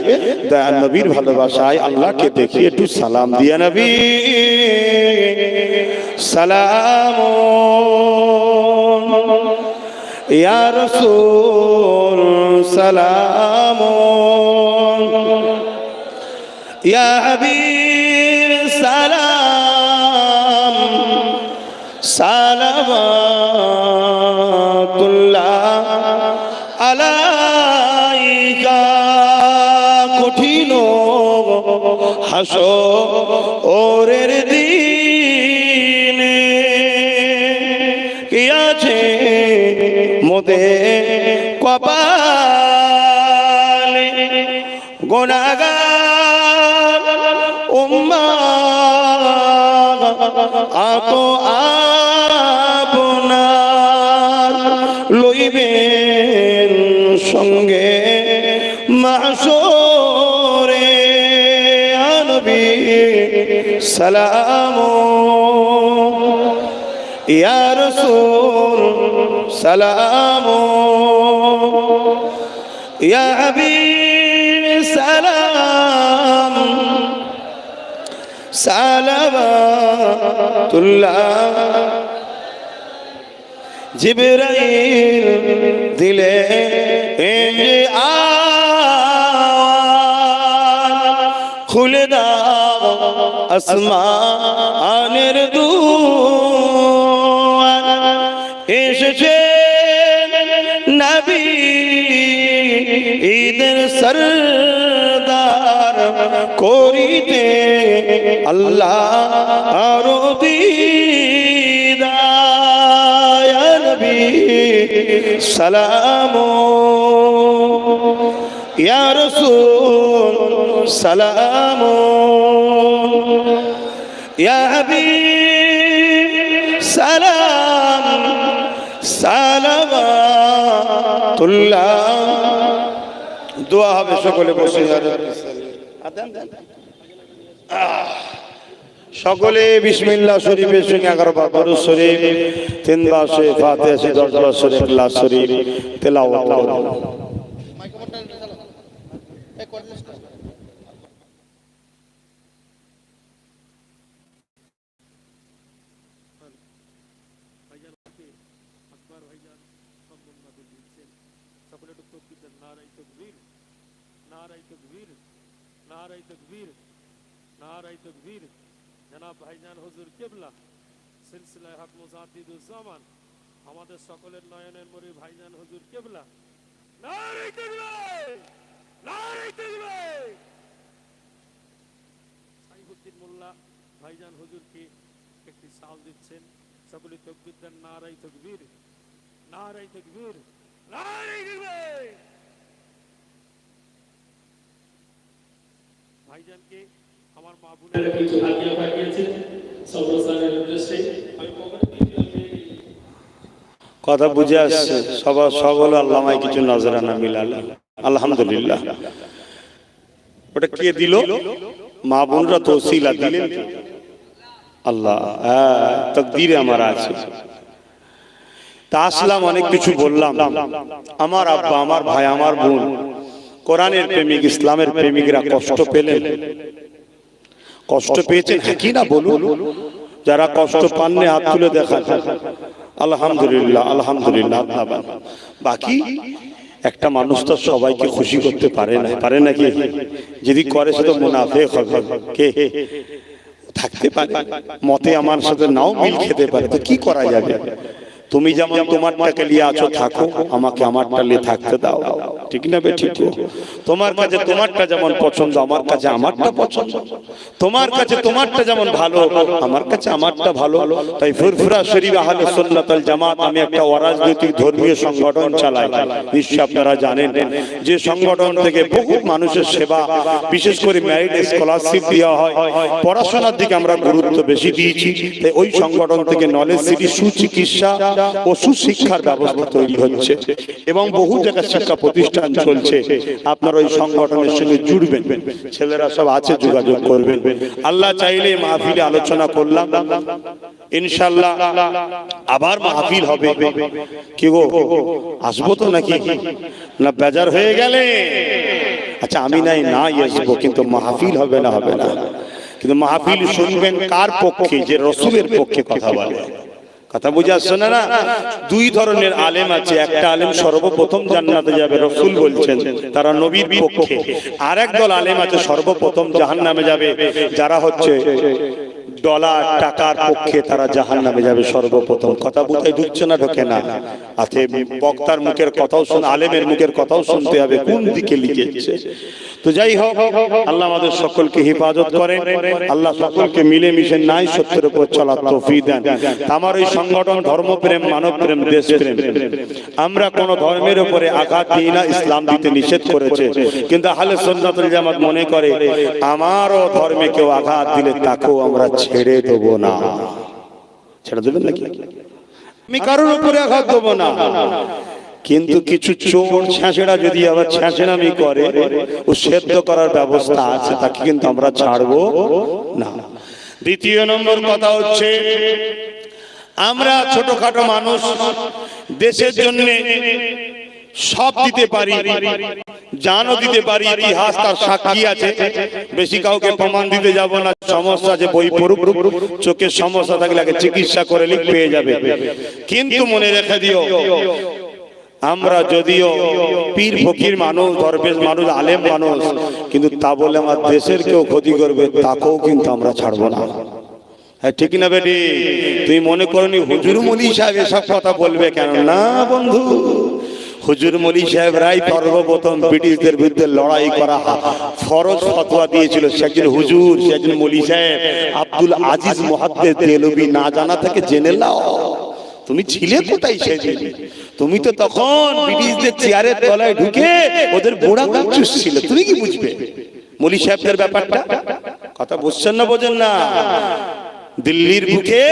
দয়ার নবীর ভালোবাসায় আল্লাহকে দেখিয়ে একটু সালাম দিয়া নবী সালাম ইয়া রাসূল সালাম ইয়া হাবিব সালাম সালাওয়াতুল্লাহ আলাইকা। কঠিন হাসরের দিনে কি আছে মোদের কপালে, গুনাহগার উম্মাহ আত আপনার লইবেন সঙ্গে মাহশরে। নবী সালাম ইয়া রাসূল সালাম ইয়া হাবিব সালাম সালাওয়াতুল্লাহ। জিবরাইল দিলে খুলে দাও আসমানের দুয়ার, এসেছে নবী ঈদের সরদার করিতে আল্লাহ আরো দিদার। ইয়া নবী সালাম ইয়া রাসূল সালাম ইয়া হাবিব সালাম সালাওয়াতুল্লাহ। দোয়া হবে, সকলে বসে সকলে বিসমিল্লাহ শরীফের সঙ্গে 11 বার দরুদ শরীফ, 3 বার শরীফ ফাতিহা শরীফ, 10 বার শরীফ ইখলাস শরীফ তেলাওয়াত করুন। नारे तकबीर, नारे तकबीर, नारे तकबीर, नारे तकबीर। जनाब भाईजान हुजूर किबला सिलसिला हक मुजाद्दिदुज़्ज़मान আমাদের সকলের নয়নের মরি ভাইজান হুজুর কিবলা নারে তাকবীর, নারে তাকবীর। সাইফুদ্দিন মোল্লা ভাইজান হুজুরকে একটি সাল দিচ্ছেন, সকলে তাকবীর দেন। নারে তাকবীর, নারে তাকবীর, নারে তাকবীর। ভাইজানকে আমার মা বোনেরা কিছু হাদিয়া পাঠিয়েছেন সর্বসানের উদ্দেশ্যে। আমি কথা বুঝে আসছে সবার সকল আল্লামায় কিছু নজরানা মিলাল আলহামদুলিল্লাহ। ওটা কে দিল? মা বোনরা তো ওসিলা দিলেন আল্লাহ। তাকদীরে আমার আছে তা আসলাম, অনেক কিছু বললাম। আমার আব্বা, আমার ভাই, আমার বোন কোরআনের প্রেমিক, ইসলামের প্রেমিকরা কষ্ট পেলেন, কষ্ট পেয়েছেন, হ্যাঁ কি না বলুন? যারা কষ্ট পাননি হাত তুলে দেখান আলহামদুলিল্লাহ, আলহামদুলিল্লাহ। বাকি একটা মানুষ তো সবাইকে খুশি করতে পারে না, পারে নাকি? যদি করে সে তো মুনাফিক হবে। কে থাকতে পারে মতে আমার সাথে নাও মিল খেতে পারে, তো কি করা যাবে? তুমি যেমন তোমারটাকে নিয়ে আছো থাকো, আমাকে আমারটা নিয়ে থাকতে দাও, ঠিক না? ঠিক। তোমার কাছে তোমারটা যেমন পছন্দ, আমার কাছে আমারটা পছন্দ। তোমার কাছে তোমারটা যেমন ভালো, আমার কাছে আমারটা ভালো। তাই ফুরফুরা শরীফ আহলে সুন্নাত ওয়াল জামাত আমি একটা অরাজনৈতিক ধর্মীয় সংগঠন চালাই, নিশ্চয়ই আপনারা জানেন। যে সংগঠন থেকে বহু মানুষের সেবা, বিশেষ করে মেরিট স্কলারশিপ দেওয়া হয়, পড়াশোনার দিকে আমরা গুরুত্ব বেশি দিয়েছি। তাই ওই সংগঠন থেকে নলেজ সিটি সুচিকিৎসা ও সুশিক্ষার ব্যবস্থা তৈরি হচ্ছে এবং বহু জায়গায় শিক্ষা প্রতিষ্ঠান চলছে। আপনারা ওই সংগঠনের সঙ্গে জুড়বেন, ছেলেরা সব আছে, যোগাযোগ করবেন। আল্লাহ চাইলে মাহফিলে আলোচনা করলাম, ইনশাআল্লাহ আবার মাহফিল হবে। কি গো আসবো তো নাকি? না বেজার হয়ে গেলে? আচ্ছা আমি নাই আসবো, কিন্তু মাহফিল হবে না, হবে না। কিন্তু মাহফিল শুনবেন কার পক্ষে? যে রসুলের পক্ষে কথা বলে। কথা বুঝে আসছে না? দুই ধরনের আলেম আছে। একটা আলেম সর্বপ্রথম জান্নাতে যাবে, রসুল বলছেন, তারা নবীর পক্ষে। আর একদল আলেম আছে সর্বপ্রথম জাহান্নামে যাবে, যারা হচ্ছে ডলার টাকার পক্ষে, তারা জাহান্নামে যাবে সর্বপ্রথম। কথা বুঝাই ঢুকছে না? ঢোকে না? আছে বক্তার মুখের কথাও শুন, আলেমের মুখের কথাও শুনতে হবে, কোন দিকে লিখেছে। তো যাই হোক, আল্লাহ আমাদের সকলকে হেফাজত করেন, আল্লাহ সকলকে মিলেমিশে নাই সত্যের উপর চলার তৌফিক দেন। আমার এই সংগঠন ধর্মপ্রেম, মানবপ্রেম, দেশপ্রেম। আমরা কোন ধর্মের উপরে আঘাত দিই না, ইসলাম দিতে নিষেধ করেছে। কিন্তু আহলে সুন্নাত ওয়াল জামাত মনে করে আমারও ধর্মে কেউ আঘাত দিলে তাকেও আমরা ছেড়ে দেবো না। ছেড়ে দেবেন নাকি? আমি কারোর উপরে আঘাত দেবো না। কিন্তু কিছু চোর ছেঁচড়া যদি আবার ছেঁচড়ামি করে, ও সেদ্ধ করার ব্যবস্থা আছে, তাকে কিন্তু আমরা ছাড়বো না। দ্বিতীয় নম্বর কথা হচ্ছে, আমরা ছোটখাটো মানুষ, দেশের জন্য সব দিতে পারি, জানও দিতে পারি, ইতিহাস তার সাক্ষী আছে। বেশি কাউকে প্রমাণ দিতে যাব না। সমস্যা আছে, বই পড়ুক, চোখের সমস্যা থাকলে আগে চিকিৎসা করে লিখ পেয়ে যাবে। কিন্তু মনে রেখে দিও, আমরা যদিও পীর ফকির মানুষ, দরবেশ মানুষ, আলেম মানুষ, কিন্তু তা বলে আমার দেশের কেউ ক্ষতি করবে, তাকেও কিন্তু আমরা ছাড়বো না। হ্যাঁ ঠিক না বেটি? তুই মনে করনি হুজুর মলি সাহেব এসব কথা বলবে কেন? না বন্ধু, হুজুর মলি সাহেব রাই সর্বপ্রথম ব্রিটিশদের বিরুদ্ধে লড়াই করা ফরজ ফতোয়া দিয়েছিল। সে একজন হুজুর, সে একজন মলি সাহেব, আব্দুল আজিজ মুহাদ্দিস দেলভি। না জানা থেকে জেনে নাও, তুমি ছিলে কোথায় সেদিন? তুমি তো তখন ব্রিটিশদের চেয়ারের তলায় ঢুকে ওদের বোড়া গাছ চুষছিলে। তুমি কি বুঝবে মলি সাহেবদের ব্যাপারটা? কথা বুঝছেন না? বোঝেন না? দিল্লির বুকে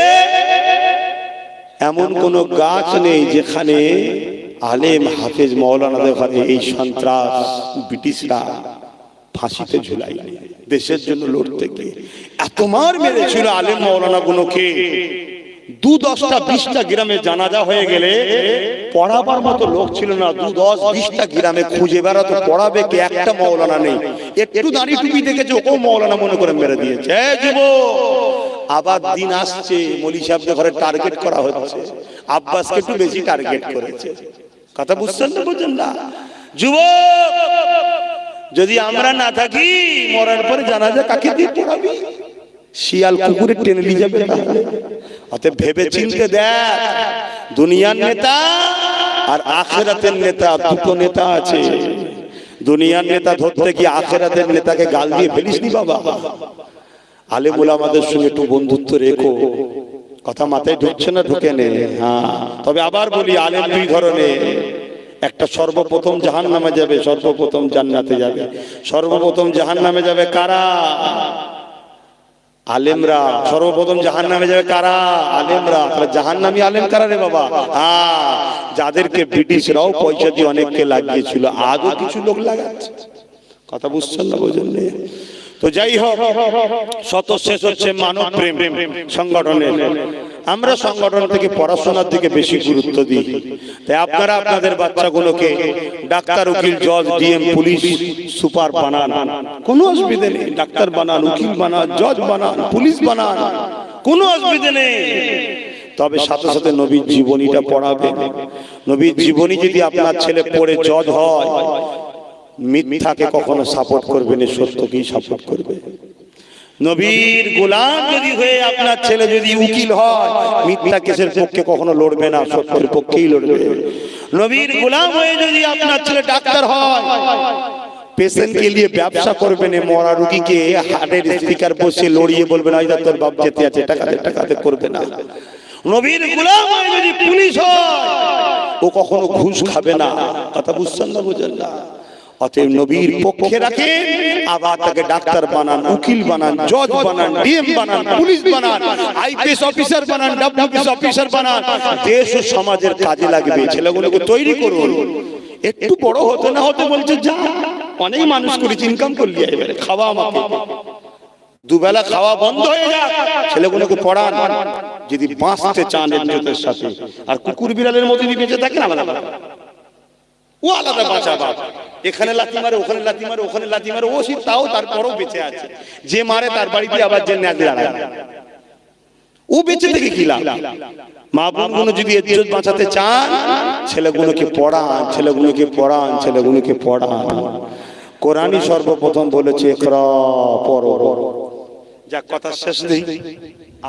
এমন কোন গাছ নেই যেখানে আলেম হাফেজ মৌলানাদের ঘরে এই সন্ত্রাস ব্রিটিশরা ফাঁসিতে ঝুলাই দেশের জন্য লড়তে গিয়ে এত মার মেরেছিল আলেম মৌলানা গুলোকে। 2-10টা 20টা গ্রামে জানাজা হয়ে গেলে পড়াবার মতো লোক ছিল না। 2-10-20টা গ্রামে খুঁজে বেড়াতো, পড়াবে কে? একটা মৌলানা নেই। একটু দাড়ি টুপি দেখেছে, ও মৌলানা মনে করে মেরে দিয়েছে। আবার দিন আসছে, মলি সাহেবদের ঘরে টার্গেট করা হচ্ছে। আব্বাসকে একটু বেশি টার্গেট করেছে। কথা বুঝছেন না? বুঝছেন না? যুবক, যদি আমরা না থাকি মরার পরে জানাজা কাকে দিয়ে পড়াবি? শিয়াল কুকুরে টেনে নিয়ে যাবে। অতএব ভেবে চিনতে দেখ, দুনিয়ার নেতা আর আখিরাতের নেতা, দুটো নেতা আছে। দুনিয়ার নেতা ধরতে গিয়ে আখিরাতের নেতাকে গাল দিয়ে ফেলিসনি বাবা। আলেম ওলামাদের সঙ্গে একটু বন্ধুত্ব রেখো। কথা মাথায় ঢুকছে না? ঢুকে নে। হ্যাঁ, তবে আবার বলি, আলেম দুই ধরনের। একটা সর্বপ্রথম জাহান্নামে যাবে, সর্বপ্রথম জান্নাতে যাবে। সর্বপ্রথম জাহান্নামে যাবে কারা? আলেমরা। সর্বপ্রথম জাহান্নামে যাবে কারা? আলেমরা। তাহলে জাহান্নামী আলেম কারা রে বাবা? হ্যাঁ, যাদেরকে ব্রিটিশরাও পয়সা দিয়ে অনেককে লাগিয়েছিল, আজও কিছু লোক লাগাচ্ছে। কথা বুঝছেন না? বোঝেন না? তো যাই হোক, শত শেষ হচ্ছে মানব প্রেম সংগঠনের। আমরা সংগঠন থেকে পড়াশোনার দিকে বেশি গুরুত্ব দিই। তাই আপনারা আপনাদের বাচ্চাগুলোকে ডাক্তার, উকিল, জজ, ডিএম, পুলিশ, সুপার বানান, কোনো অসুবিধা নেই। ডাক্তার বানান, উকিল বানান, জজ বানান, পুলিশ বানান, কোনো অসুবিধা নেই। তবে সাথে সাথে নবীর জীবনীটা পড়াবেন। নবীর জীবনী যদি আপনার ছেলে পড়ে জজ হয়, মিথ্যাকে কখনো সাপোর্ট করবে না, সত্যকেই সাপোর্ট করবে। নবীর গোলাম যদি হয়ে আপনার ছেলে যদি উকিল হয়, মিথ্যা কেসের পক্ষে কখনো লড়বে না, সত্যের পক্ষেই লড়বে। নবীর গোলাম হয়ে যদি আপনার ছেলে ডাক্তার হয়, পেশেন্টকে নিয়ে ব্যবসা করবে না, মরা রোগীকে হার্টের স্পিকার বসে লড়িয়ে বলবে না তোর বাপ যেতে আছে, টাকাতে টাকাতে করবে না। নবীর গোলাম হয়ে যদি পুলিশ হয়, ও কখনো ঘুষ খাবে না। কথা বুঝছেন না? বুঝেন না? অতএব নবীর পক্ষে রাখেন, আবার তাকে ডাক্তার বানান, উকিল বানান, জজ বানান, ডিএম বানান, পুলিশ বানান, আইপিএস অফিসার বানান, ডব্লিউপিএস অফিসার বানান। দেশ ও সমাজের কাজে লাগবে। ছেলেগুলোকে তৈরি করুন। একটু বড় হতে না হতে বলছে যা, অনেক মানুষ করেছি, ইনকাম করলি, এবারে খাওয়া আমাকে, দুবেলা খাওয়া বন্ধ হয়ে যাক। ছেলেগুলোকে পড়ান যদি বাঁচতে চান ইজ্জতের সাথে। আর কুকুর বিড়ালের মতো যদি বেঁচে থাকেন, আলাদা ও আলাদা বাঁচাবা। এখানে লাথি মারে, ওখানে লাথি মারে, ওখানে লাথি মারে, ও সে তাও তারপরও বেঁচে আছে। যে মারে তার বাড়িতে আবার যে ন্যাজ দাঁড়ায়, ও বেঁচে থেকে কি লাভ? মা বোনগুলো যদি ইজ্জত বাঁচাতে চান, ছেলেগুলোকে পড়ান, ছেলেগুলোকে পড়ান, ছেলেগুলোকে পড়ান। কোরআনই সর্বপ্রথম বলেছে ইকরা, পড়ো। যা কথা শেষ নেই,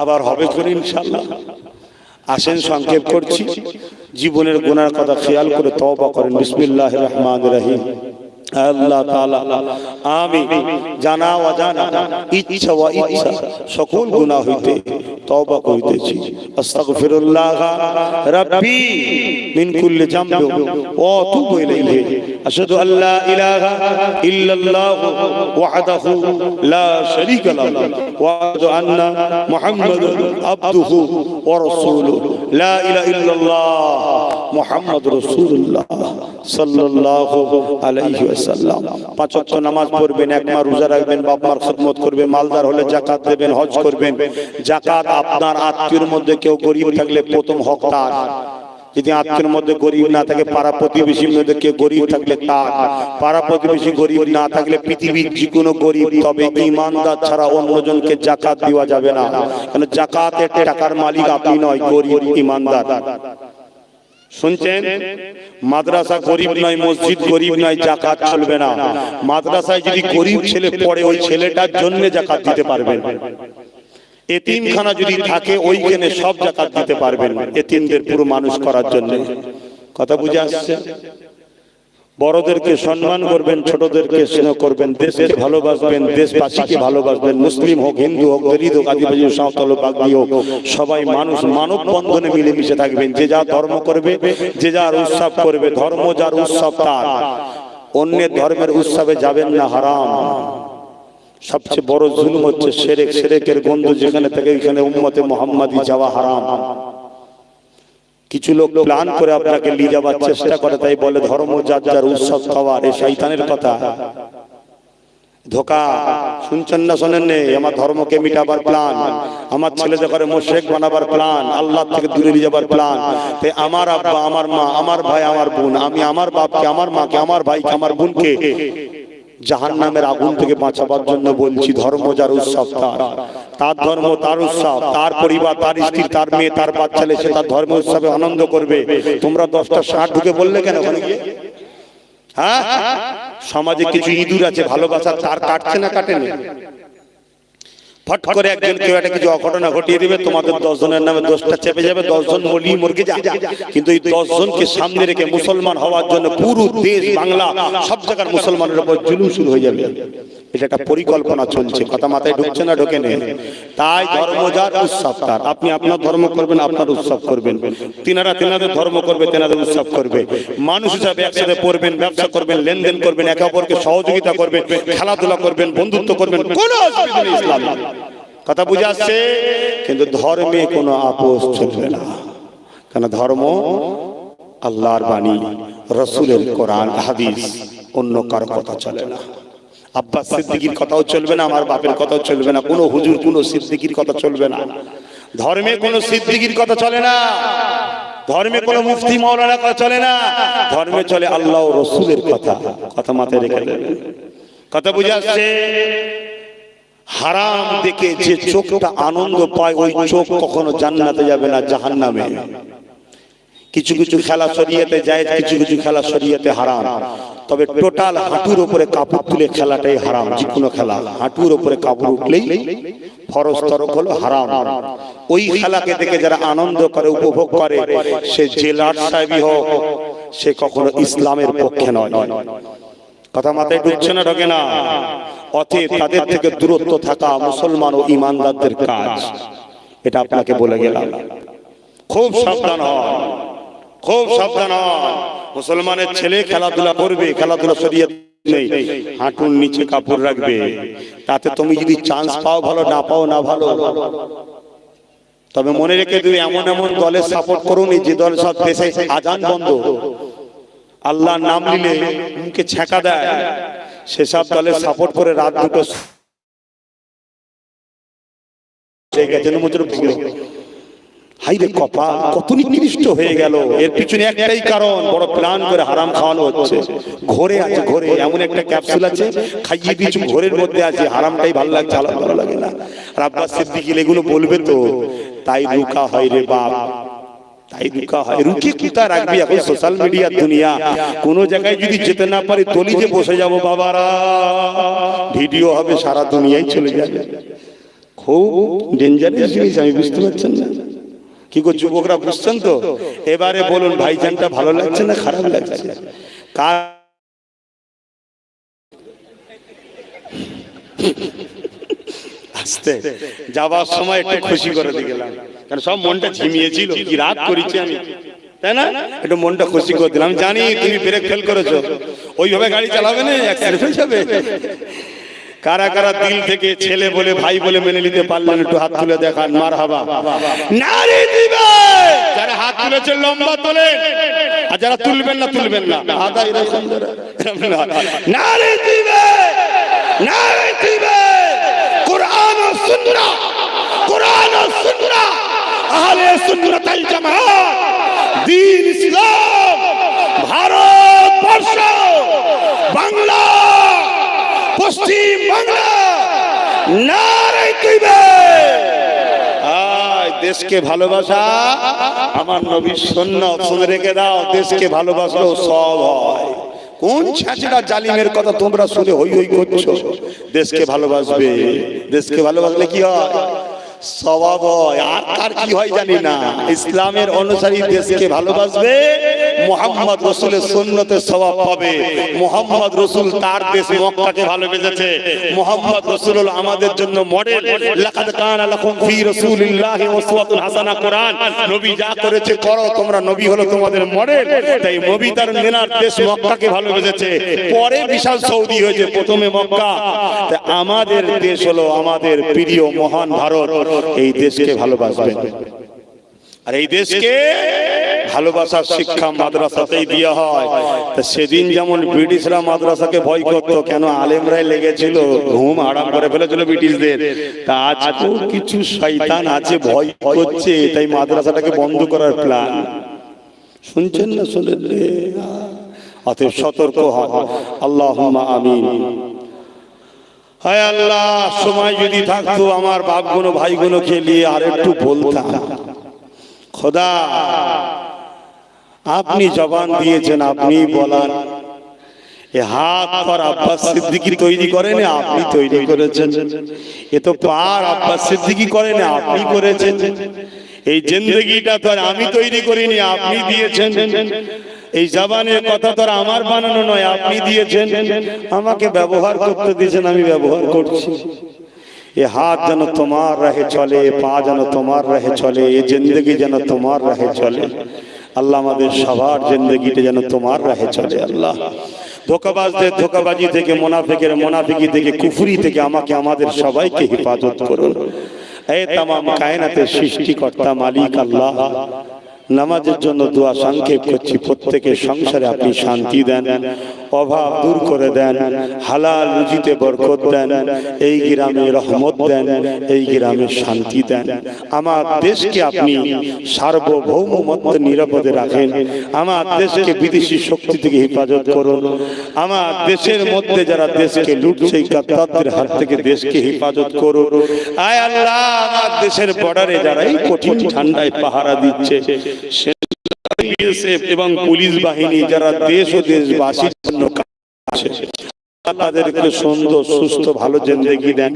আবার হবে করে ইনশাআল্লাহ। আসেন সংক্ষেপ করছি, জীবনের গুনার কথা খেয়াল করে তওবা করেন। বিসমিল্লাহির রহমানির রহিম। আল্লাহ তাআলা আমি জানা অজানা, ইচ্ছা ও ইচ্ছা সকল গুনাহ হইতে তওবা করিতেছি। আস্তাগফিরুল্লাহ রাব্বি মিন কুল্লি যামবি ওয়া আতুবু ইলাইহি। আশহাদু আল্লা ইলাহা ইল্লাল্লাহ ওয়াহদাহু লা শারীকা লাহু ওয়া আশহাদু আন্না মুহাম্মাদান আবদুহু ওয়া রাসূলুহু। লা ইলাহা ইল্লাল্লাহ মুহাম্মাদুর রাসূলুল্লাহ সাল্লাল্লাহু আলাইহি ওয়াসাল্লাম। পাঁচ ওয়াক্ত নামাজ পড়বেন, এক মাস রোজা রাখবেন, বাপ মার খিদমত করবেন, মালদার হলে যাকাত দেবেন, হজ করবেন। যাকাত আপনার আত্মীয়ের মধ্যে কেউ গরিব থাকলে প্রথম হক তার। যদি আত্মীয়ের মধ্যে গরিব না থাকে, পাড়া প্রতিবেশীর মধ্যে কেউ গরিব থাকলে তার। পাড়া প্রতিবেশী গরিব না থাকলে পৃথিবীর যে কোনো গরিব, তবে ঈমানদার ছাড়া অন্যজনকে যাকাত দেওয়া যাবে না। কারণ যাকাতের টাকার মালিক আপনি নয়, গরিব ঈমানদার। শুনছেন? মাদ্রাসা গরিব নয়, মসজিদ গরিব নয়, যাকাত চলবে না। মাদ্রাসায় যদি গরিব ছেলে পড়ে, ওই ছেলেটার জন্য যাকাত দিতে পারবেন। এতিমখানা যদি থাকে, ওইখানে সব যাকাত দিতে পারবেন, এতিমদের পুরো মানুষ করার জন্য। কথা বুঝে আসছে? বড়দেরকে সম্মান করবেন, ছোটদেরকে স্নেহ করবেন, দেশকে ভালোবাসবেন, দেশবাসীকে ভালোবাসবেন। মুসলিম হোক, হিন্দু হোক, দলিত হোক, আদিবাসী, সাঁওতাল হোক, বাগদি হোক, সবাই মানুষ, মানব বন্ধনে মিলেমিশে থাকবেন। যে যা ধর্ম করবে, যে যার উৎসব করবে, ধর্ম যার উৎসব তার। অন্যের ধর্মের উৎসবে যাবেন না, হারাম। সবচেয়ে বড় জুলুম হচ্ছে শিরক। শিরকের গন্ধ যেখানে থাকে, এখানে উম্মতে মুহাম্মাদি যাওয়া হারাম। কিছু লোক প্ল্যান করে আপনাকে নিয়ে যাওয়ার চেষ্টা করে, তাই বলে ধর্ম যার যার উৎসব খাওয়ার। এই শয়তানের কথা, ধোকা। শুনছেন না? শোনেন নেই? আমার ধর্মকে মিটাবার প্ল্যান, আমার ছেলেদের করে মুশরিক বানাবার প্ল্যান, আল্লাহ থেকে দূরে নিয়ে যাবার প্ল্যান। তাই আমার আব্বা, আমার মা, আমার ভাই, আমার বোন, আমি আমার বাপকে, আমার মাকে, আমার ভাইকে, আমার বোনকে জাহান্নামের আগুন থেকে বাঁচাবার জন্য বলছি, ধর্ম যার উৎসব তার। তার ধর্ম তার উৎসব, তার পরিবার, তার স্ত্রী, তার মেয়ে, তার বাচ্চা সে তার ধর্ম উৎসবে আনন্দ করবে। তোমরা 10টা 60 ঢুকে বললে কেন? ওখানে গিয়ে হ্যাঁ, সমাজে কিছু ইঁদুর আছে ভালোবাসার তার কাটছে না কাটে না, ফট করে একজন কেউ একটা কিছু অঘটনা ঘটিয়ে দিবে, তোমাদের 10 জনের নামে দোষটা চেপে যাবে, 10 জন মরগে যায়। কিন্তু এই 10 জনকে সামনে রেখে মুসলমান হওয়ার জন্য পুরো দেশ বাংলা সব জায়গার মুসলমানের উপর জুলুম শুরু হয়ে যাবে। এটা একটা পরিকল্পনা চলছে, কথা মাথায় ঢুকছে না ঢোকে নেই। তাই ধর্ম যার উৎসব তার, আপনি আপনার ধর্ম করবেন, আপনার উৎসব করবেন, তিনারা তিনাদের ধর্ম করবে, তিনাদের উৎসব করবে। মানুষ হিসাবে একসাথে পড়বেন, ব্যবসা করবেন, লেনদেন করবেন, একে অপরকে সহযোগিতা করবেন, খেলাধুলা করবেন, বন্ধুত্ব করবেন, কোনো অসুবিধা নেই ইসলাম। কথা বুঝে আসছে? কিন্তু ধর্মে কোনো আপোষ চলবে না, কারণ ধর্ম আল্লাহর বাণী, রসুলের কোরআন হাদিস, অন্য কারো কথা চলে না। আব্বাস সিদ্দিকীর কথাও চলবে না, আমার বাপের কথাও চলবে না, কোনো হুজুর কোনো সিদ্দিকীর কথা চলবে না। ধর্মে কোনো সিদ্দিকীর কথা চলে না, ধর্মে কোনো মুফতি মাওলানা কথা চলে না, ধর্মে চলে আল্লাহ ও রসুলের কথা। কথা মাথায় রেখে দেবেন, কথা বুঝে আসছে? হারাম দেখে যে চোখটা আনন্দ পায়, ওই চোখ কখনো জান্নাতে যাবে না, জাহান্নামে। কিছু কিছু খেলা শরীয়তে যায়, কিছু কিছু খেলা শরীয়তে হারাম, তবে টোটাল হাঁটুর উপরে কাপড় তুলে খেলাটাই হারাম। যে কোনো খেলা হাঁটুর উপরে কাপড় উঠলেই ফরজ তরক হলো হারাম। ওই খেলাকে দেখে যারা আনন্দ করে, উপভোগ করে, সে জেলার সাহেবই হোক, সে কখনো ইসলামের পক্ষে নয়। কথা মাথায় ঢুকছে না ঢোকে না? অতএব তাদের থেকে দূরত্ব থাকা মুসলমান ও ইমানদারদের কাজ। এটা আপনাকে বলে গেলাম, খুব সাবধান হন, খুব সাবধান হন। মুসলমানের ছেলে খেলাধুলা করবে, খেলাধুলা শরীয়ত নেই, হাঁটুর নিচে কাপড় রাখবে, তাতে তুমি যদি চান্স পাও ভালো, না পাও না ভালো। তবে মনে রেখে দিবে, এমন এমন দলের সাপোর্ট করুন যে দল সব দেশে আজান বন্ধ, আল্লাহর নাম নিলে মুখে ছ্যাঁকা দেয়, সেসব দলের সাপোর্ট করে রাত দুটো হাইরে কপাল কত নিকৃষ্ট হয়ে গেল। এর পিছনে একটাই কারণ, বড় প্ল্যান করে হারাম খাওয়ানো হচ্ছে। ঘরে আছে, ঘরে এমন একটা ক্যাপসুল আছে, খাইয়ে দিয়েছে, ঘরের মধ্যে আছে, হারামটাই ভালো লাগছে, আলাদা ভালো লাগে না। আর আব্বাস সিদ্দিকী এগুলো বলবে তো, তাই রুকা হয় রে বাপ, তাই রুকা হয়। রুকে কোথা রাখবি? এখন সোশ্যাল মিডিয়ার দুনিয়া, কোন জায়গায় যদি যেতে না পারি তলি যে বসে যাবো বাবারা, ভিডিও হবে, সারা দুনিয়ায় চলে যাবে। খুব ডেঞ্জারাস জিনিস, আমি বুঝতে পারছেন না? কি গো যুবকরা, বুঝছেন তো? এবারে বলুন, ভাইজানটা ভালো লাগছে না খারাপ লাগছে? কার আসতে যাবার সময় একটু খুশি করে দিয়ে গেলাম, কারণ সব মনটা ঝিমিয়েছিল, কি রাত করেছি আমি, তাই না? একটু মনটা খুশি করে দিলাম। জানি তুমি ব্রেক ফেল করেছো, ওইভাবে গাড়ি চালাবে না, অ্যাক্সিডেন্ট হয়ে যাবে। কারা কারা দিল থেকে ছেলে বলে, ভাই বলে মেনে নিতে পারলেন, একটু হাত তুলে দেখান। মারহাবা। নারী দিবে যারা হাত তুলেছেন লম্বা তোলেন, আর যারা তুলবেন না তুলবেন না, আদা এরকম নারী দিবে, নারী দিবে। কুরআন ও সুন্নাহ, কুরআন ও সুন্নাহ, আহলে সুন্নাত ওয়াল জামাত, দ্বীন ইসলাম, ভারতবর্ষ, বাংলা, পশ্চিম বাংলা, নারে দিবে। দেশকে ভালোবাসা আমার নবীর সুন্নাত, শুনে রেখে দাও। দেশকে ভালোবাসলেও সব হয়। কোন ছাঁচড়া জালিমের কথা তোমরা শুনে হই হই করছো? দেশকে ভালোবাসবে, দেশকে ভালোবাসলে কি হয়? সওয়াব হয়। আর কার কি হয় জানি না, ইসলামের অনুসারী দেশকে ভালোবাসবে, মুহাম্মদ রাসূলের সুন্নতের সওয়াব পাবে। মুহাম্মদ রাসূল তার দেশ মক্কাকে ভালোবেসেছে। মুহাম্মদ রাসূল হলো আমাদের জন্য মডেল। লাকাদ কানা লাকুম ফি রাসূলিল্লাহি উসওয়াতুন হাসানাহ। কোরআন নবী যা করেছে করো, তোমরা নবী হলো তোমাদের মডেল। তাই নবী তার নেনার দেশ মক্কাকে ভালোবেসেছে, পরে বিশাল সৌদি হয়েছে, প্রথমে মক্কা। তাই আমাদের দেশ হলো আমাদের প্রিয় মহান ভারত। এই দেশকে ভালোবাসবেন, আর এই দেশকে ভালোবাসার শিক্ষা মাদ্রাসাতেই দেওয়া হয়। তা সেদিন যেমন ব্রিটিশরা মাদ্রাসাকে ভয় করতো, কেন আলেমরাই লেগেছিল, ঘুম আরাম করে ফেলেছিল ব্রিটিশদের। তা আজকেও কিছু শয়তান আছে, ভয় করছে, তাই মাদ্রাসাটাকে বন্ধ করার প্ল্যান। শুনছেন না? শুনলেন? অতএব সতর্ক হন। আল্লাহুম্মা আমিন। হায় আল্লাহ, সময় যদি থাকতো আমার বাপগুলো ভাইগুলোকে নিয়ে আর একটু বলতাম। খোদা, আপনি জবান দিয়েছেন, আপনি বলান, এ হাত পর আব্বাস সিদ্দিকী তৈরি করেনি, আপনি তৈরি করেছেন। এ তো পার আব্বাস সিদ্দিকী করেনি, আপনি করেছেন। এই জিন্দেগিটা তো আর আমি তৈরি করিনি, আপনি দিয়েছেন। এই জবানের কথা তো আর আমার বানানো নয়, আপনি দিয়েছেন। আমাকে ব্যবহার করতে দিয়েছেন, আমি ব্যবহার করছি। এ হাত যেন তোমার রাহে চলে, পা যেন তোমার রাহে চলে, এ জিন্দেগি যেন তোমার রাহে চলে। আল্লাহ আমাদের সবার জিন্দেগিটা যেন তোমার রাহে চলে। আল্লাহ ধোঁকাবাজদের ধোঁকাবাজি থেকে, মুনাফিকের মুনাফিকি থেকে, কুফরি থেকে আমাকে আমাদের সবাইকে হেফাজত করুন। এই তামাম কায়নাতের সৃষ্টিকর্তা মালিক আল্লাহ, নামাজের জন্য দোয়া সংক্ষেপ করছি। প্রত্যেকের সংসারে আপনি শান্তি দেন, অভাব দূর করে দেন, হালাল রুজিতে বরকত দেন, এই গ্রামে রহমত দেন, এই গ্রামে শান্তি দেন। আমার দেশকে আপনি সার্বভৌমত্ব নিরাপদে রাখেন। আমার দেশকে বিদেশি শক্তি থেকে হেফাজত করুন। আমার দেশের মধ্যে যারা দেশকে লুটছে, গাদ্দারদের হাত থেকে দেশকে হেফাজত করুন। আয় আল্লাহ, আমার দেশের বর্ডারে যারা এই কঠিন ঠান্ডায় পাহারা দিচ্ছে, এবং পুলিশ বাহিনী যারা দেশ ও দেশবাসীর জন্য কাজ করছে, তাদেরকে সুন্দর সুস্থ ভালো জিন্দেগি দেন।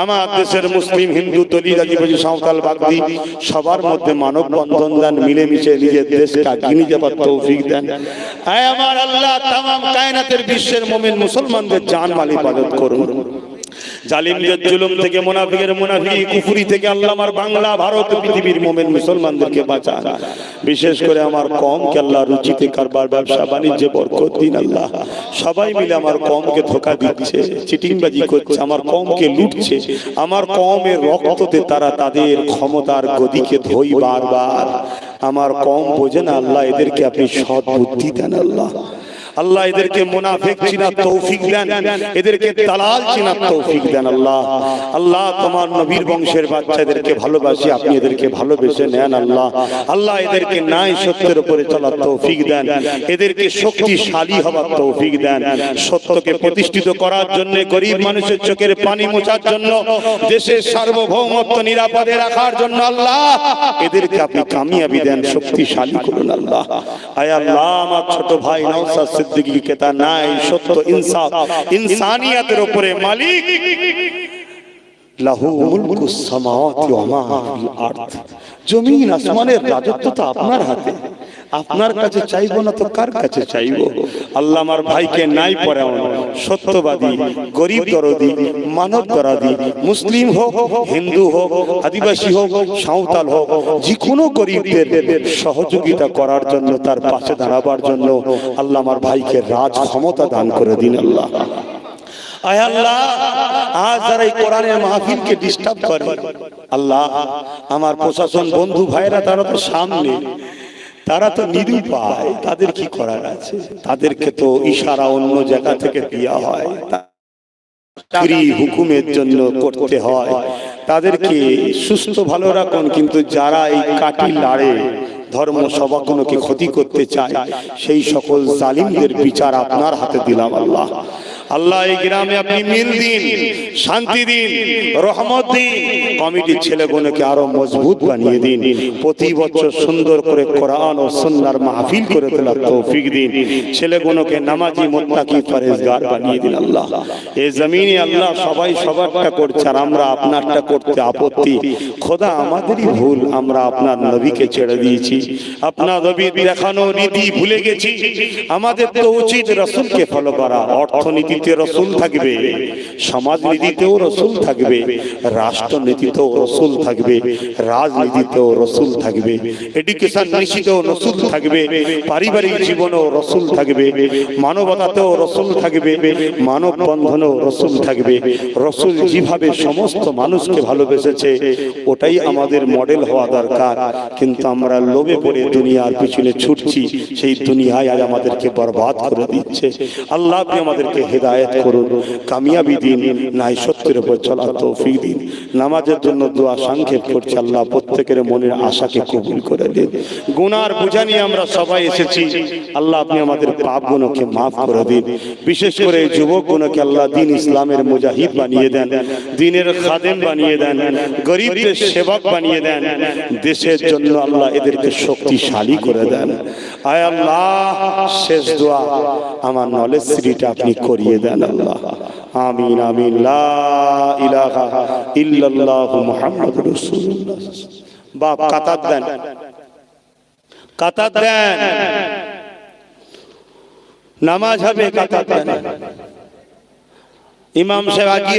আমার দেশের মুসলিম হিন্দু দলিত আদিবাসী সাঁওতাল বাগদি সবার মধ্যে মানব বন্ধন দেন, মিলেমিশে নিজের দেশকে এগিয়ে নিয়ে যাবার তৌফিক দেন। আয় আমার আল্লাহ, তামাম কায়নাতের বিশ্বের মুমিন মুসলমানদের জান মাল হেফাজত করুন। জালিমদের জুলুম থেকে, মুনাফিকের মুনাফিকি, কুফরি থেকে আল্লাহ আমার বাংলা, ভারত, পৃথিবীর মুমিন মুসলমানদেরকে বাঁচান। বিশেষ করে আমার কওমকে আল্লাহ রুচিতে কারবার, ব্যবসা বাণিজ্যে বরকত দিন। আল্লাহ সবাই মিলে আমার কওমকে ধোঁকা দিচ্ছে, চিটিংবাজি করছে, আমার কওমকে লুটছে। আমার কওমের রক্ততে তারা তাদের ক্ষমতার গদিকে ধোই বারবার। আমার কওম বোঝে না আল্লাহ, এদেরকে আপনি সৎ বুদ্ধি দেন। আল্লাহ আল্লাহ এদেরকে মুনাফিক চিনার তৌফিক দেন, এদেরকে দালাল চিনার তৌফিক দেন। আল্লাহ আল্লাহ তোমার নবীর বংশের বাচ্চাদেরকে ভালোবাসি, আপনি এদেরকে ভালোবেসে নেন। আল্লাহ আল্লাহ এদেরকে ন্যায় সত্যের উপরে চলার তৌফিক দেন, এদেরকে শক্তিশালী হবার তৌফিক দেন, সত্যকে প্রতিষ্ঠিত করার জন্য, গরিব মানুষের চোখের পানি মোছার জন্য, দেশের সার্বভৌমত্ব নিরাপদে রাখার জন্য আল্লাহ এদেরকে আপনি কামিয়াবি দেন, শক্তিশালী করুন। আল্লাহ আয় আল্লাহ, আমার ছোট ভাই নওশাদ সিদ্দিকী কে তার নাই সত্য ইনসাফ ইনসানিয়াতের উপরে মালিক, লাহু মুলকুস সামাওয়াতি ওয়া মা ফিল আরদ, জমিন আসমানের রাজত্ব তো আপনার হাতে। আপনার কাছে চাইবো না তো কার কাছে চাইবো? আল্লাহ আমার ভাইকে নাই পরাও, সত্যবাদী, গরিব দরদি, মানব দরদি, মুসলিম হোক, হিন্দু হোক, আদিবাসী হোক, সাঁওতাল হোক, যে কোনো গরিবদের সহযোগিতা করার জন্য, তার পাশে দাঁড়াবার জন্য আল্লাহ আমার ভাইকে রাজ ক্ষমতা দান করে দিন। আল্লাহ আয় আল্লাহ, আজ যারা এই কোরআনের মাহফিলকে ডিস্টার্ব করে, আল্লাহ আমার প্রশাসন বন্ধু ভাইরা, তারা তো সামনে, তারা তো নিরুপায়, তাদের কি করার আছে? তাদেরকে তো ইশারা অন্য জায়গা থেকে দেওয়া হয়, চাকরি হুকুমের জন্য করতে হয়, তাদেরকে সুস্থ ভালো রাখুন। কিন্তু যারা এই কাটি লাড়ে, ধর্ম সভাগুলোকে ক্ষতি করতে চায়, সেই সকল জালিমদের বিচার আপনার হাতে দিলাম। আল্লাহ আল্লাহ এই গ্রামে আপনি মিল দিন, শান্তি দিন, রহমত দিন, কমিটির ছেলেগুলোকে আরো মজবুত বানিয়ে দিন, প্রতি বছর সুন্দর করে কোরআন ও সুন্নাহর মাহফিল করে তোলার তৌফিক দিন, ছেলেগুলোকে নামাজি, মুত্তাকি, পরহেজগার বানিয়ে দিন। আল্লাহ এই জমিনে আল্লাহ সবাই সবারটা করছে, আর আমরা আপনারটা করতে আপত্তি। খোদা আমাদেরই ভুল, আমরা আপনার নবীকে ছেড়ে দিয়েছি, আপনার নবীর দেখানো রীতি ভুলে গেছি। আমাদের তো উচিত রাসূলকে ফলো করা। অর্থনীতি রসুল থাকবে, সমাজনীতিতেও রসুল থাকবে, রাষ্ট্রনীতিতেও রসুল থাকবে, রাজনীতিতেও রসুল থাকবে, এডুকেশন নীতিতেও রসুল থাকবে, পারিবারিক জীবনেও রসুল থাকবে, মানবতাতেও রসুল থাকবে, মানব বন্ধনেও রসুল থাকবে। রসুল যেভাবে সমস্ত মানুষকে ভালোবেসেছে, ওটাই আমাদের মডেল হওয়া দরকার। কিন্তু আমরা লোভে পড়ে দুনিয়ার পিছনে ছুটছি, সেই দুনিয়ায় আজ আমাদেরকে বরবাদ করে দিচ্ছে। আল্লাহ আপনি আমাদেরকে হেদায়েত করুন, কামিয়াবি দিন, ন্যায় সত্যের উপর চলার তৌফিক দিন। নামাজের জন্য দোয়া সংক্ষেপ করছি, আল্লাহ প্রত্যেকের মনের আশাকে কবুল করে দিন। গুনার বোঝা নিয়ে আমরা সবাই এসেছি, আল্লাহ আপনি আমাদের পাপগুলোকে মাফ করে দিন। বিশেষ করে যুবকগুলোকে আল্লাহ দিন ইসলামের মুজাহিদ বানিয়ে দেন, দিনের খাদেম বানিয়ে দেন, গরিবদের সেবক বানিয়ে দেন। দেশের জন্য আল্লাহ এদেরকে শক্তিশালী করে দেন। আয় আল্লাহ শেষ দোয়া আমার নলেজ শ্রীটা আপনি করিয়ে দেন আল্লাহ। আমিন আমিন। লা ইলাহা ইল্লাল্লাহু মুহাম্মাদুর রাসূলুল্লাহ। বাপ কাতার দেন, কাতার দেন, নামাজ হবে কাতার দেন। ইমাম সাহেব আগিয়ে